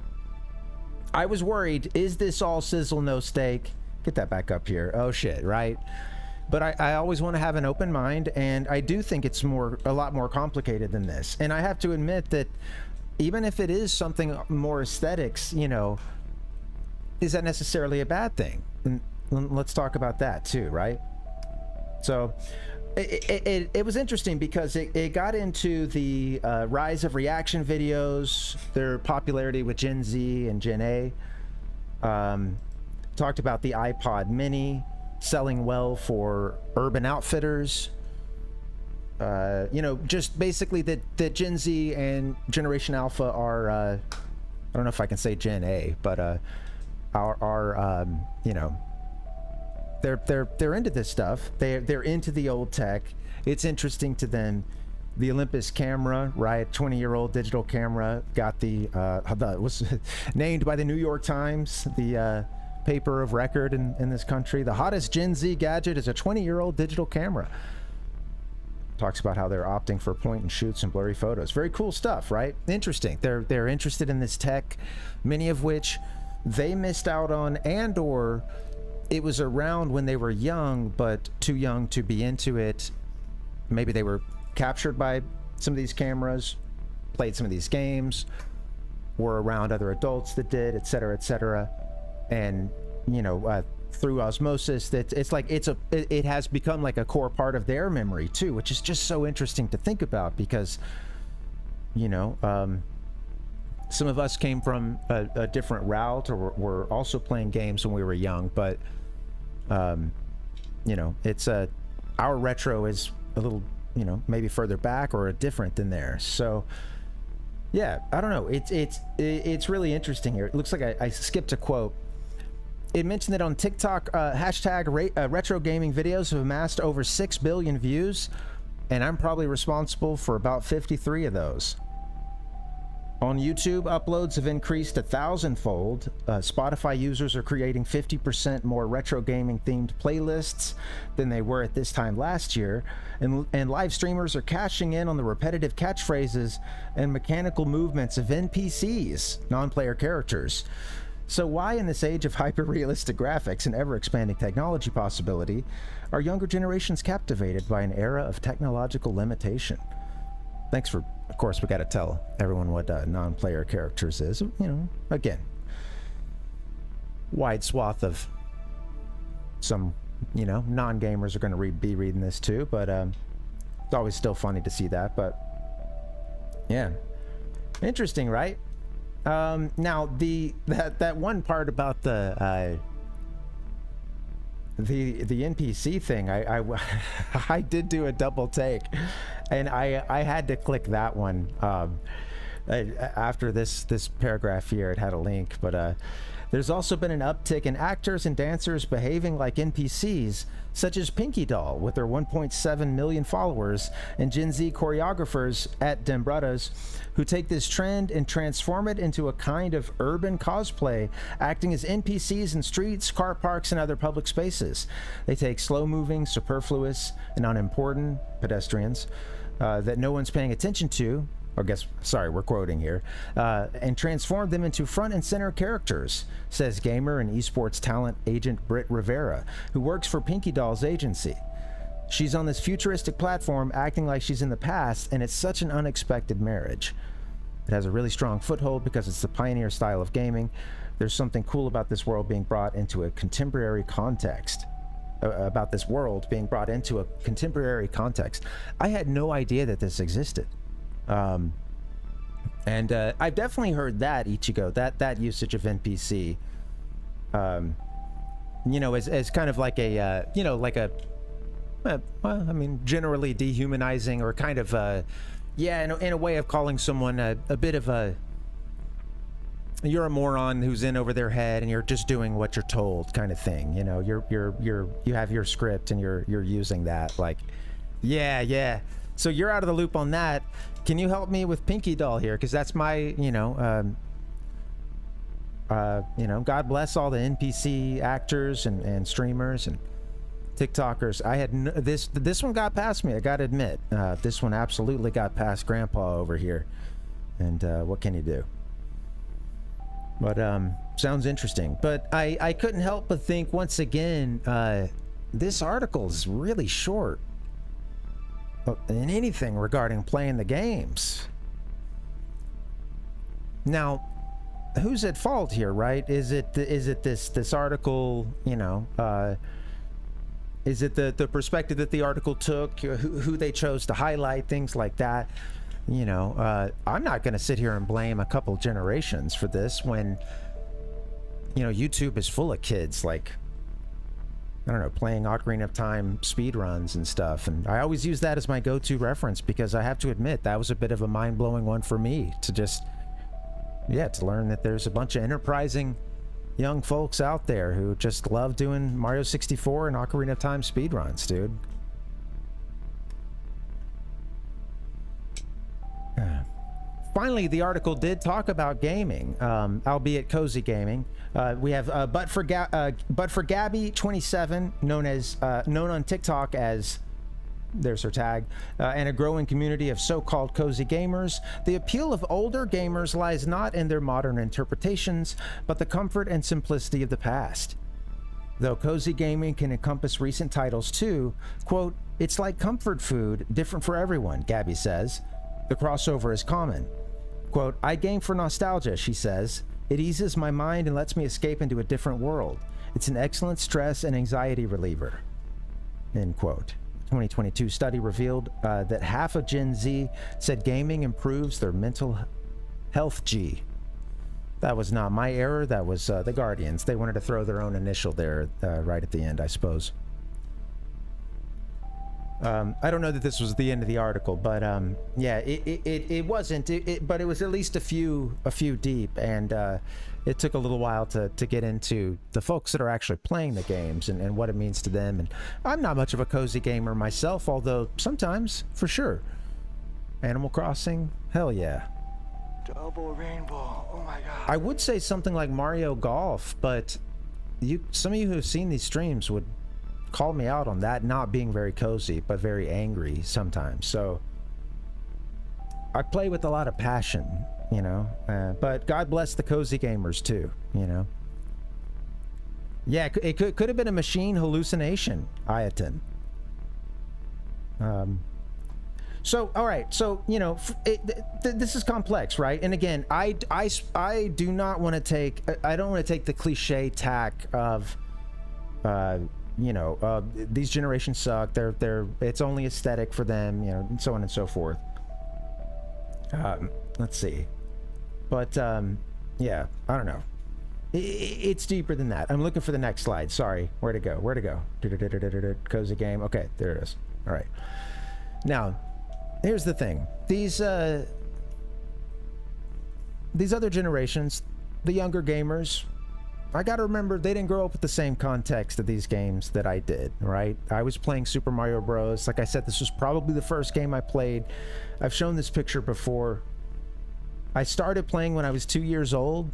I was worried, is this all sizzle no steak? Get that back up here. Oh shit, right? But I always want to have an open mind, and I do think it's a lot more complicated than this. And I have to admit that even if it is something more aesthetics, you know, is that necessarily a bad thing? And let's talk about that too, right? So it was interesting because it got into the rise of reaction videos, their popularity with Gen Z and Gen A. Talked about the iPod Mini selling well for Urban Outfitters. You know, just basically that Gen Z and Generation Alpha are, I don't know if I can say Gen A, but are you know, they're into this stuff. They're into the old tech. It's interesting to them. The Olympus camera, right? 20-year-old digital camera, got was named by the New York Times, the paper of record in this country. The hottest Gen Z gadget is a 20-year-old digital camera. Talks about how they're opting for point and shoots and blurry photos. Very cool stuff, right? Interesting. They're interested in this tech, many of which they missed out on, and or it was around when they were young, but too young to be into it. Maybe they were captured by some of these cameras, played some of these games, were around other adults that did, etc., and you know, through osmosis, that it's like it has become like a core part of their memory too, which is just so interesting to think about because, you know, some of us came from a different route, or were also playing games when we were young, but you know, it's our retro is a little, you know, maybe further back or different than theirs. So yeah, I don't know, it's really interesting here. It looks like I skipped a quote. It mentioned that on TikTok, hashtag retro gaming videos have amassed over 6 billion views, and I'm probably responsible for about 53 of those. On YouTube, uploads have increased 1,000-fold. Spotify users are creating 50% more retro gaming themed playlists than they were at this time last year. And live streamers are cashing in on the repetitive catchphrases and mechanical movements of NPCs, non-player characters. So why, in this age of hyper-realistic graphics and ever-expanding technology possibility, are younger generations captivated by an era of technological limitation? Thanks for, of course, we got to tell everyone what non-player characters is. You know, again, wide swath of some, you know, non-gamers are going to be reading this too, but it's always still funny to see that. But yeah, interesting, right? Now that one part about the NPC thing, I did do a double take, and I had to click that one after this paragraph here. It had a link, but there's also been an uptick in actors and dancers behaving like NPCs, such as Pinky Doll with their 1.7 million followers, and Gen Z choreographers at Dembradas who take this trend and transform it into a kind of urban cosplay, acting as NPCs in streets, car parks, and other public spaces. They take slow-moving, superfluous, and unimportant pedestrians that no one's paying attention to, or we're quoting here, and transform them into front and center characters, says gamer and esports talent agent Britt Rivera, who works for Pinky Doll's agency. She's on this futuristic platform acting like she's in the past, and it's such an unexpected marriage. It has a really strong foothold because it's the pioneer style of gaming. There's something cool about this world being brought into a contemporary context. I had no idea that this existed. And I've definitely heard that, Ichigo, that usage of NPC, you know, as kind of like a, you know, like a, well, I mean, generally dehumanizing, or kind of, yeah, in a way of calling someone a bit of a, you're a moron who's in over their head and you're just doing what you're told, kind of thing. You know, you have your script and you're using that, like, yeah. So you're out of the loop on that. Can you help me with Pinky Doll here? Because that's my, you know, You know, God bless all the NPC actors and streamers and TikTokers. I had this one got past me. I gotta admit, this one absolutely got past Grandpa over here. And what can you do? But sounds interesting. But I couldn't help but think once again, this article is really short in anything regarding playing the games. Now, who's at fault here, right? Is it this article, you know, is it the perspective that the article took, who they chose to highlight, things like that? You know, I'm not going to sit here and blame a couple generations for this when, you know, YouTube is full of kids like, I don't know, playing Ocarina of Time speedruns and stuff. And I always use that as my go-to reference because I have to admit that was a bit of a mind-blowing one for me to just, yeah, to learn that there's a bunch of enterprising young folks out there who just love doing Mario 64 and Ocarina of Time speedruns, dude. Finally, the article did talk about gaming, albeit cozy gaming. We have but for Gabby 27, known on TikTok as, there's her tag, and a growing community of so-called cozy gamers. The appeal of older gamers lies not in their modern interpretations, but the comfort and simplicity of the past. Though cozy gaming can encompass recent titles too, quote, "It's like comfort food, different for everyone," Gabby says. The crossover is common. Quote, "I game for nostalgia," she says. "It eases my mind and lets me escape into a different world. It's an excellent stress and anxiety reliever." End quote. 2022 study revealed that half of Gen Z said gaming improves their mental health. That was not my error. That was the Guardians. They wanted to throw their own initial there right at the end, I suppose. I don't know that this was the end of the article, but yeah, it wasn't. But it was at least a few deep, and it took a little while to get into the folks that are actually playing the games and what it means to them. And I'm not much of a cozy gamer myself, although sometimes, for sure. Animal Crossing, hell yeah. Double rainbow. Oh my god. I would say something like Mario Golf, but some of you who have seen these streams would call me out on that not being very cozy, but very angry sometimes. So I play with a lot of passion, you know, but God bless the cozy gamers too, you know. Yeah, it could have been a machine hallucination, Ayaton. So, all right, so, you know, this is complex, right? And again, I do not want to take, I don't want to take the cliche tack of, you know, these generations suck. It's only aesthetic for them, you know, and so on and so forth. Let's see, but yeah, I don't know. It's deeper than that. I'm looking for the next slide. Sorry, where'd it go? Cozy game. Okay, there it is. All right. Now, here's the thing. These other generations, the younger gamers, I gotta remember they didn't grow up with the same context of these games that I did, right? I was playing Super Mario Bros. Like I said, this was probably the first game I played. I've shown this picture before. I started playing when I was 2 years old.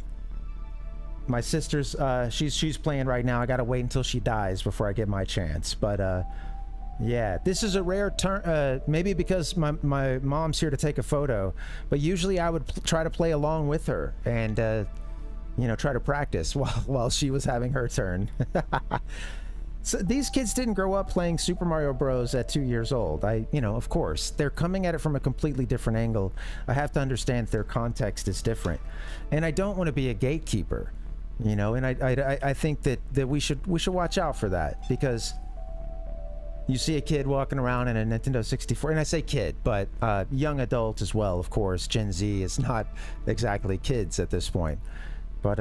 My sister's, she's playing right now. I gotta wait until she dies before I get my chance. But yeah, this is a rare turn, maybe because my mom's here to take a photo, but usually I would try to play along with her and you know, try to practice while she was having her turn. So these kids didn't grow up playing Super Mario Bros. At 2 years old. You know, of course, they're coming at it from a completely different angle. I have to understand their context is different, and I don't want to be a gatekeeper, you know. And I think that we should watch out for that, because you see a kid walking around in a Nintendo 64, and I say kid, but young adult as well, of course. Gen Z is not exactly kids at this point. But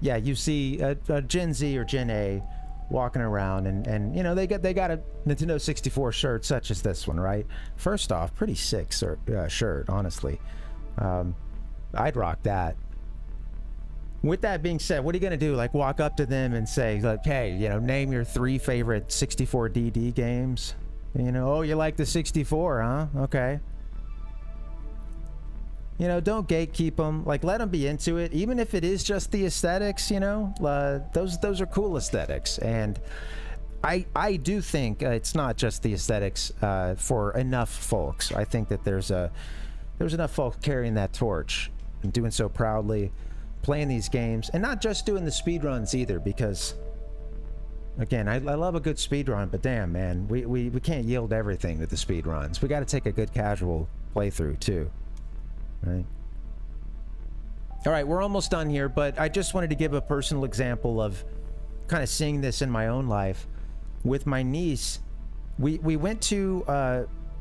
yeah, you see a Gen Z or Gen A walking around, and you know, they got a Nintendo 64 shirt such as this one, right? First off, pretty sick shirt, honestly. I'd rock that. With that being said, what are you gonna do? Like, walk up to them and say, like, hey, you know, name your 3 favorite 64 DD games? You know, oh, you like the 64, huh? Okay. You know, don't gatekeep them. Like, let them be into it, even if it is just the aesthetics. You know, those are cool aesthetics, and I do think it's not just the aesthetics for enough folks. I think that there's enough folks carrying that torch and doing so proudly, playing these games, and not just doing the speed runs either. Because again, I love a good speed run, but damn, man, we can't yield everything to the speed runs. We got to take a good casual playthrough too. Right. All right, we're almost done here, but I just wanted to give a personal example of kind of seeing this in my own life. With my niece, we went to,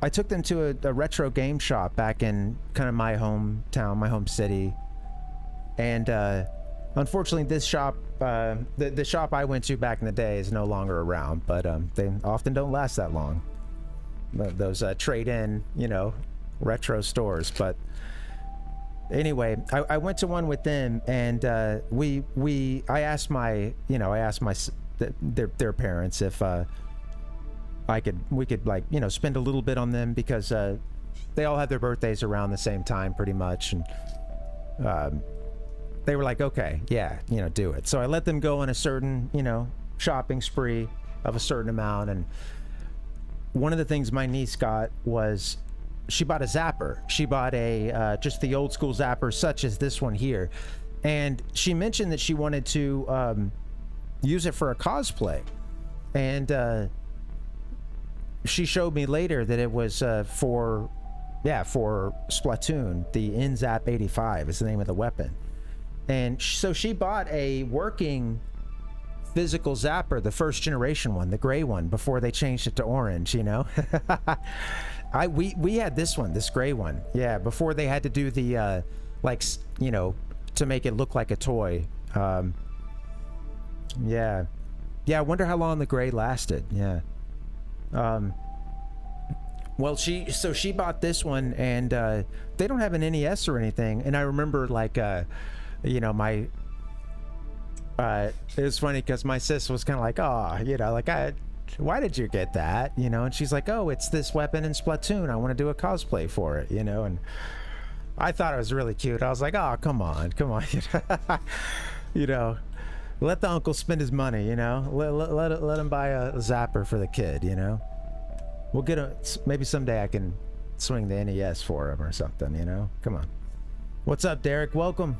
I took them to a retro game shop back in kind of my hometown, my home city. And unfortunately, this shop, the shop I went to back in the day is no longer around, but they often don't last that long. Those trade-in, you know, retro stores. But anyway, I went to one with them, and I asked their parents if we could, like, you know, spend a little bit on them, because they all had their birthdays around the same time pretty much, and they were like, okay, yeah, you know, do it. So I let them go on a certain, you know, shopping spree of a certain amount, and one of the things my niece got was she bought a zapper. She bought a just the old school zapper, such as this one here, and she mentioned that she wanted to use it for a cosplay, and she showed me later that it was for Splatoon. The NZAP 85 is the name of the weapon, and so she bought a working physical zapper, the first generation one, the gray one, before they changed it to orange, you know. We had this one, this gray one, yeah, before they had to do the like, you know, to make it look like a toy. Yeah, I wonder how long the gray lasted. Yeah. Well, she bought this one, and they don't have an NES or anything. And I remember, like, you know, my it was funny because my sis was kind of like, oh, you know, like, why did you get that? You know, and she's like, oh, it's this weapon in Splatoon. I want to do a cosplay for it, you know. And I thought it was really cute. I was like, oh, come on. You know, let the uncle spend his money, you know. Let him buy a zapper for the kid, you know. We'll get maybe someday I can swing the NES for him or something, you know. Come on. What's up, Derek? Welcome.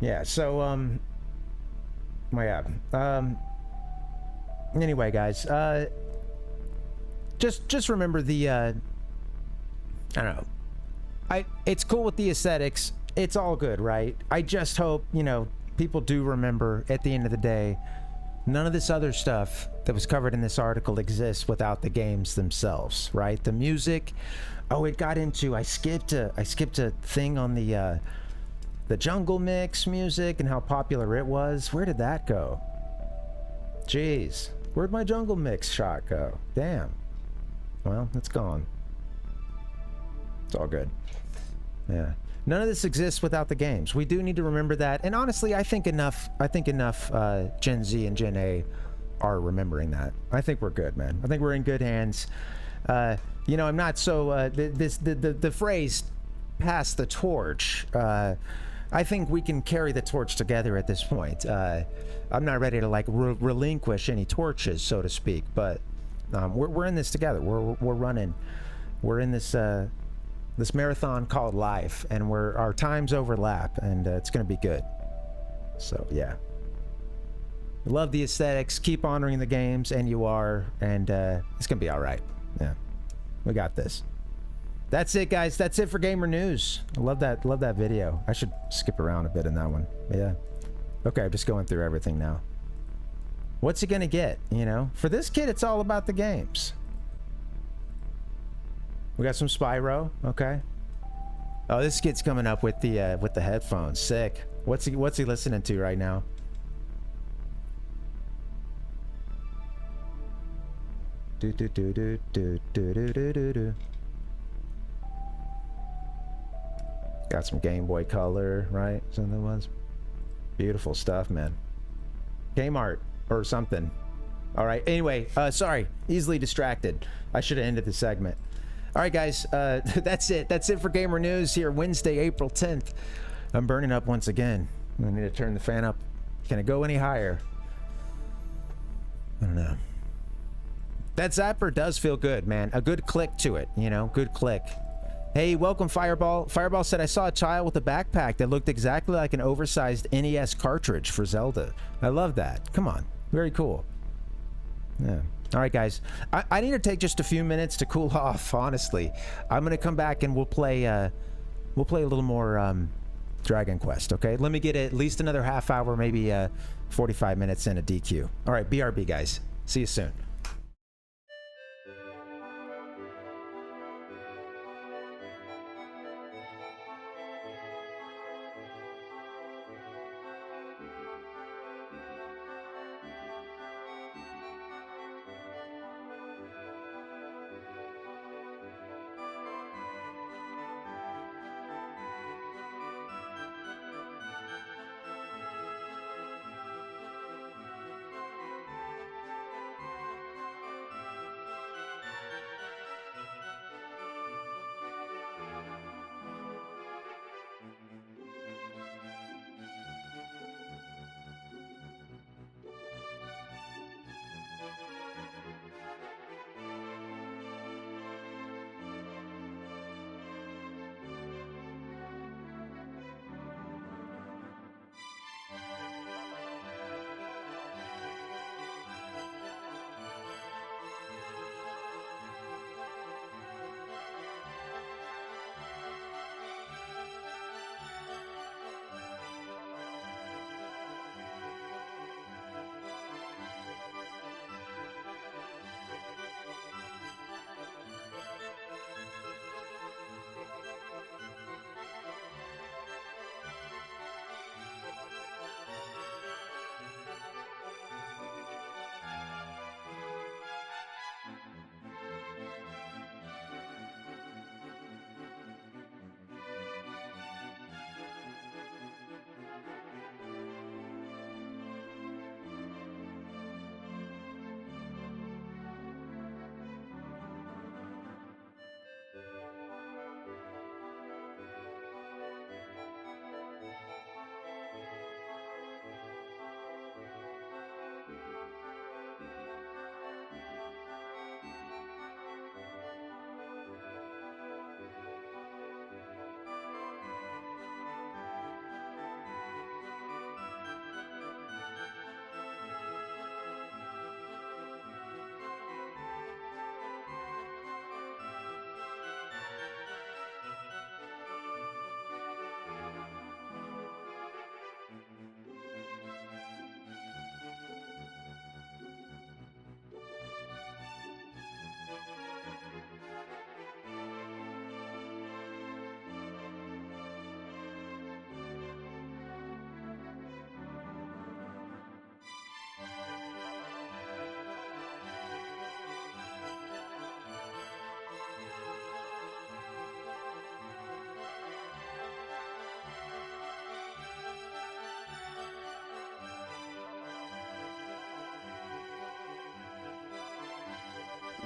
Yeah, so anyway, guys, just remember the I don't know. It's cool with the aesthetics. It's all good, right? I just hope, you know, people do remember at the end of the day, none of this other stuff that was covered in this article exists without the games themselves, right? The music. Oh, it got into, I skipped a thing on the Jungle Mix music and how popular it was. Where did that go? Jeez, where'd my Jungle Mix shot go? Damn. Well, it's gone. It's all good. Yeah. None of this exists without the games. We do need to remember that. And honestly, I think enough Gen Z and Gen A are remembering that. I think we're good, man. I think we're in good hands. You know, I'm not so the phrase pass the torch. I think we can carry the torch together at this point. I'm not ready to, like, relinquish any torches, so to speak, but we're in this together. We're running. We're in this this marathon called life, and our times overlap, and it's gonna be good. So yeah, love the aesthetics, keep honoring the games, and you are, and it's gonna be all right. Yeah, we got this. That's it, guys. That's it for gamer news. I love that video. I should skip around a bit in that one. Yeah. Okay, I'm just going through everything now. What's he gonna get? You know, for this kid, it's all about the games. We got some Spyro. Okay. Oh, this kid's coming up with the headphones. Sick. What's he listening to right now? Do do do do do do do do do do. Got some Game Boy Color, right? Something was beautiful stuff, man. Game art or something. All right. Anyway, sorry, easily distracted. I should have ended the segment. All right, guys. That's it. That's it for Gamer News here, Wednesday, April 10th. I'm burning up once again. I need to turn the fan up. Can it go any higher? I don't know. That zapper does feel good, man. A good click to it, you know? Good click. Hey, welcome, Fireball. Fireball said, I saw a child with a backpack that looked exactly like an oversized NES cartridge for Zelda. I love that. Come on. Very cool. Yeah. All right, guys. I need to take just a few minutes to cool off, honestly. I'm going to come back and we'll play a little more Dragon Quest, okay? Let me get at least another half hour, maybe 45 minutes in a DQ. All right, BRB, guys. See you soon.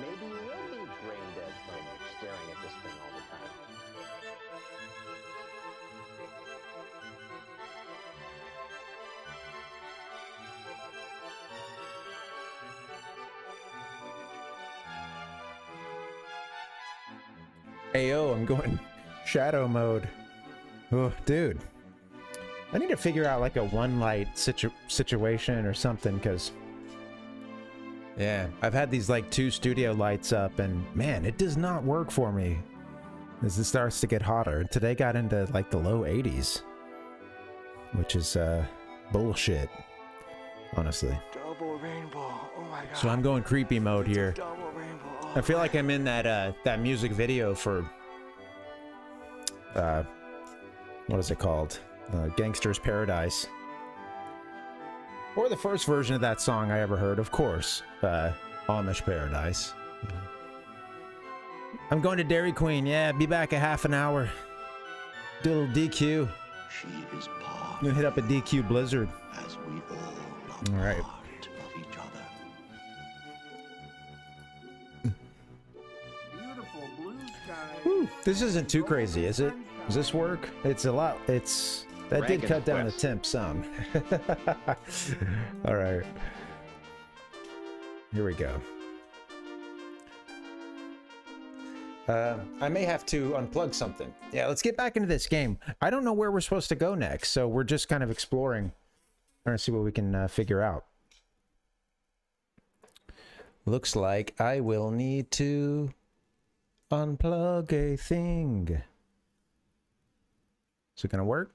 Maybe you will be brain dead from staring at this thing all the time. Ayo, I'm going shadow mode. Oh, dude. I need to figure out like a one light situation or something, because yeah, I've had these like 2 studio lights up and man, it does not work for me as it starts to get hotter. Today got into like the low 80s, which is bullshit, honestly. Double rainbow. Oh my god. So I'm going creepy mode here. Double rainbow. Oh I feel like I'm in that music video for what is it called? Gangster's Paradise. Or the first version of that song I ever heard, of course. Amish Paradise. I'm going to Dairy Queen. Yeah, be back a half an hour. Do a little DQ. She is part. I'm gonna hit up a DQ Blizzard. As we all All right. part of each other. Beautiful blue This isn't too crazy, is it? Does this work? It's a lot. It's that did cut down the temp some. All right. Here we go. I may have to unplug something. Yeah, let's get back into this game. I don't know where we're supposed to go next, so we're just kind of exploring, trying to see what we can figure out. Looks like I will need to unplug a thing. Is it gonna work?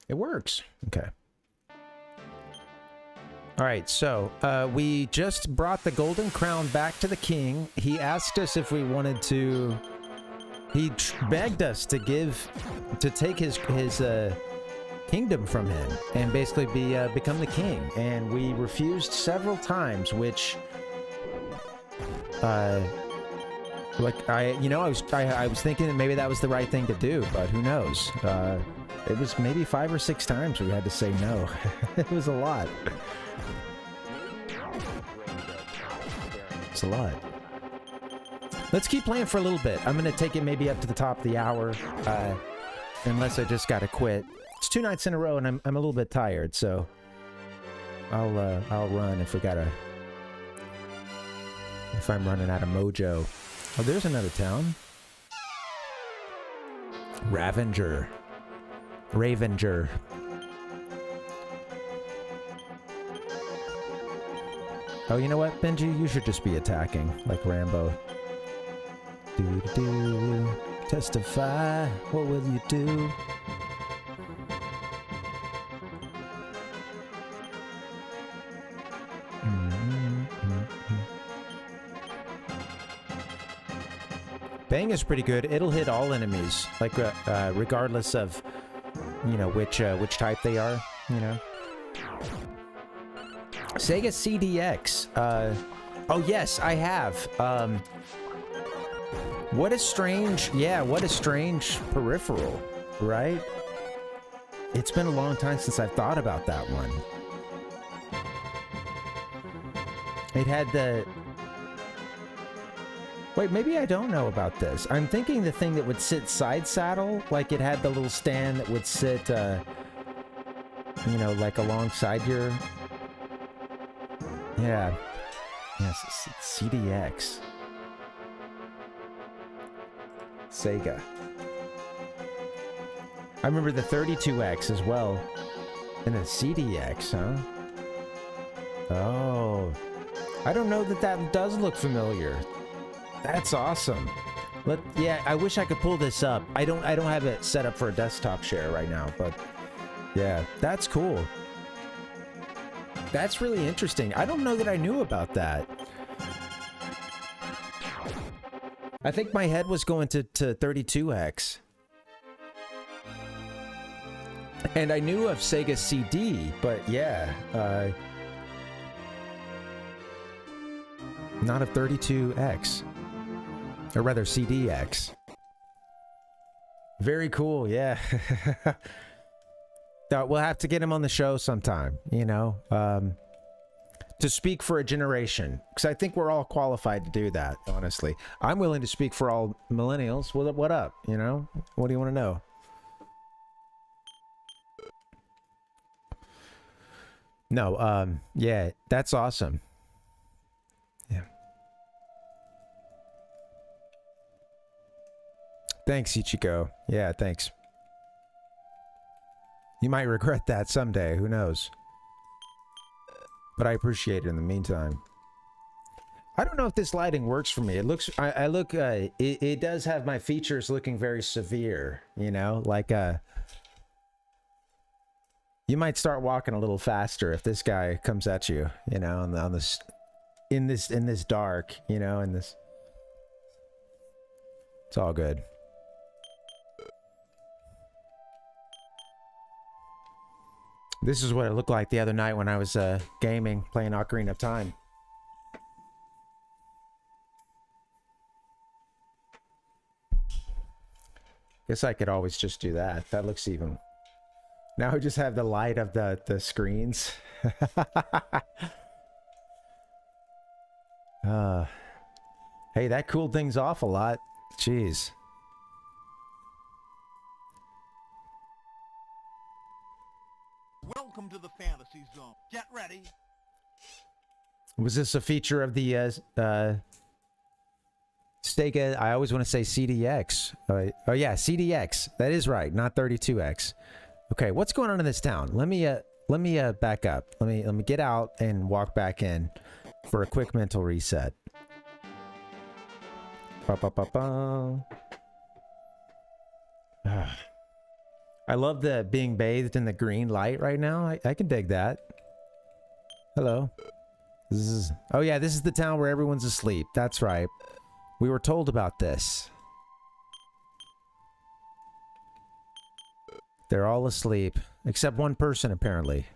It works. Okay. All right, so we just brought the golden crown back to the king. He asked us if we wanted to. He begged us to take his kingdom from him and basically become the king. And we refused several times, which, like I was thinking that maybe that was the right thing to do, but who knows? It was maybe 5 or 6 times we had to say no. It was a lot. It's a lot. Let's keep playing for a little bit. I'm gonna take it maybe up to the top of the hour, unless I just gotta quit. It's 2 nights in a row, and I'm a little bit tired, so I'll run if I'm running out of mojo. Oh, there's another town. Ravenger. Oh, you know what, Benji? You should just be attacking, like Rambo. Do. Testify, what will you do? Bang is pretty good. It'll hit all enemies, like regardless of, you know, which type they are, you know. Sega CDX. Oh yes, I have. What a strange peripheral, right? It's been a long time since I've thought about that one. It had the... Wait, maybe I don't know about this. I'm thinking the thing that would sit side saddle, like it had the little stand that would sit, you know, like alongside your... Yeah. Yes, CDX. Sega. I remember the 32X as well. And the CDX, huh? Oh. I don't know that does look familiar. That's awesome. Yeah, I wish I could pull this up. I don't have it set up for a desktop share right now, but yeah, that's cool. That's really interesting. I don't know that I knew about that. I think my head was going to 32X. And I knew of Sega CD, but yeah, not of 32X. Or rather, CDX. Very cool, yeah. We'll have to get him on the show sometime, you know, to speak for a generation. Because I think we're all qualified to do that, honestly. I'm willing to speak for all millennials. What up, you know? What do you want to know? No, yeah, that's awesome. Yeah. Thanks, Ichiko. Yeah, thanks. You might regret that someday, who knows? But I appreciate it in the meantime. I don't know if this lighting works for me. It looks, it does have my features looking very severe, you know? Like, you might start walking a little faster if this guy comes at you, you know, on this, in this dark, you know, in this. It's all good. This is what it looked like the other night when I was gaming, playing Ocarina of Time. Guess I could always just do that. That looks even... Now I just have the light of the screens. Hey, that cooled things off a lot. Jeez. Welcome to the fantasy zone. Get ready. Was this a feature of the Stega? I always want to say CDX. Oh yeah, CDX. That is right, not 32X. Okay, what's going on in this town? Let me back up. Let me get out and walk back in for a quick mental reset. Ba, ba, ba, ba. I love the being bathed in the green light right now. I can dig that. Hello. Oh yeah, this is the town where everyone's asleep. That's right. We were told about this. They're all asleep. Except one person, apparently.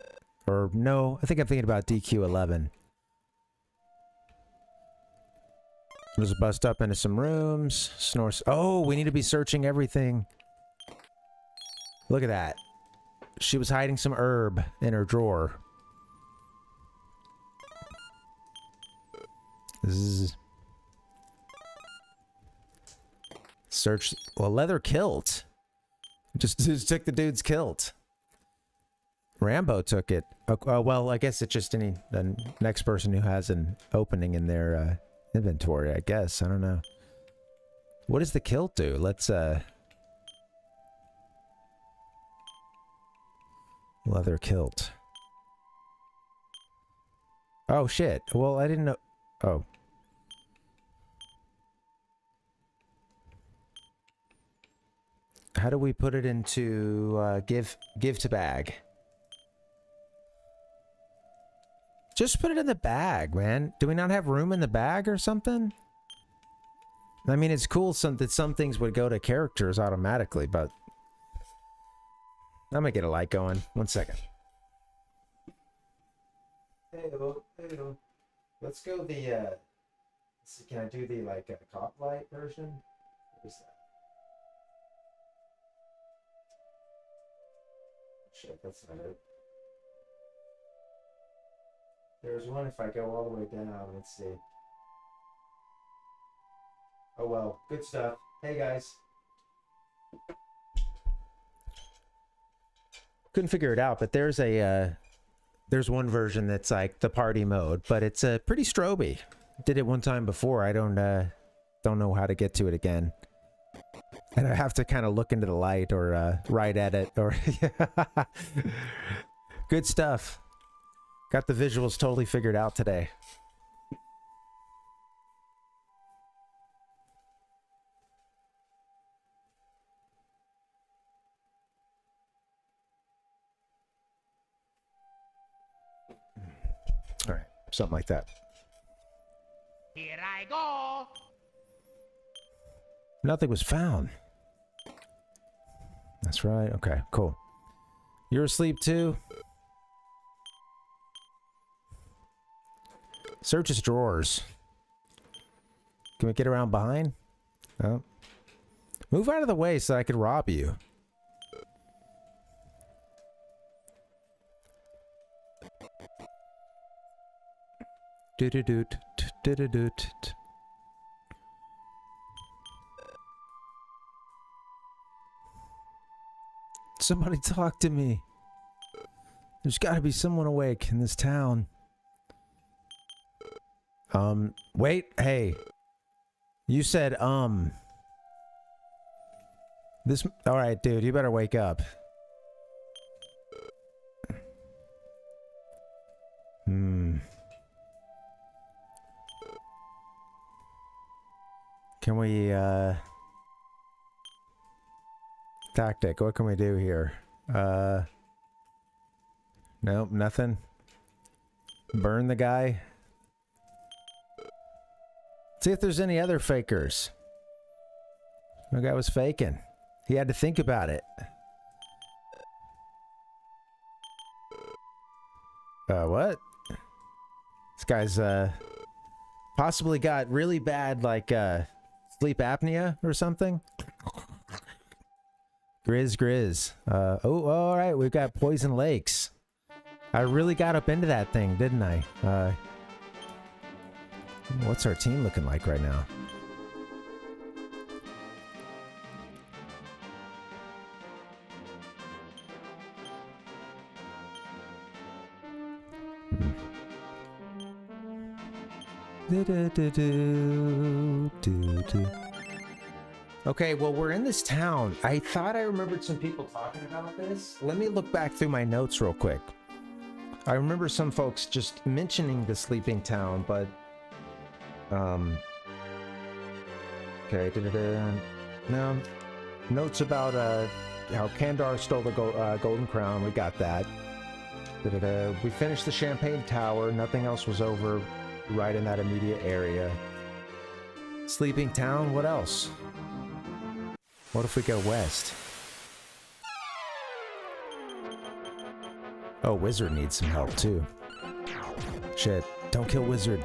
Or no, I think I'm thinking about DQ11. Let's bust up into some rooms. Snores. Oh, we need to be searching everything. Look at that. She was hiding some herb in her drawer. Zzz. Search. Well, leather kilt. Just took the dude's kilt. Rambo took it. Oh, well, I guess it's just the next person who has an opening in their inventory, I guess. I don't know. What does the kilt do? Let's, leather kilt. Oh, shit. Well, I didn't know. Oh. How do we put it into, give to bag? Just put it in the bag, man. Do we not have room in the bag or something? I mean, it's cool that some things would go to characters automatically, but... I'm gonna get a light going. 1 second. Hey-o. Let's go the, can I do the, cop light version? What is that? Shit, that's not it. There's one if I go all the way down. Let's see. Oh well, good stuff. Hey guys. Couldn't figure it out, but there's a there's one version that's like the party mode, but it's pretty stroby. Did it one time before. I don't know how to get to it again. And I have to kind of look into the light or right at it or good stuff. Got the visuals totally figured out today. All right, something like that. Here I go. Nothing was found. That's right. Okay, cool. You're asleep too? Search his drawers. Can we get around behind? No. Move out of the way so I can rob you. Do-do-doot, do-do-doot. Somebody talk to me. There's got to be someone awake in this town. Wait, hey. You said, This, alright, dude, you better wake up. Can we, tactic, what can we do here? Nope, nothing. Burn the guy. See if there's any other fakers. The guy was faking. He had to think about it. What? This guy's, possibly got really bad, like, sleep apnea or something. Grizz. Oh, alright, we've got Poison Lakes. I really got up into that thing, didn't I? What's our team looking like right now? Okay, well, we're in this town. I thought I remembered some people talking about this. Let me look back through my notes real quick. I remember some folks just mentioning the sleeping town, but okay, no notes about how Kandar stole the golden crown. We got that. We finished the Champagne Tower. Nothing else was over right in that immediate area. Sleeping town. What else? What if we go west? Oh, Wizard needs some help too. Shit, don't kill Wizard.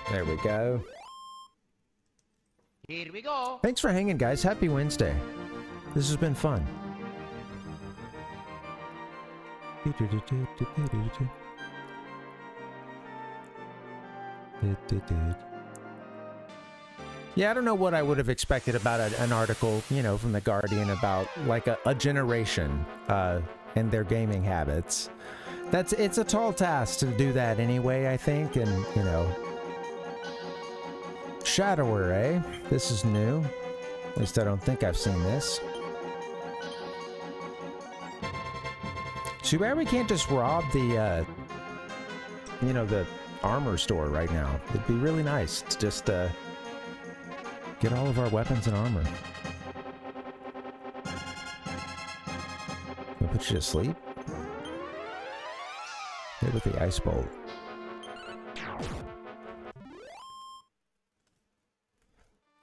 There we go. Here we go. Thanks for hanging, guys. Happy Wednesday. This has been fun. Yeah, I don't know what I would have expected about an article, you know, from The Guardian about like a generation and their gaming habits. It's a tall task to do that anyway, I think, and, you know. Shadower, eh? This is new. At least I don't think I've seen this. Too bad we can't just rob the, you know, the armor store right now. It'd be really nice to just, get all of our weapons and armor. Can I put you to sleep? Hit with the ice bolt.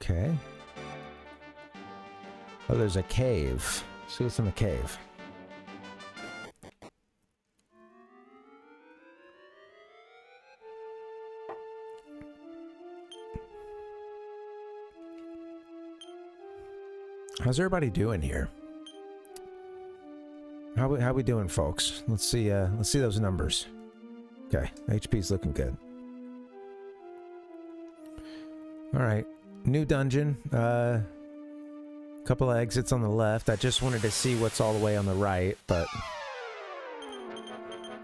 Okay. Oh, there's a cave. See what's in the cave. How's everybody doing here? How we doing, folks? Let's see those numbers. Okay, HP's looking good. All right, new dungeon. Couple of exits on the left. I just wanted to see what's all the way on the right, but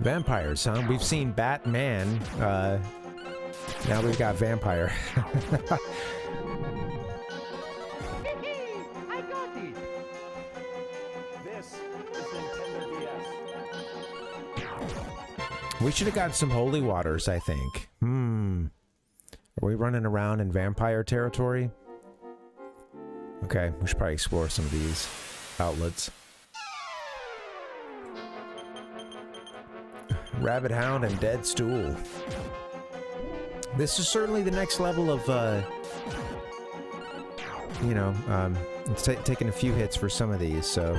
vampires, huh? We've seen Batman. Now we've got vampire. We should have gotten some holy waters, I think. Are we running around in vampire territory? Okay, we should probably explore some of these outlets. Rabbit Hound and Dead Stool. This is certainly the next level of, you know, it's taking a few hits for some of these, so...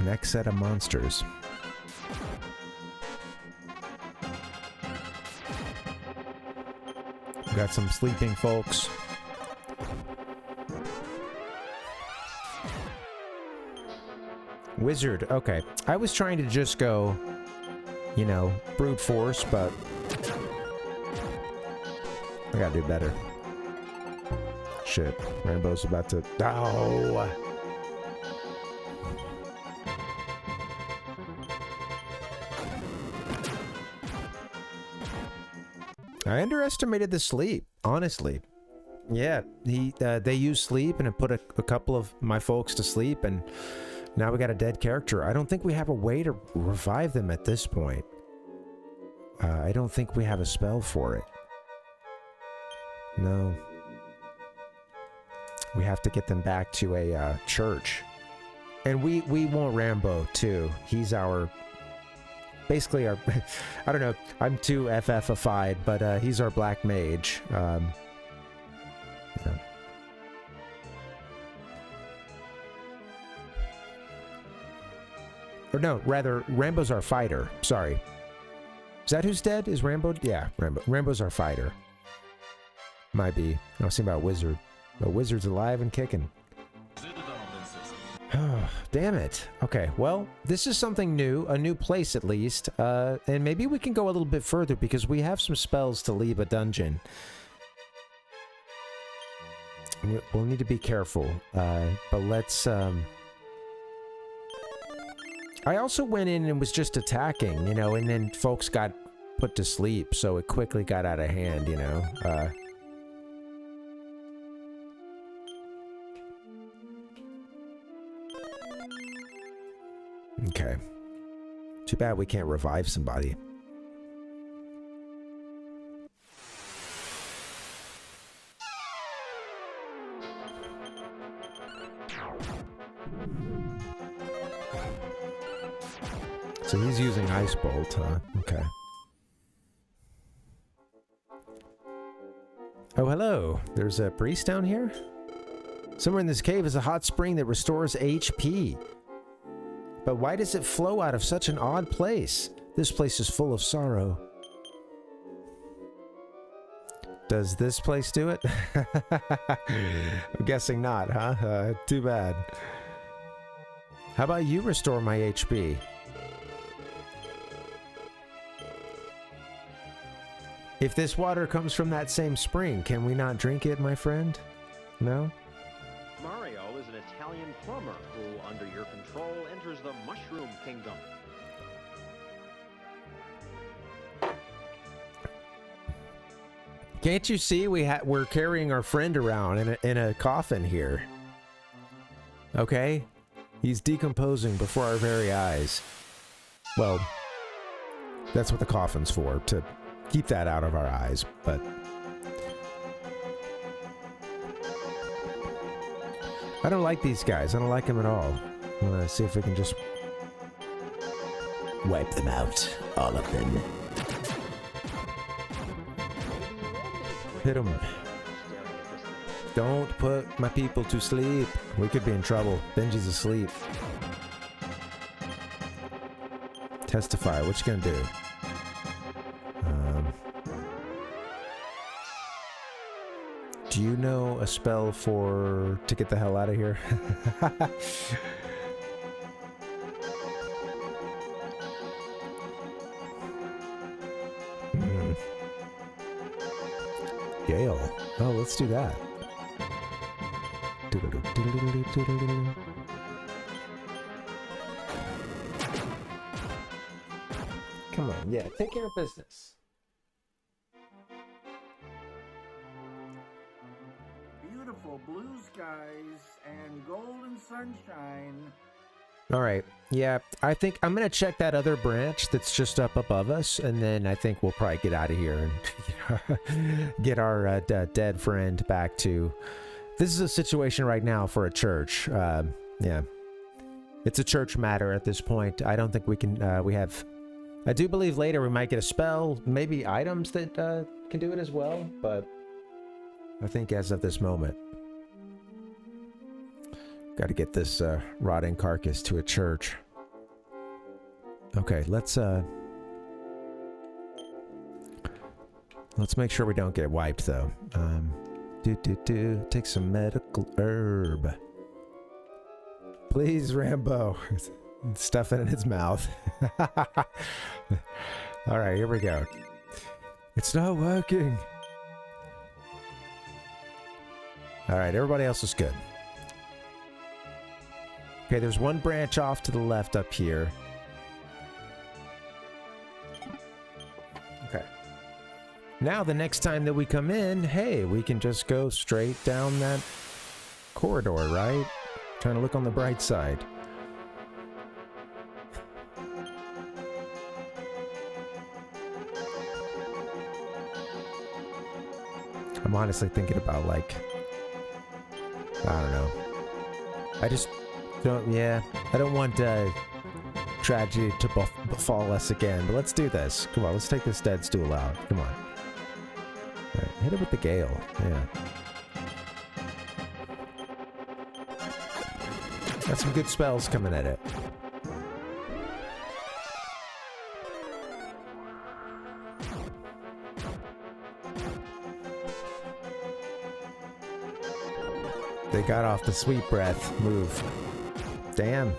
Next set of monsters. We got some sleeping folks. Wizard, okay. I was trying to just go, you know, brute force, but I gotta do better. Shit, Rainbow's about to... Oh! I underestimated the sleep, honestly. Yeah, they used sleep and it put a couple of my folks to sleep, and now we got a dead character. I don't think we have a way to revive them at this point. I don't think we have a spell for it. No. We have to get them back to a church. And we want Rambo too. He's our... Basically our... I don't know. I'm too FF-ified, but he's our black mage. Yeah. Or no, rather, Rambo's our fighter. Sorry. Is that who's dead? Is Rambo? Yeah, Rambo. Rambo's our fighter. Might be. I was thinking about Wizard. But Wizard's alive and kicking. Oh. damn it. Okay, well, this is something new, a new place at least, and maybe we can go a little bit further because we have some spells to leave a dungeon. We'll need to be careful, but let's, I also went in and was just attacking, you know, and then folks got put to sleep, so it quickly got out of hand, you know, Okay. Too bad we can't revive somebody. So he's using Ice Bolt, huh? Okay. Oh, hello. There's a priest down here? Somewhere in this cave is a hot spring that restores HP. But why does it flow out of such an odd place? This place is full of sorrow. Does this place do it? I'm guessing not, huh? Too bad. How about you restore my HP? If this water comes from that same spring, can we not drink it, my friend? No? Mario is an Italian plumber who, under your control, enters the Mushroom Kingdom. Can't you see we're carrying our friend around in a coffin here? Okay? He's decomposing before our very eyes. Well, that's what the coffin's for, to keep that out of our eyes, but... I don't like these guys. I don't like them at all. I want to see if we can just... wipe them out. All of them. Hit them. Don't put my people to sleep. We could be in trouble. Benji's asleep. Testify. What you gonna do? Do you know a spell to get the hell out of here? Gale. Oh, let's do that. Come on, yeah, take care of business. Beautiful blue skies and golden sunshine. All right. Yeah, I think I'm going to check that other branch that's just up above us, and then I think we'll probably get out of here and get our dead friend back to... This is a situation right now for a church. Yeah. It's a church matter at this point. I don't think we can... we have... I do believe later we might get a spell, maybe items that can do it as well, but I think as of this moment... Got to get this rotting carcass to a church. Okay, let's make sure we don't get wiped though. Take some medical herb. Please, Rambo. Stuff it in his mouth. All right, here we go. It's not working. All right, everybody else is good. Okay, there's one branch off to the left up here. Okay. Now, the next time that we come in, hey, we can just go straight down that corridor, right? Trying to look on the bright side. I'm honestly thinking about, like, I don't know. I just... I don't want tragedy to befall us again, but let's do this. Come on, let's take this dead stool out. Come on. All right, hit it with the gale. Yeah. Got some good spells coming at it. They got off the sweet breath move. Damn.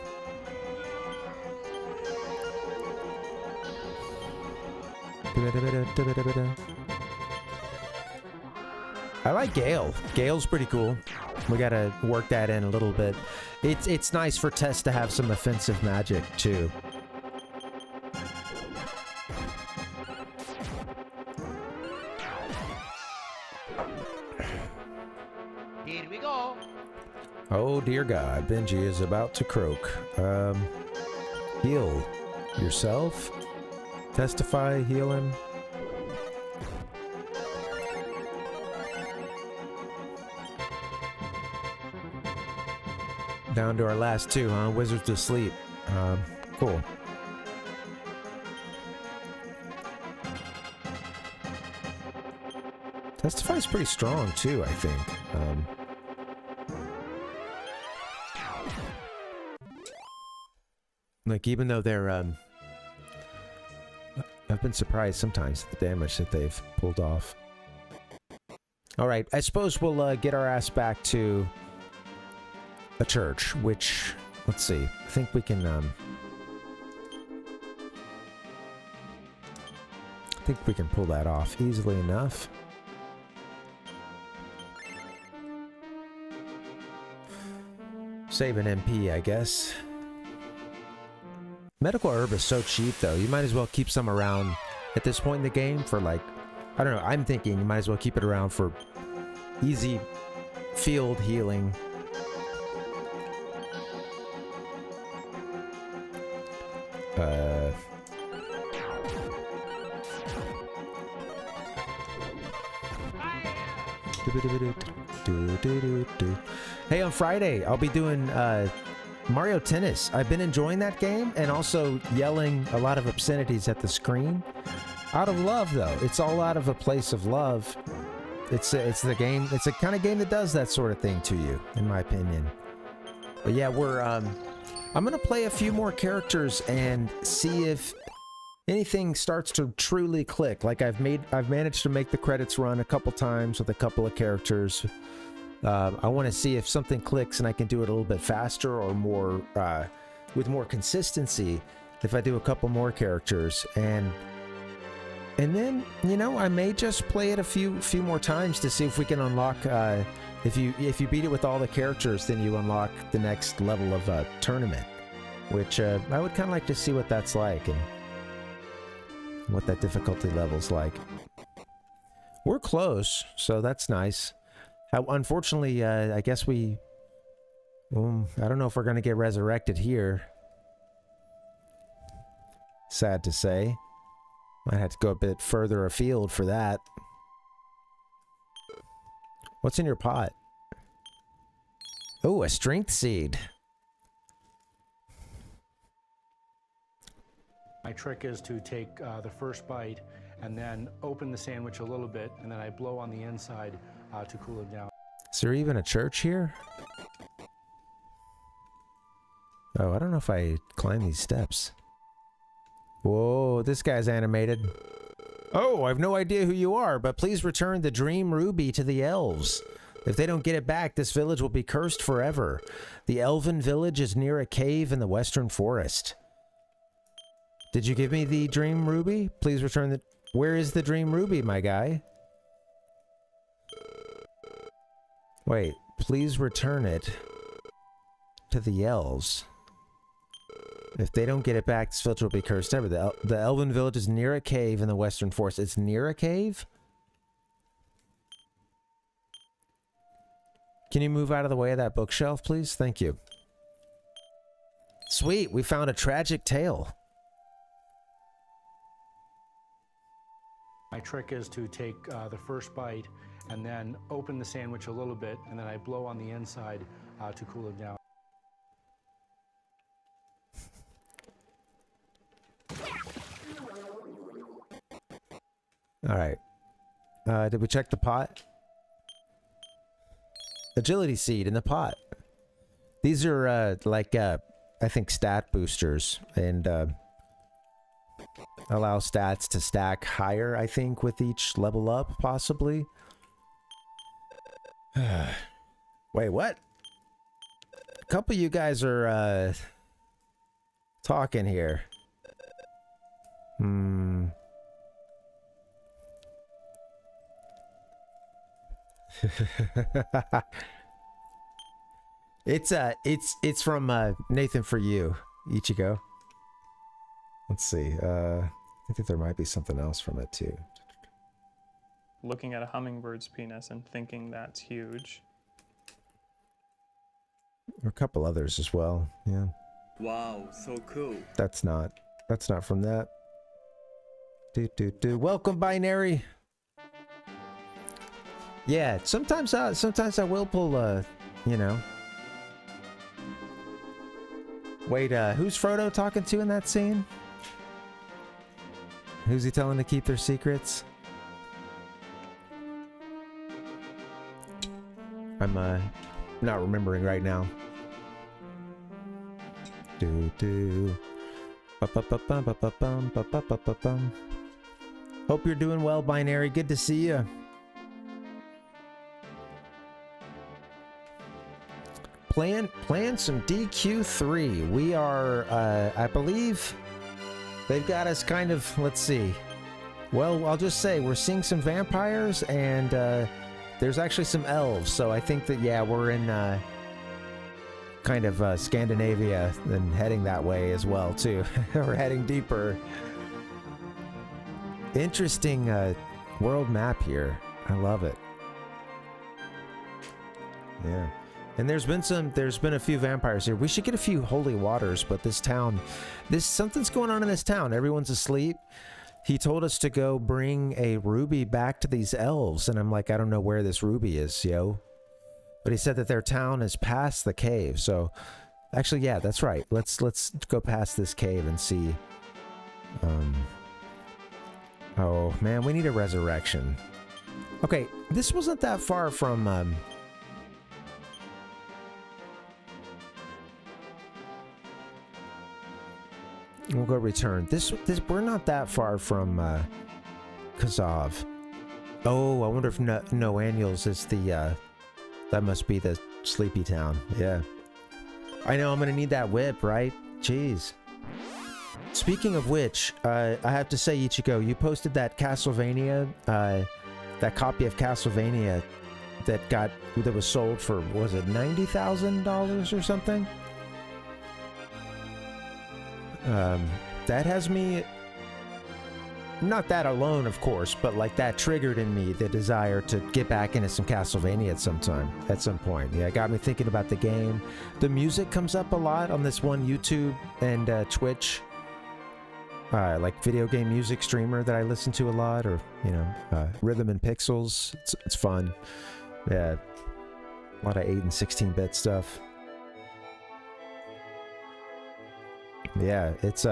I like Gale. Gale's pretty cool. We gotta work that in a little bit. It's nice for Tess to have some offensive magic too. Here we go. Oh dear God, Benji is about to croak. Heal yourself. Testify, heal him. Down to our last two, huh? Wizards asleep. Cool. Testify's pretty strong too, I think. Like, even though they're, I've been surprised sometimes at the damage that they've pulled off. Alright, I suppose we'll get our ass back to a church, which, let's see, I think we can, I think we can pull that off easily enough. Save an MP, I guess. Medical herb is so cheap, though. You might as well keep some around at this point in the game for, like, I don't know, I'm thinking you might as well keep it around for easy field healing. Hey, on Friday, I'll be doing Mario Tennis. I've been enjoying that game and also yelling a lot of obscenities at the screen. Out of love, though. It's all out of a place of love. It's the game. It's a kind of game that does that sort of thing to you, in my opinion. But yeah, we're I'm gonna play a few more characters and see if anything starts to truly click. Like I've managed to make the credits run a couple times with a couple of characters. I want to see if something clicks and I can do it a little bit faster or more with more consistency if I do a couple more characters. And then, you know, I may just play it a few more times to see if we can unlock if you beat it with all the characters, then you unlock the next level of tournament, which I would kind of like to see what that's like and what that difficulty level's like. We're close, so that's nice. Unfortunately, I guess I don't know if we're going to get resurrected here. Sad to say. Might have to go a bit further afield for that. What's in your pot? Oh, a strength seed. My trick is to take the first bite and then open the sandwich a little bit, and then I blow on the inside to cool it down. Is there even a church here? Oh, I don't know if I climb these steps. Whoa, this guy's animated. Oh, I have no idea who you are, but please return the Dream Ruby to the elves. If they don't get it back, this village will be cursed forever. The elven village is near a cave in the western forest. Did you give me the Dream Ruby? Please return the... Where is the Dream Ruby, my guy? Wait, please return it to the elves. If they don't get it back, this village will be cursed ever. The elven village is near a cave in the western forest. It's near a cave? Can you move out of the way of that bookshelf, please? Thank you. Sweet, we found a tragic tale. My trick is to take the first bite and then open the sandwich a little bit, and then I blow on the inside to cool it down. All right. Did we check the pot? Agility seed in the pot. These are like I think stat boosters and allow stats to stack higher, I think, with each level up, possibly. Wait, what? couple of you guys are talking here. It's from Nathan for you, Ichigo. Let's see. I think there might be something else from it too. Looking at a hummingbird's penis and thinking that's huge. Or a couple others as well. Yeah. Wow, so cool. That's not from that. Welcome, Binary. Yeah, sometimes I will pull you know. Wait, who's Frodo talking to in that scene? Who's he telling to keep their secrets? I'm not remembering right now. Hope you're doing well, Binary. Good to see you. Playing some DQ3. We are, I believe, they've got us kind of, let's see. Well, I'll just say we're seeing some vampires and there's actually some elves. So I think that, yeah, we're in kind of Scandinavia and heading that way as well, too. We're heading deeper. Interesting world map here. I love it. Yeah. And there's been a few vampires here. We should get a few holy waters, but this town, something's going on in this town. Everyone's asleep. He told us to go bring a ruby back to these elves, and I'm like, I don't know where this ruby is, yo. But he said that their town is past the cave. So, actually, yeah, that's right. Let's go past this cave and see. Oh man, we need a resurrection. Okay, this wasn't that far from we'll go return. This we're not that far from Kazov. Oh, I wonder if no Annuals is the that must be the sleepy town. Yeah. I know I'm gonna need that whip, right? Jeez. Speaking of which, I have to say, Ichigo, you posted that Castlevania, that copy of Castlevania that was sold for, was it $90,000 or something? That has me, not that alone, of course, but like that triggered in me the desire to get back into some Castlevania at some point. Yeah, it got me thinking about the game. The music comes up a lot on this one YouTube and Twitch, like video game music streamer that I listen to a lot, or, you know, Rhythm and Pixels. It's fun. Yeah, a lot of 8 and 16-bit stuff. Yeah, it's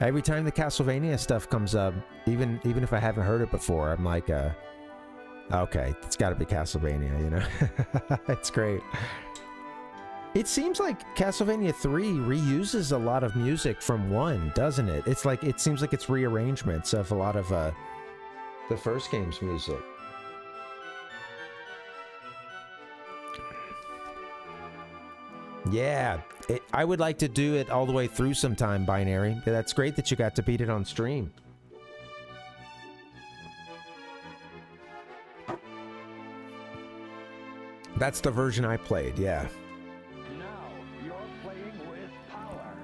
every time the Castlevania stuff comes up, even if I haven't heard it before, I'm like, okay, it's got to be Castlevania, you know. It's great. It seems like Castlevania 3 reuses a lot of music from 1, doesn't it? It's like, it seems like it's rearrangements of a lot of the first game's music. Yeah, I would like to do it all the way through sometime, Binary. That's great that you got to beat it on stream. That's the version I played, yeah. Now you're playing with power.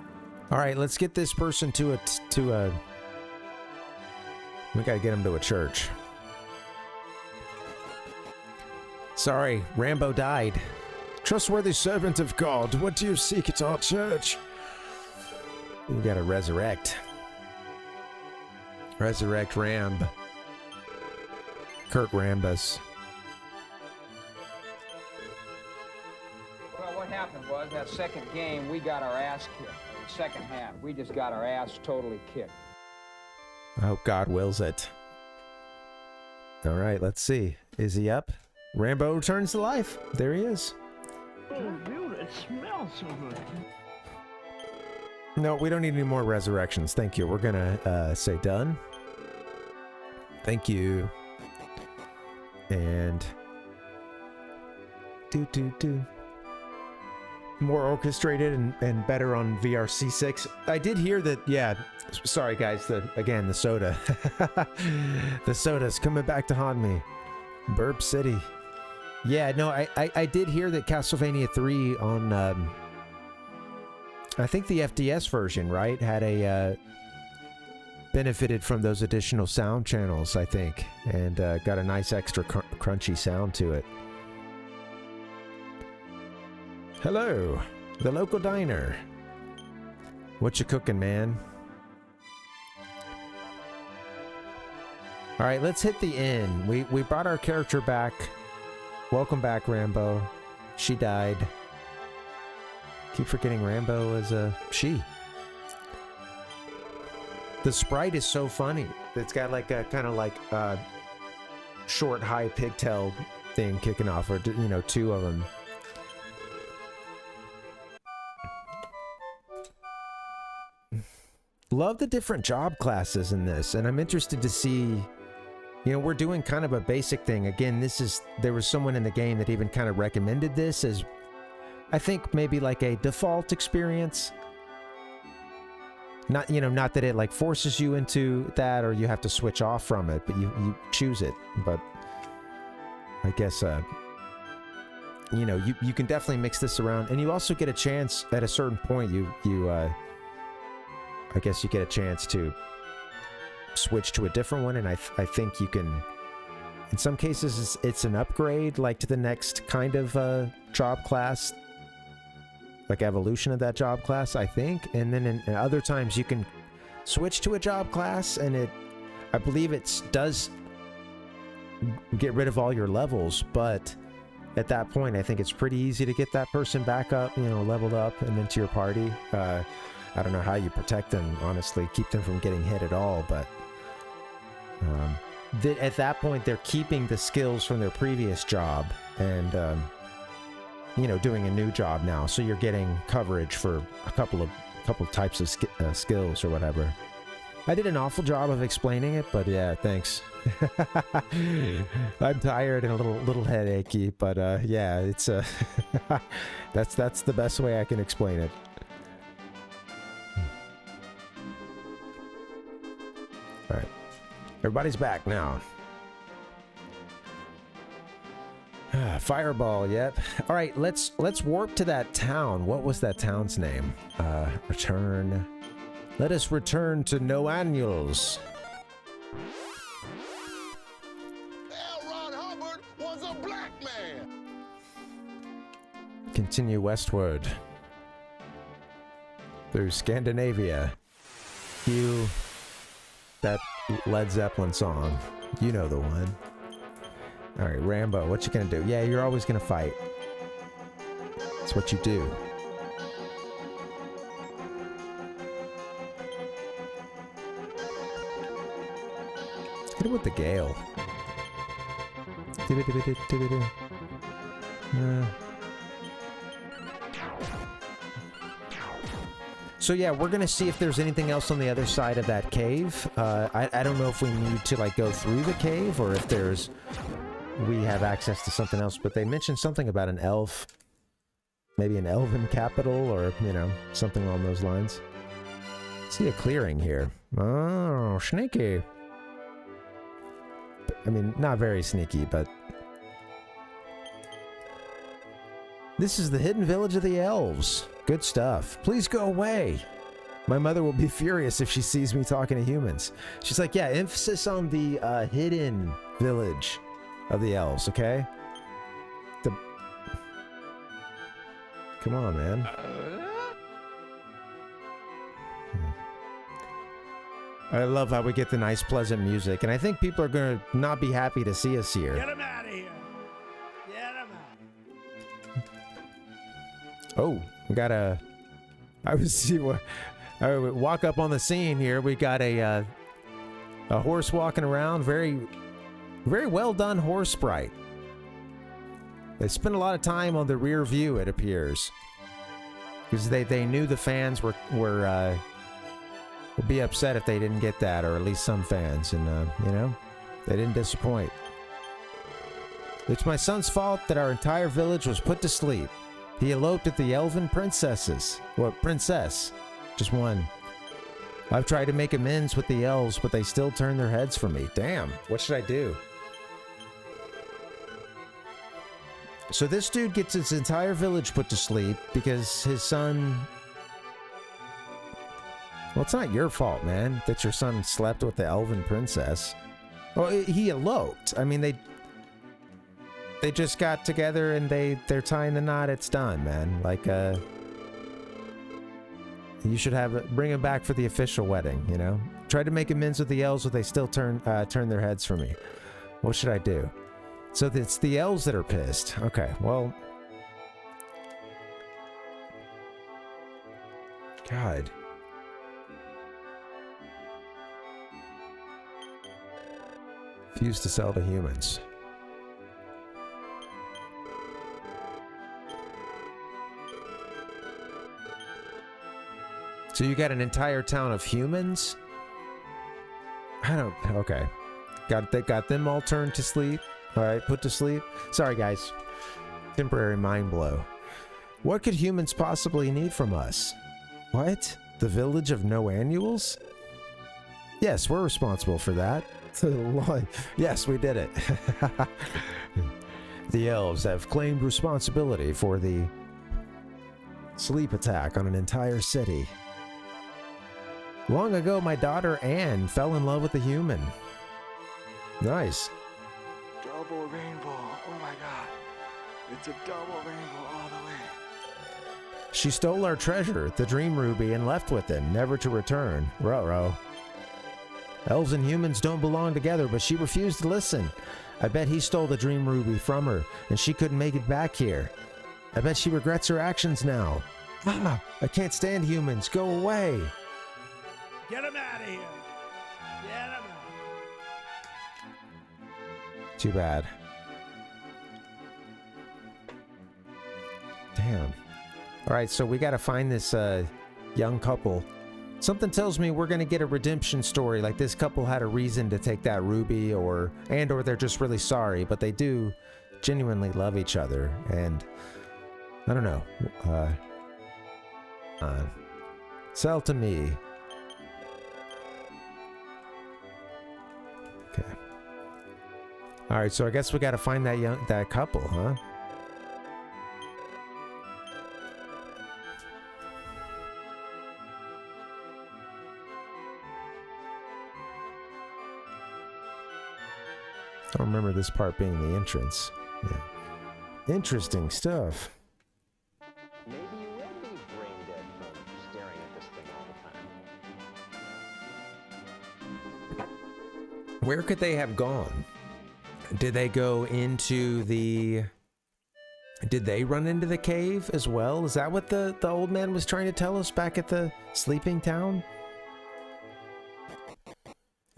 All right, let's get this person to a we gotta get him to a church. Sorry, Rambo died. Trustworthy servant of God, what do you seek at our church? We gotta resurrect. Resurrect Ramb. Kurt Rambus. Well, what happened was that second game, we got our ass kicked. The second half, we just got our ass totally kicked. I hope God wills it. All right, let's see. Is he up? Rambo returns to life. There he is. Oh, dude, it smells so good. No, we don't need any more resurrections. Thank you. We're gonna say done. Thank you. And more orchestrated and better on VRC6. I did hear that, yeah, sorry guys, again, the soda. The soda's coming back to haunt me. Burp City. Yeah, no, I did hear that Castlevania 3 on, I think the FDS version, right, had a, benefited from those additional sound channels, I think, and got a nice extra crunchy sound to it. Hello, the local diner. What you cooking, man? All right, let's hit the inn. We brought our character back. Welcome back, Rambo. She died. Keep forgetting Rambo is a she. The sprite is so funny. It's got like a kind of like short, high pigtail thing kicking off, or you know, two of them. Love the different job classes in this, and I'm interested to see, you know, we're doing kind of a basic thing. Again, there was someone in the game that even kind of recommended this as, I think, maybe like a default experience. Not, you know, not that it like forces you into that or you have to switch off from it, but you choose it. But I guess, you know, you can definitely mix this around, and you also get a chance at a certain point, I guess you get a chance to switch to a different one, and I think you can, in some cases, it's an upgrade, like to the next kind of job class, like evolution of that job class, I think. And then in other times you can switch to a job class, and I believe it does get rid of all your levels, but at that point I think it's pretty easy to get that person back up, you know, leveled up and into your party. I don't know how you protect them, honestly, keep them from getting hit at all, but at that point they're keeping the skills from their previous job and you know, doing a new job now, so you're getting coverage for a couple of types of skills or whatever. I did an awful job of explaining it, but yeah, thanks. I'm tired and a little headachy, but yeah, it's that's the best way I can explain it. All right, everybody's back now. Fireball, yep. All right, let's warp to that town. What was that town's name? Return. Let us return to No Annuals. L. Ron Hubbard was a black man. Continue westward through Scandinavia. Cue that Led Zeppelin song. You know the one. All right, Rambo, what you gonna do? Yeah, you're always gonna fight. That's what you do. Hit it with the gale. So yeah, we're gonna see if there's anything else on the other side of that cave. I don't know if we need to like go through the cave or if we have access to something else, but they mentioned something about an elf, maybe an elven capital, or, you know, something along those lines. See a clearing here. Oh, sneaky. I mean, not very sneaky, but this is the hidden village of the elves. Good stuff. Please go away. My mother will be furious if she sees me talking to humans. She's like, yeah, emphasis on the hidden village of the elves, okay? Come on, man. I love how we get the nice, pleasant music, and I think people are gonna not be happy to see us here. Get him out of here. Get him out. Oh, we got I walk up on the scene here. We got a horse walking around, very well done horse sprite. They spent a lot of time on the rear view, it appears, because they knew the fans would be upset if they didn't get that, or at least some fans, and you know, they didn't disappoint. It's my son's fault that our entire village was put to sleep. He eloped with the elven princesses. What princess? Just one. I've tried to make amends with the elves, but they still turn their heads from me. Damn. What should I do? So this dude gets his entire village put to sleep because his son... Well, it's not your fault, man, that your son slept with the elven princess. Well, he eloped. I mean, they just got together and they're tying the knot. It's done, man. Like, you should bring him back for the official wedding, you know? Try to make amends with the elves, but they still turn their heads from me. What should I do? So it's the elves that are pissed. Okay, well... God. Refuse to sell to humans. So you got an entire town of humans? Okay. They got them all turned to sleep. Alright, put to sleep. Sorry guys. Temporary mind blow. What could humans possibly need from us? What? The village of no annuals? Yes, we're responsible for that. Yes, we did it. The elves have claimed responsibility for the sleep attack on an entire city. Long ago, my daughter Anne fell in love with a human. Nice. Double rainbow. Oh my god. It's a double rainbow all the way. She stole our treasure, the dream ruby, and left with it, never to return. Ruh-roh. Elves and humans don't belong together, but she refused to listen. I bet he stole the dream ruby from her, and she couldn't make it back here. I bet she regrets her actions now. Ah, I can't stand humans. Go away. Get him out of here. Get him out. Too bad. Damn. All right, so we got to find this young couple. Something tells me we're going to get a redemption story, like this couple had a reason to take that ruby, or they're just really sorry, but they do genuinely love each other, and I don't know. Sell to me. Okay. All right, so I guess we got to find that couple, huh? I don't remember this part being the entrance. Yeah. Interesting stuff. Maybe you will be brain dead from staring at this thing all the time. Where could they have gone? Did they go into the... Did they run into the cave as well? Is that what the old man was trying to tell us back at the sleeping town?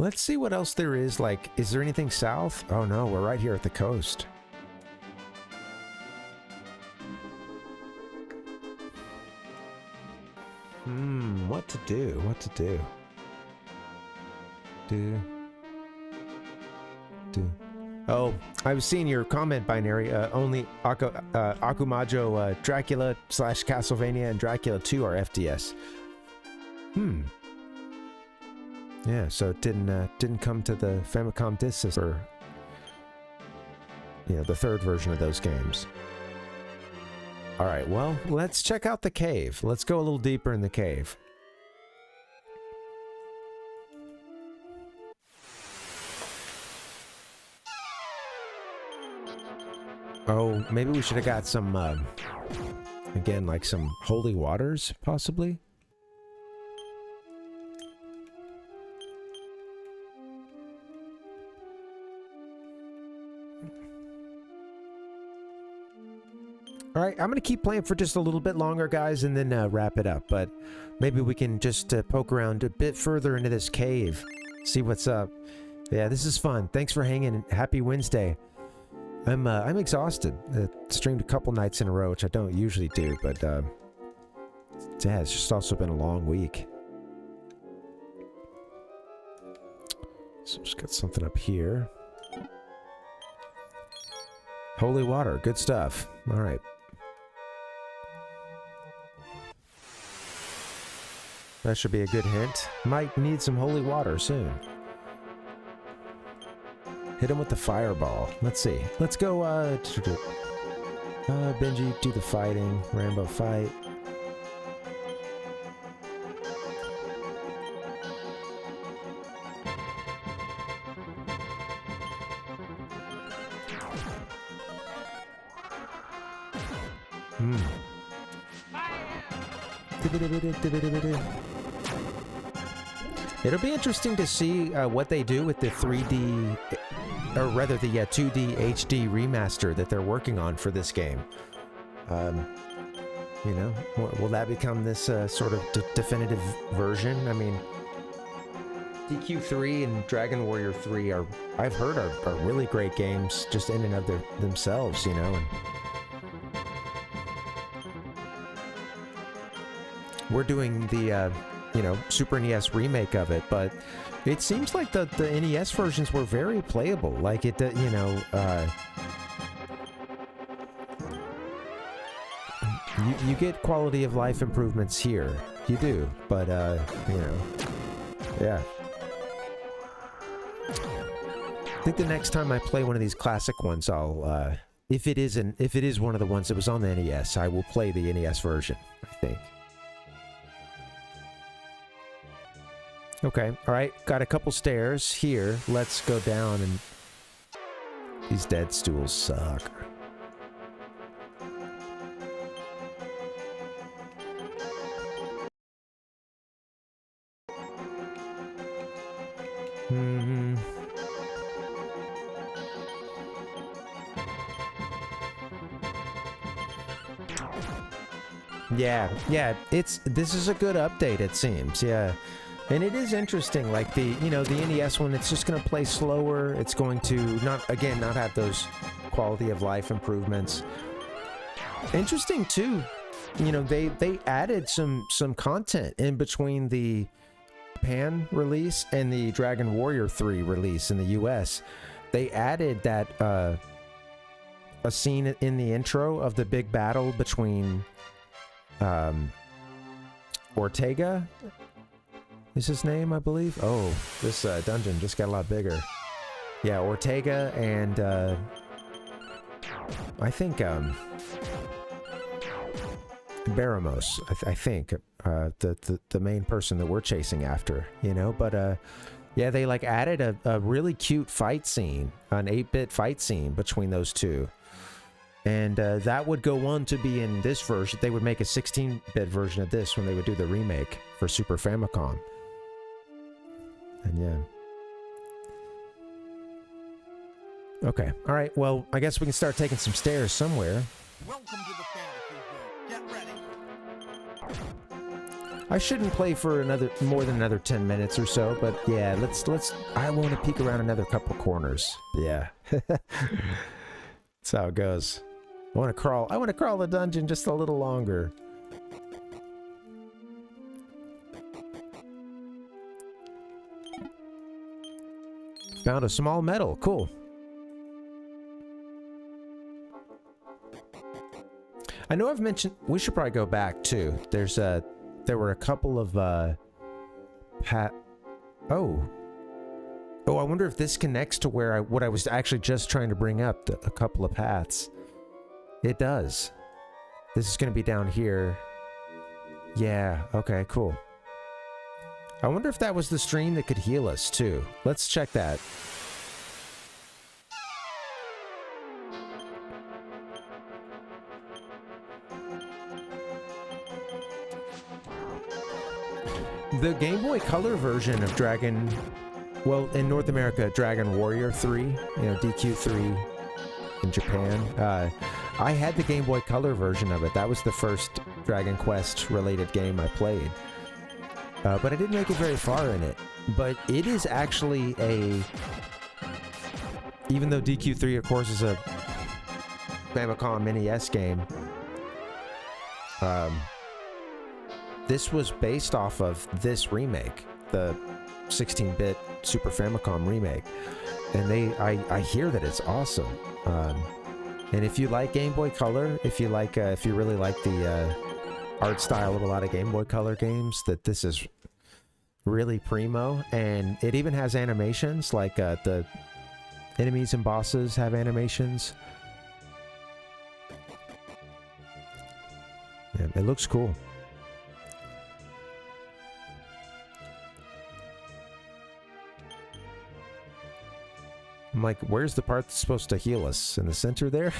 Let's see what else there is. Like, is there anything south? Oh no, we're right here at the coast. What to do? What to do? Oh, I was seeing your comment, Binary. Only Akumajo, Dracula / Castlevania and Dracula 2 are FDS. Yeah, so it didn't come to the Famicom Disk System, or the third version of those games. All right, well, let's check out the cave. Let's go a little deeper in the cave. Oh, maybe we should have got some, again, like some holy waters, possibly? All right, I'm going to keep playing for just a little bit longer, guys, and then wrap it up. But maybe we can just poke around a bit further into this cave, see what's up. Yeah, this is fun. Thanks for hanging. Happy Wednesday. I'm exhausted. Streamed a couple nights in a row, which I don't usually do, but yeah, it's just also been a long week. So just got something up here. Holy water, good stuff. All right. That should be a good hint. Might need some holy water soon. Hit him with the fireball. Let's see. Let's go, Benji, do the fighting. Rambo fight. It'll be interesting to see what they do with the 3D, or rather the 2D HD remaster that they're working on for this game. You know, will that become this sort of definitive version? I mean, DQ3 and Dragon Warrior 3 are, I've heard, are really great games just in and of themselves, you know. And we're doing the, you know, Super NES remake of it, but it seems like the NES versions were very playable. Like it, you know, you get quality of life improvements here. You do, but, you know, yeah. I think the next time I play one of these classic ones, I'll, if it is one of the ones that was on the NES, I will play the NES version, I think. Okay, alright, got a couple stairs here. Let's go down and... These dead stools suck. Yeah, this is a good update, it seems, yeah. And it is interesting, like the NES one, it's just going to play slower. It's going to not have those quality of life improvements. Interesting too, you know, they added some content in between the Japan release and the Dragon Warrior 3 release in the US. They added that a scene in the intro of the big battle between Ortega is his name, I believe. Oh, this dungeon just got a lot bigger. Yeah, Ortega and I think Baramos, I think the main person that we're chasing after, you know. But yeah, they like added a really cute fight scene, an 8-bit fight scene between those two. And that would go on to be in this version. They would make a 16-bit version of this when they would do the remake for Super Famicom. And yeah. Okay, alright, well, I guess we can start taking some stairs somewhere. Welcome to the fantasy zone. Get ready. I shouldn't play for more than another 10 minutes or so, but yeah, let's I want to peek around another couple corners. Yeah. That's how it goes. I want to crawl the dungeon just a little longer. Found a small medal. Cool. I know I've mentioned we should probably go back too. There were a couple of Oh, I wonder if this connects to what I was actually just trying to bring up, a couple of paths. It does. This is going to be down here. Yeah, okay, cool. I wonder if that was the stream that could heal us too. Let's check that. The Game Boy Color version of well, in North America, Dragon Warrior 3, you know, DQ3 in Japan. I had the Game Boy Color version of it. That was the first Dragon Quest related game I played. But I didn't make it very far in it. But it is actually even though DQ3, of course, is a Famicom NES game, this was based off of this remake, the 16-bit Super Famicom remake, and I hear that it's awesome. And if you like Game Boy Color, if you really like the art style of a lot of Game Boy Color games, that this is really primo. And it even has animations, like the enemies and bosses have animations. Yeah, it looks cool. I'm like, where's the part that's supposed to heal us? In the center there?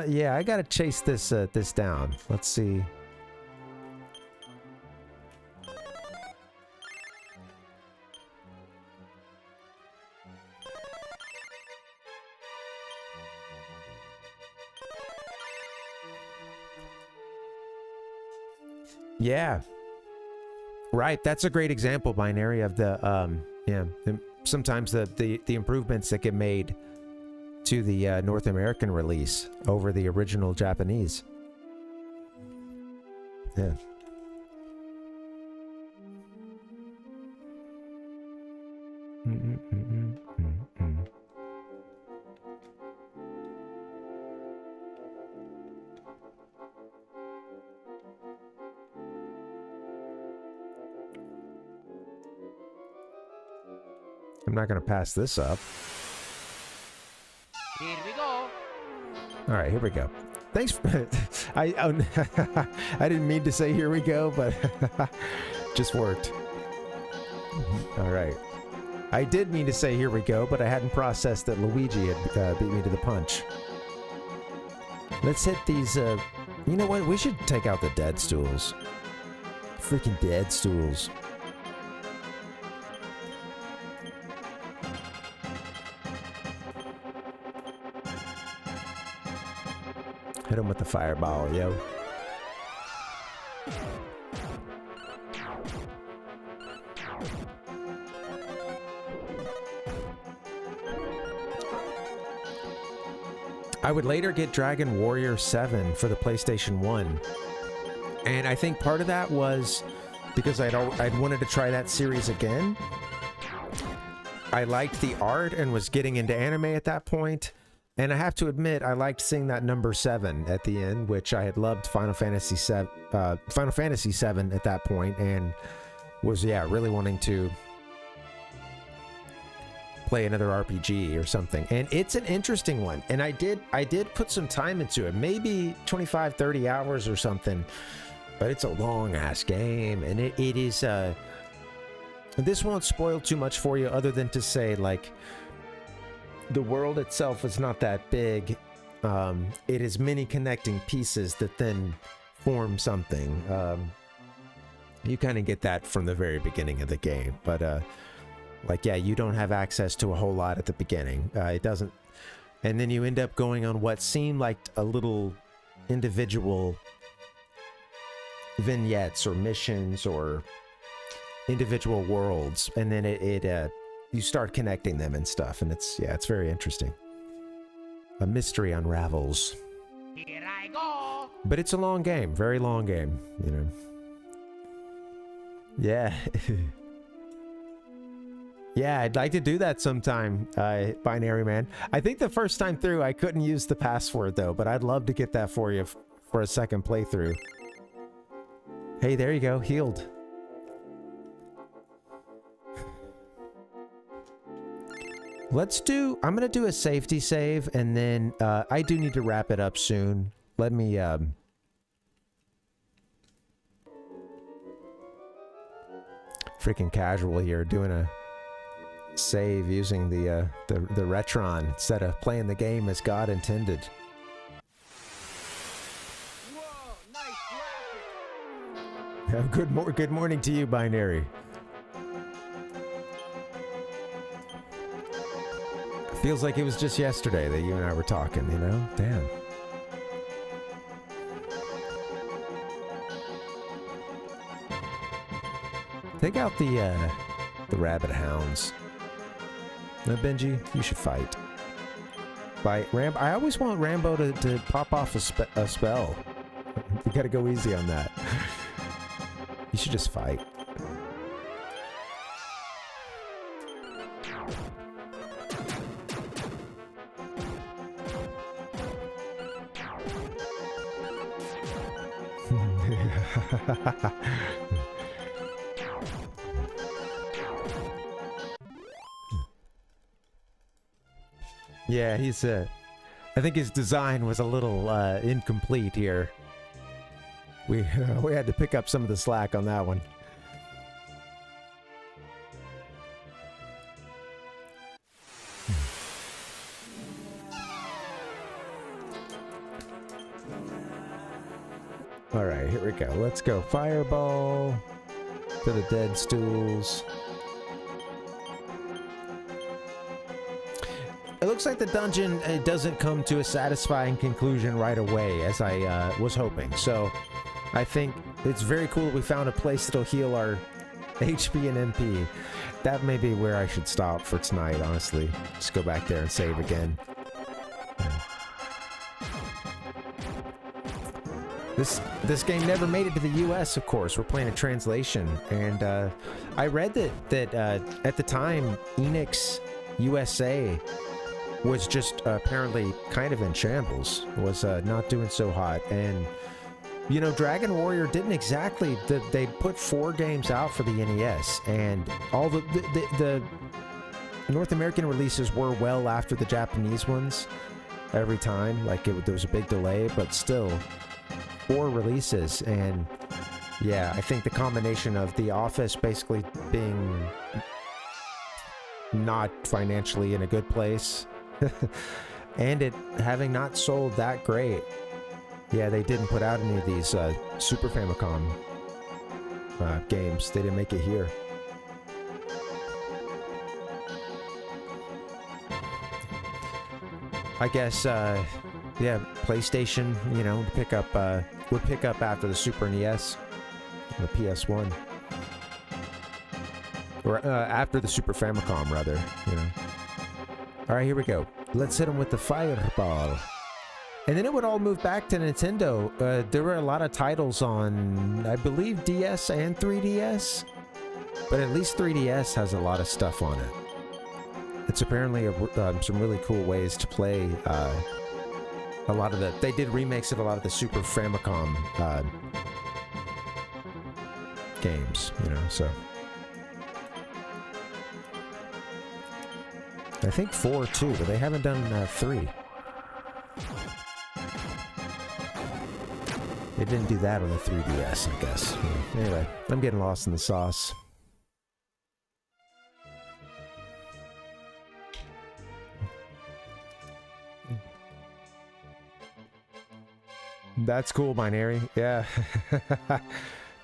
Yeah, I gotta chase this this down. Let's see. Yeah. Right, that's a great example, Binary, of the sometimes the improvements that get made to the North American release over the original Japanese. Yeah. I'm not gonna pass this up. Here we go. All right, here we go. Thanks for I didn't mean to say here we go, but just worked. All right. I did mean to say here we go, but I hadn't processed that Luigi had beat me to the punch. Let's hit these, you know what? We should take out the dead stools. Freaking dead stools. Hit him with the fireball, yo. I would later get Dragon Warrior 7 for the PlayStation 1. And I think part of that was because I'd wanted to try that series again. I liked the art and was getting into anime at that point. And I have to admit, I liked seeing that number 7 at the end, which I had loved Final Fantasy 7 at that point, and was, yeah, really wanting to play another RPG or something. And it's an interesting one. And I did put some time into it, maybe 25, 30 hours or something, but it's a long ass game. And it is, this won't spoil too much for you other than to say, like, the world itself is not that big. It is many connecting pieces that then form something. You kind of get that from the very beginning of the game, but like, yeah, you don't have access to a whole lot at the beginning. It doesn't, and then you end up going on what seemed like a little individual vignettes or missions or individual worlds, and then you start connecting them and stuff, and it's very interesting. A mystery unravels. Here I go. But it's a long game, very long game, you know. Yeah. Yeah, I'd like to do that sometime, Binary Man. I think the first time through I couldn't use the password though, but I'd love to get that for you for a second playthrough. Hey, there you go, healed. I'm gonna do a safety save, and then I do need to wrap it up soon. Let me freaking casual here, doing a save using the Retron instead of playing the game as God intended. Whoa, nice graphic. Good morning to you, Binary. Feels like it was just yesterday that you and I were talking, you know? Damn. Take out the rabbit hounds. No, Benji, you should fight. Fight Rambo. I always want Rambo to pop off a spell. You gotta go easy on that. You should just fight. Yeah, he's I think his design was a little incomplete here. We had to pick up some of the slack on that one. All right, here we go. Let's go fireball to the dead stools. It looks like the dungeon doesn't come to a satisfying conclusion right away, as I was hoping. So I think it's very cool that we found a place that'll heal our HP and MP. That may be where I should stop for tonight, honestly. Just go back there and save again. This game never made it to the US, of course. We're playing a translation. And I read that at the time, Enix USA was just apparently kind of in shambles, was not doing so hot. And, you know, Dragon Warrior didn't exactly, they put 4 games out for the NES, and all the North American releases were well after the Japanese ones every time. Like, there was a big delay, but still, 4 releases. And yeah, I think the combination of the office basically being not financially in a good place and it having not sold that great. Yeah, they didn't put out any of these Super Famicom games. They didn't make it here. I guess, yeah, PlayStation, you know, would pick up after the Super NES, the PS1. Or after the Super Famicom, rather, you know. Alright, here we go. Let's hit them with the fireball. And then it would all move back to Nintendo. There were a lot of titles on, I believe, DS and 3DS. But at least 3DS has a lot of stuff on it. It's apparently some really cool ways to play a lot of the... They did remakes of a lot of the Super Famicom games, you know, so... I think 4 too, but they haven't done 3. They didn't do that on the 3DS, I guess. Anyway, I'm getting lost in the sauce. That's cool, Binary. Yeah.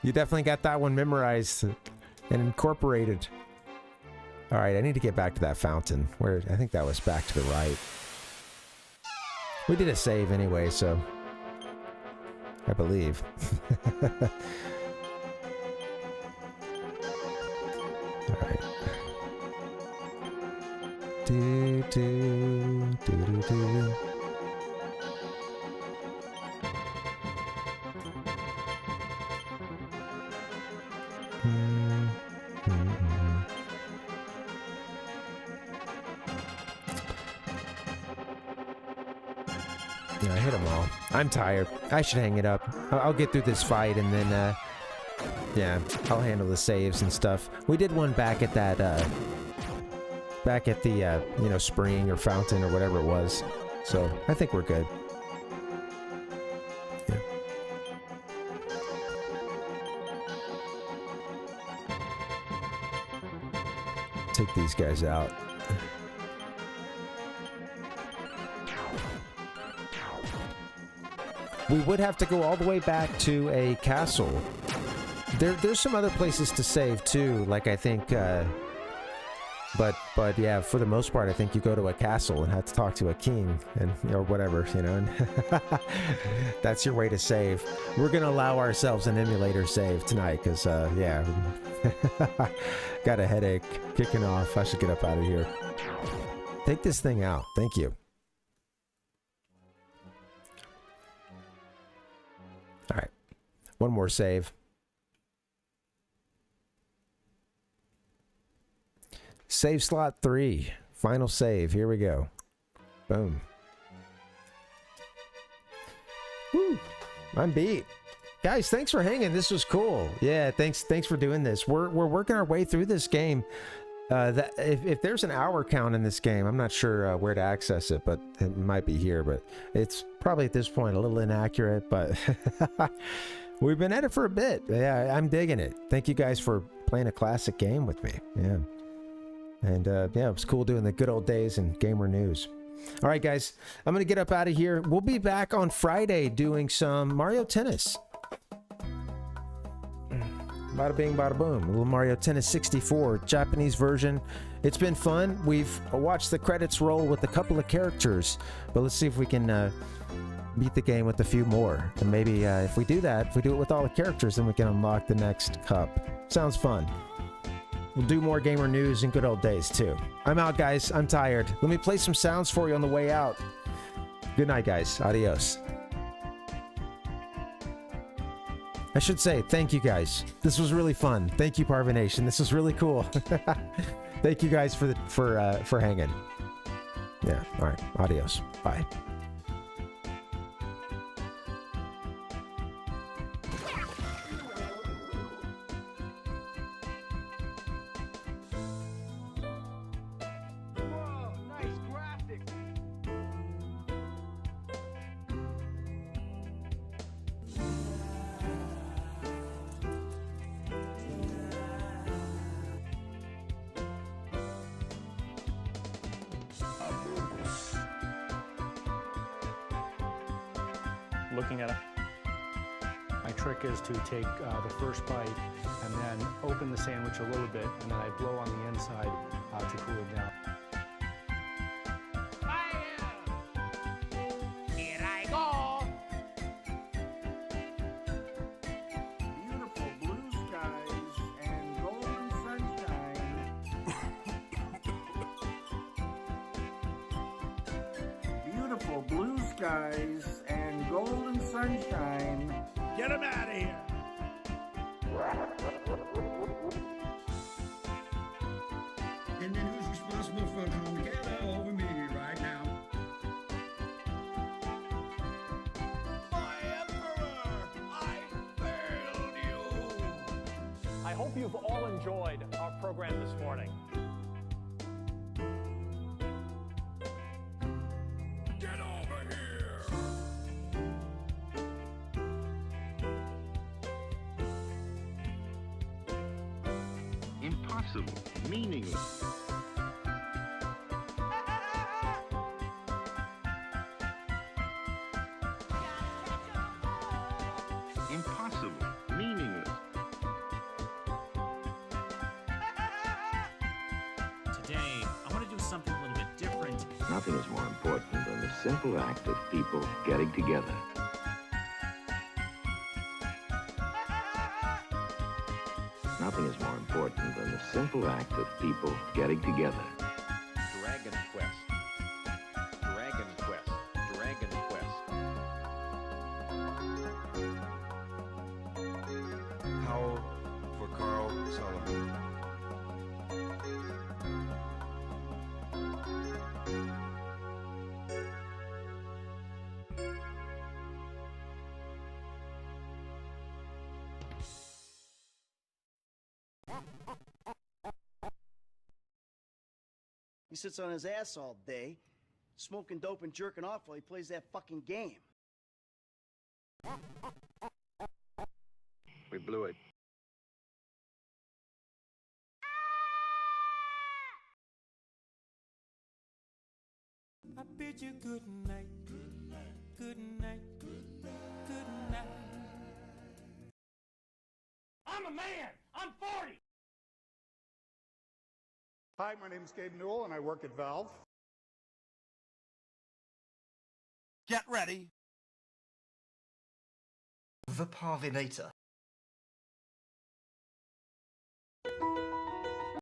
You definitely got that one memorized and incorporated. All right, I need to get back to that fountain, where I think that was back to the right. We did a save anyway, so I believe. All right. Do do do do do. Yeah, I hit them all. I'm tired. I should hang it up. I'll get through this fight and then, yeah, I'll handle the saves and stuff. We did one back at that, back at the, you know, spring or fountain or whatever it was. So, I think we're good. Yeah. Take these guys out. We would have to go all the way back to a castle. There's some other places to save too, like I think, but yeah, for the most part, I think you go to a castle and have to talk to a king and or whatever, you know. And that's your way to save. We're gonna allow ourselves an emulator save tonight, cause yeah, got a headache kicking off. I should get up out of here. Take this thing out. Thank you. All right, one more save. Save slot 3. Final save. Here we go. Boom. Whew, I'm beat. Guys, thanks for hanging. This was cool. Yeah, thanks for doing this. We're working our way through this game. If there's an hour count in this game, I'm not sure where to access it, but it might be here. But it's probably at this point a little inaccurate. But we've been at it for a bit. Yeah, I'm digging it. Thank you guys for playing a classic game with me. Yeah, and yeah, it was cool doing the good old days in gamer news. All right, guys, I'm gonna get up out of here. We'll be back on Friday doing some Mario Tennis. Bada bing, bada boom. A little Mario Tennis 64, Japanese version. It's been fun. We've watched the credits roll with a couple of characters, but let's see if we can beat the game with a few more. And maybe if we do that, if we do it with all the characters, then we can unlock the next cup. Sounds fun. We'll do more gamer news in good old days, too. I'm out, guys. I'm tired. Let me play some sounds for you on the way out. Good night, guys. Adios. I should say, thank you guys. This was really fun. Thank you, Parvination. This was really cool. Thank you guys for hanging. Yeah. All right. Adios. Bye. Looking at it. My trick is to take the first bite and then open the sandwich a little bit, and then I blow on the inside to cool it down. Here I go. Beautiful blue skies and golden sunshine. Beautiful blue skies and golden sunshine. Get him out of here. And then who's responsible for coming together over me right now? My Emperor, I failed you. I hope you've all enjoyed our program this morning. Get over here. Impossible, meaningless. Impossible, meaningless. Today, I want to do something a little bit different. Nothing is more important than the simple act of people getting together. Nothing is more important than the simple act of people getting together. Dragon Quest. Dragon Quest. Dragon Quest. Howl for Carl Sullivan. He sits on his ass all day, smoking dope and jerking off while he plays that fucking game. We blew it. I bid you good night, good night, good night, good night, good night. I'm a man. I'm 40. Hi, my name is Gabe Newell, and I work at Valve. Get ready. The Parvinator.